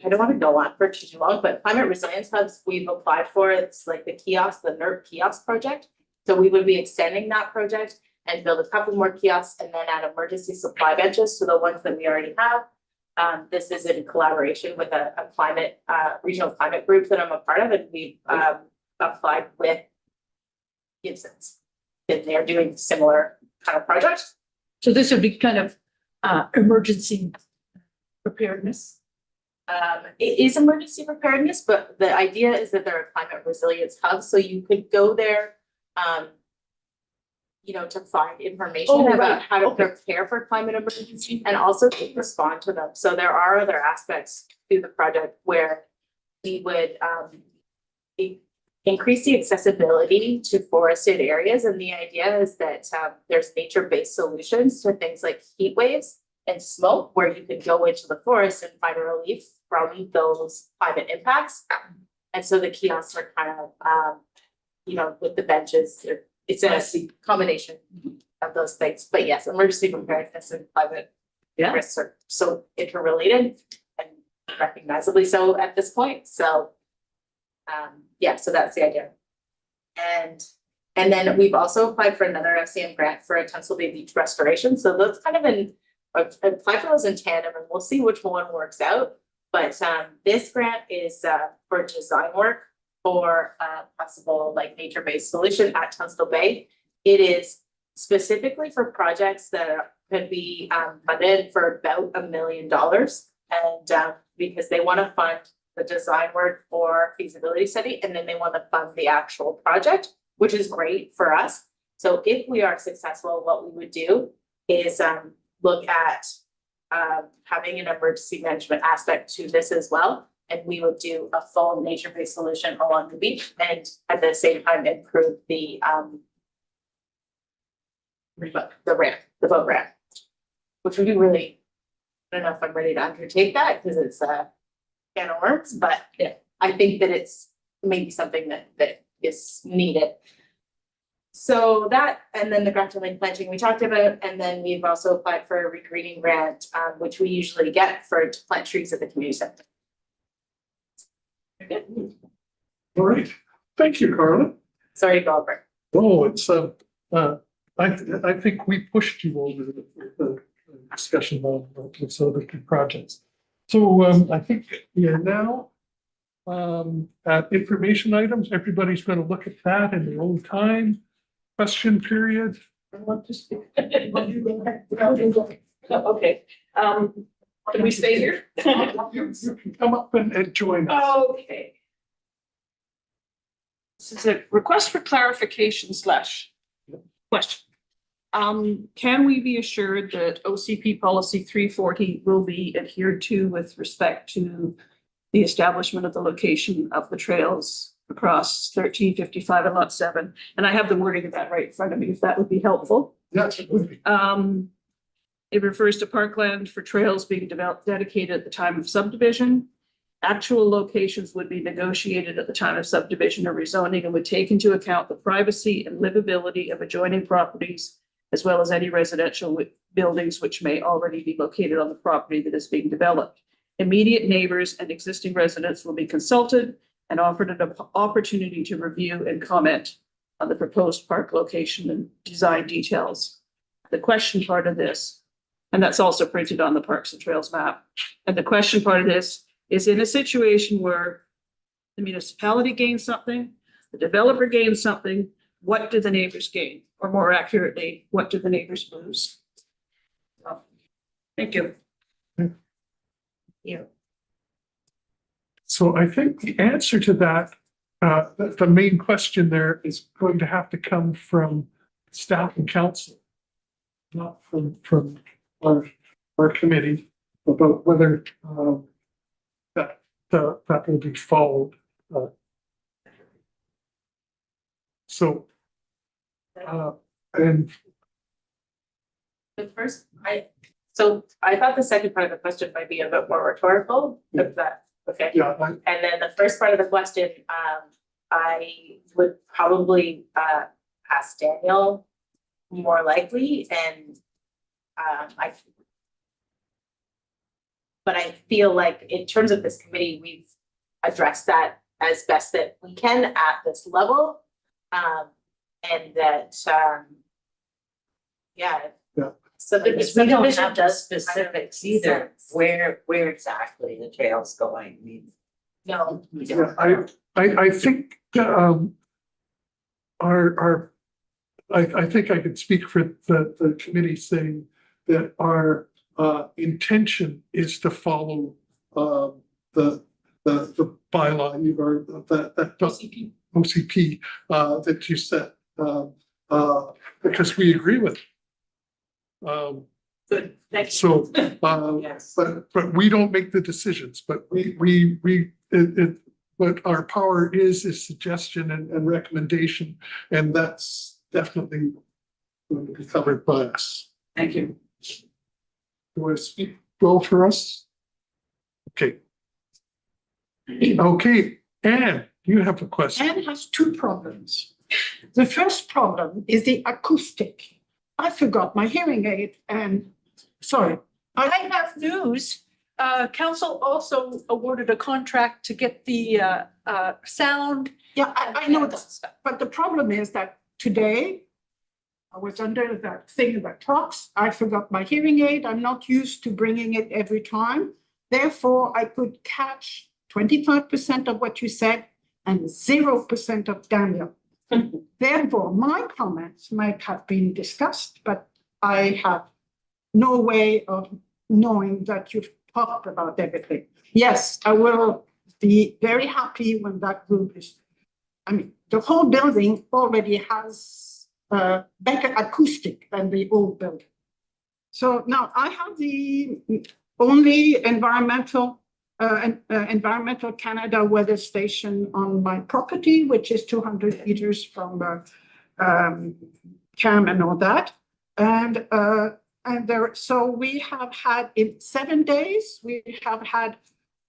[SPEAKER 11] I don't want to go on for too long, but climate resilience hubs we've applied for. It's like the kiosk, the NERC kiosk project. So we would be extending that project and build a couple more kiosks and then add emergency supply benches to the ones that we already have. This is in collaboration with a climate, regional climate group that I'm a part of, and we've applied with Gibson's. And they're doing similar kind of projects.
[SPEAKER 8] So this would be kind of emergency preparedness.
[SPEAKER 11] It is emergency preparedness, but the idea is that they're a climate resilience hub, so you could go there, you know, to find information about how to prepare for climate emergency and also to respond to them. So there are other aspects to the project where we would increase the accessibility to forested areas. And the idea is that there's nature-based solutions to things like heat waves and smoke, where you can go into the forest and find relief from those climate impacts. And so the kiosks are kind of, you know, with the benches, it's a combination of those things. But yes, emergency preparedness and climate risks are so interrelated and recognizably so at this point. So yeah, so that's the idea. And then we've also applied for another FCM grant for a Tunstall Bay Beach restoration. So those kind of apply for those in tandem, and we'll see which one works out. But this grant is for design work for a possible like nature-based solution at Tunstall Bay. It is specifically for projects that could be funded for about $1 million, and because they want to fund the design work for feasibility study, and then they want to fund the actual project, which is great for us. So if we are successful, what we would do is look at having an emergency management aspect to this as well. And we would do a full nature-based solution along the beach and at the same time improve the ramp, the boat ramp, which would be really, I don't know if I'm ready to undertake that because it's a can of worms, but yeah, I think that it's maybe something that is needed. So that, and then the grant link planting we talked about, and then we've also applied for a regreening grant, which we usually get to plant trees at the community center.
[SPEAKER 2] All right, thank you, Carla.
[SPEAKER 11] Sorry to go over.
[SPEAKER 2] Oh, it's I think we pushed you over the discussion on these other two projects. So I think we are now at information items. Everybody's going to look at that in their own time. Question period.
[SPEAKER 4] I want to speak. Okay. Can we stay here?
[SPEAKER 2] You can come up and join us.
[SPEAKER 4] Okay. This is a request for clarification slash question. Can we be assured that OCP policy 340 will be adhered to with respect to the establishment of the location of the trails across 1355 and lot 7? And I have the wording of that right in front of me, if that would be helpful.
[SPEAKER 2] Yes, it would be.
[SPEAKER 4] It refers to parkland for trails being developed, dedicated at the time of subdivision. Actual locations would be negotiated at the time of subdivision or rezoning and would take into account the privacy and livability of adjoining properties, as well as any residential buildings which may already be located on the property that is being developed. Immediate neighbors and existing residents will be consulted and offered an opportunity to review and comment on the proposed park location and design details. The question part of this, and that's also printed on the Parks and Trails map, and the question part of this is in a situation where the municipality gains something, the developer gains something, what do the neighbors gain? Or more accurately, what do the neighbors lose? So, thank you.
[SPEAKER 5] Yeah.
[SPEAKER 2] So I think the answer to that, the main question there is going to have to come from staff and council, not from our committee, about whether that will be followed. And
[SPEAKER 11] The first, so I thought the second part of the question might be a bit more rhetorical, if that, okay?
[SPEAKER 2] yeah,
[SPEAKER 11] And then the first part of the question, I would probably ask Daniel more likely, and but I feel like in terms of this committee, we've addressed that as best that we can at this level. And that, yeah.
[SPEAKER 2] Yeah.
[SPEAKER 11] So
[SPEAKER 5] We don't have the
[SPEAKER 11] just
[SPEAKER 5] specifics either, where exactly the trail's going, I mean.
[SPEAKER 11] No, we
[SPEAKER 2] yeah,
[SPEAKER 11] don't.
[SPEAKER 2] I think I think I could speak for the committee saying that our intention is to follow the bylaw or that OCP that you set, because we agree with it.
[SPEAKER 4] Good, thank you.
[SPEAKER 2] So,
[SPEAKER 11] Yes.
[SPEAKER 2] but we don't make the decisions, but what our power is suggestion and recommendation, and that's definitely going to be covered by us.
[SPEAKER 4] Thank you.
[SPEAKER 2] Do I speak well for us? Okay. Okay, Anne, you have a question.
[SPEAKER 8] Anne has two problems. The first problem is the acoustic. I forgot my hearing aid and, sorry. I have news. Council also awarded a contract to get the sound. Yeah, I know that, but the problem is that today I was under that thing that talks. I forgot my hearing aid. I'm not used to bringing it every time. Therefore, I could catch 25% of what you said and 0% of Daniel. Therefore, my comments might have been discussed, but I have no way of knowing that you've talked about everything. Yes, I will be very happy when that group is, I mean, the whole building already has better acoustic than the old building. So now I have the only environmental Canada weather station on my property, which is 200 meters from CAM and all that. And there, so we have had in 7 days, we have had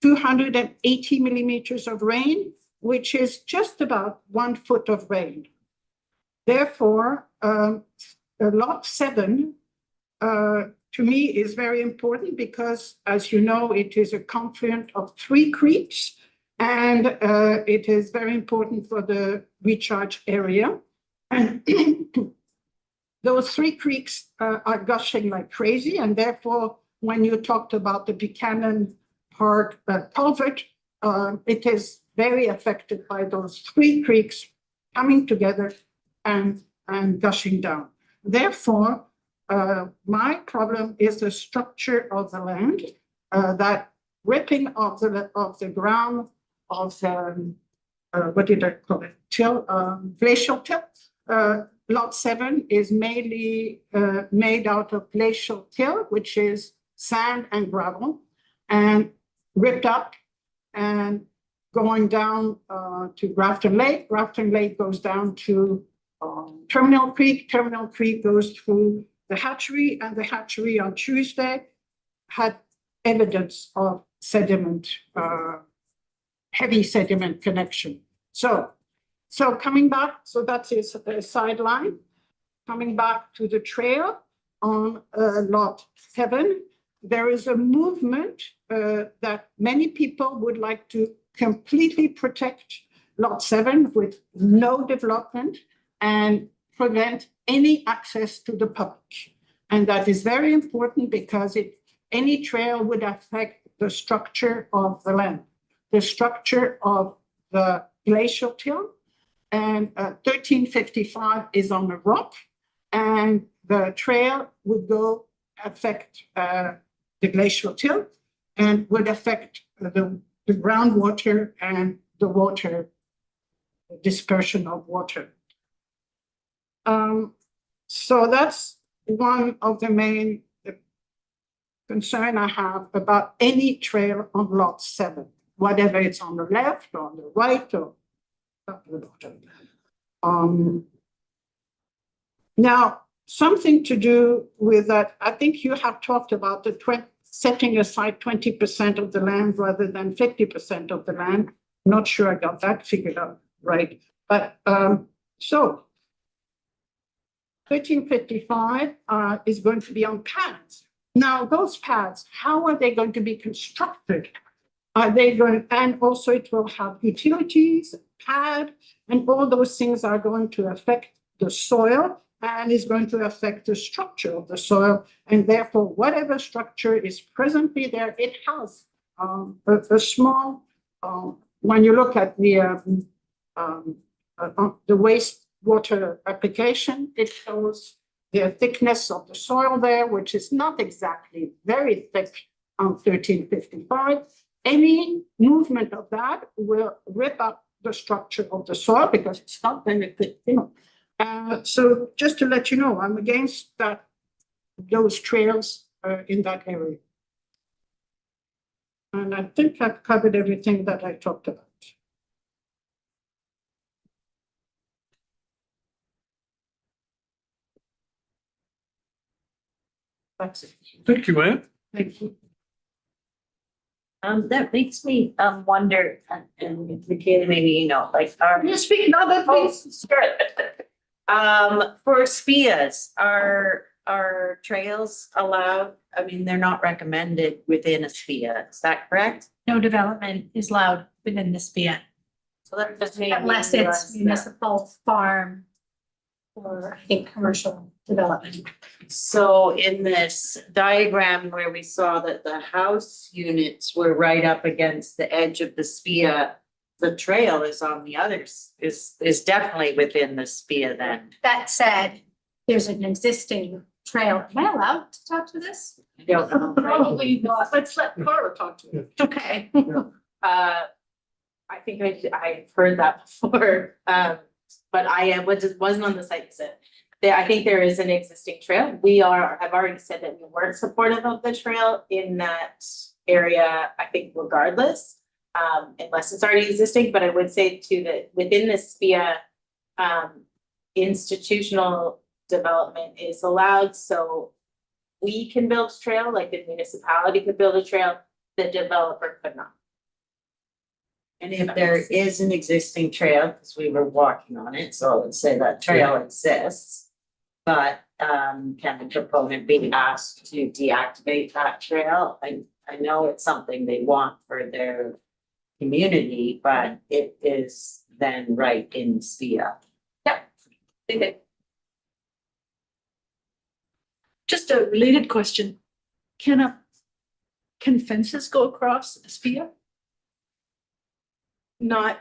[SPEAKER 8] 280 millimeters of rain, which is just about 1 foot of rain. Therefore, lot 7 to me is very important because, as you know, it is a confluent of 3 creeks, and it is very important for the recharge area. And those 3 creeks are gushing like crazy, and therefore, when you talked about the Buchanan Park culvert, it is very affected by those 3 creeks coming together and gushing down. Therefore, my problem is the structure of the land.
[SPEAKER 15] that ripping of the ground of what did I call it? Glacial till. Lot 7 is mainly made out of glacial till, which is sand and gravel, and ripped up and going down to Grafton Lake. Grafton Lake goes down to Terminal Creek. Terminal Creek goes through the hatchery, and the hatchery on Tuesday had evidence of sediment, heavy sediment connection. So coming back, so that's a sideline. Coming back to the trail on lot 7, there is a movement that many people would like to completely protect lot 7 with no development and prevent any access to the public. And that is very important because any trail would affect the structure of the land, the structure of the glacial till. And 1355 is on a rock, and the trail would go affect the glacial till and would affect the groundwater and the water, dispersion of water. So that's one of the main concern I have about any trail on lot 7, whether it's on the left or on the right or up the bottom. Now, something to do with that, I think you have talked about the setting aside 20% of the land rather than 50% of the land. Not sure I got that figured out right. But so 1355 is going to be on pads. Now, those pads, how are they going to be constructed? Are they going, and also it will have utilities, pad, and all those things are going to affect the soil and is going to affect the structure of the soil. And therefore, whatever structure is presently there, it has a small, when you look at the wastewater application, it shows the thickness of the soil there, which is not exactly very thick on 1355. Any movement of that will rip up the structure of the soil because it's not very thick, so just to let you know, I'm against that, those trails in that area. And I think I've covered everything that I talked about. That's it.
[SPEAKER 2] Thank you, Ann.
[SPEAKER 15] Thank you.
[SPEAKER 5] That makes me wonder, and Michaela, maybe you know, like
[SPEAKER 15] You speak now, please.
[SPEAKER 5] For SPIAs, are trails allowed? I mean, they're not recommended within a SPIA, is that correct?
[SPEAKER 6] No development is allowed within the SPIA
[SPEAKER 5] So that just means.
[SPEAKER 6] unless it's municipal farm or I think commercial development.
[SPEAKER 5] So in this diagram where we saw that the house units were right up against the edge of the SPIA, the trail is on the others, is definitely within the SPIA then.
[SPEAKER 6] That said, there's an existing trail. Am I allowed to talk to this?
[SPEAKER 15] Probably not. Let's let Cara talk to you.
[SPEAKER 6] Okay.
[SPEAKER 11] I think I've heard that before, but I wasn't on the site visit. I think there is an existing trail. I've already said that we weren't supportive of the trail in that area, I think regardless, unless it's already existing, but I would say too that within the SPIA, institutional development is allowed, so we can build a trail, like the municipality could build a trail, the developer could not.
[SPEAKER 5] And if there is an existing trail, because we were walking on it, so I would say that trail exists. But can the proponent be asked to deactivate that trail? I know it's something they want for their community, but it is then right in SPIA.
[SPEAKER 8] Just a related question. Can fences go across a SPIA?
[SPEAKER 11] Not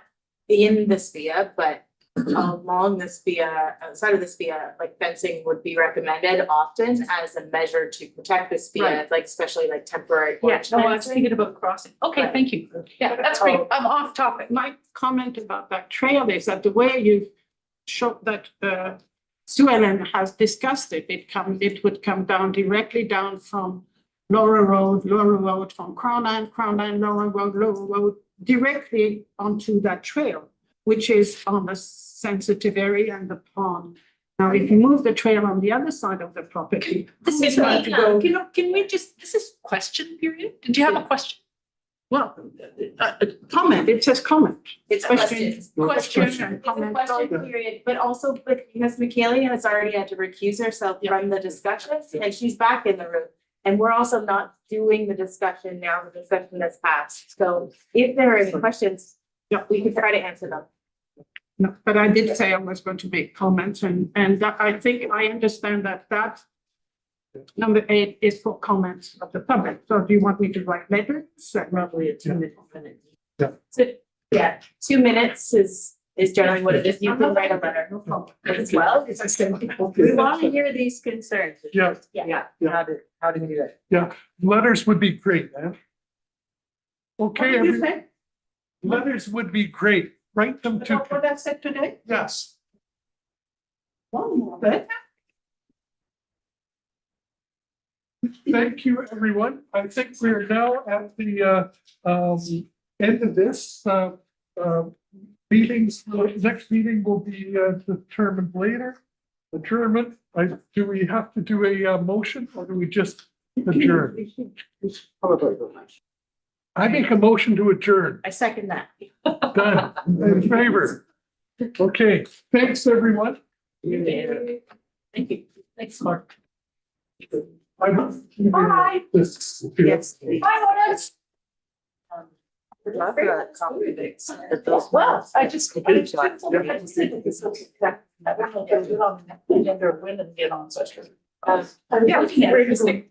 [SPEAKER 11] in the SPIA, but along this via, outside of this via, like fencing would be recommended often as a measure to protect this via,
[SPEAKER 8] Right.
[SPEAKER 11] like especially like temporary.
[SPEAKER 8] Yeah, no, I was
[SPEAKER 11] fencing.
[SPEAKER 8] thinking about crossing. Okay,
[SPEAKER 11] Right.
[SPEAKER 8] thank you. Yeah, that's great. I'm off topic.
[SPEAKER 15] My comment about that trail is that the way you showed that Sue Ellen has discussed it, it would come down directly down from Laurel Road from Crown Line, Laurel Road, directly onto that trail, which is on the sensitive area and the pond. Now, if you move the trail on the other side of the property,
[SPEAKER 8] This
[SPEAKER 15] it's
[SPEAKER 8] is,
[SPEAKER 15] going to go.
[SPEAKER 8] can we just, this is question period? Did you have a question?
[SPEAKER 15] Well, comment, it says comment.
[SPEAKER 11] It's
[SPEAKER 15] Question
[SPEAKER 8] Question.
[SPEAKER 15] and
[SPEAKER 11] It's a
[SPEAKER 15] comment.
[SPEAKER 11] question period, but also because Michaela has already had to recuse herself from the discussion and she's back in the room. And we're also not doing the discussion now, the discussion that's passed. So if there are any questions, we can try to answer them.
[SPEAKER 15] No, but I did say I was going to make comments and that I think I understand that number 8 is for comments of the public. So do you want me to write letters?
[SPEAKER 5] Probably a 2-minute.
[SPEAKER 11] So, yeah, 2 minutes is generally what it is. You can write a letter as well. We want to hear these concerns.
[SPEAKER 2] Yeah,
[SPEAKER 11] Yeah.
[SPEAKER 5] How do we do that?
[SPEAKER 2] letters would be great, man. Okay,
[SPEAKER 15] What did you say?
[SPEAKER 2] letters would be great. Write them to,
[SPEAKER 15] What I said today?
[SPEAKER 2] yes.
[SPEAKER 15] One more. But
[SPEAKER 2] Thank you, everyone. I think we're now at the end of this. Meetings, next meeting will be determined later. Adjournment, do we have to do a motion or do we just adjourn? I make a motion to adjourn.
[SPEAKER 11] I second that.
[SPEAKER 2] Done. In favor? Okay, thanks, everyone.
[SPEAKER 11] Thank you. Thanks, Mark.
[SPEAKER 2] Bye.
[SPEAKER 11] Yes.
[SPEAKER 8] Bye, Lawrence.
[SPEAKER 11] Well,
[SPEAKER 8] I just.
[SPEAKER 15] I don't know if you'll get on such a.
[SPEAKER 8] Yeah, we can.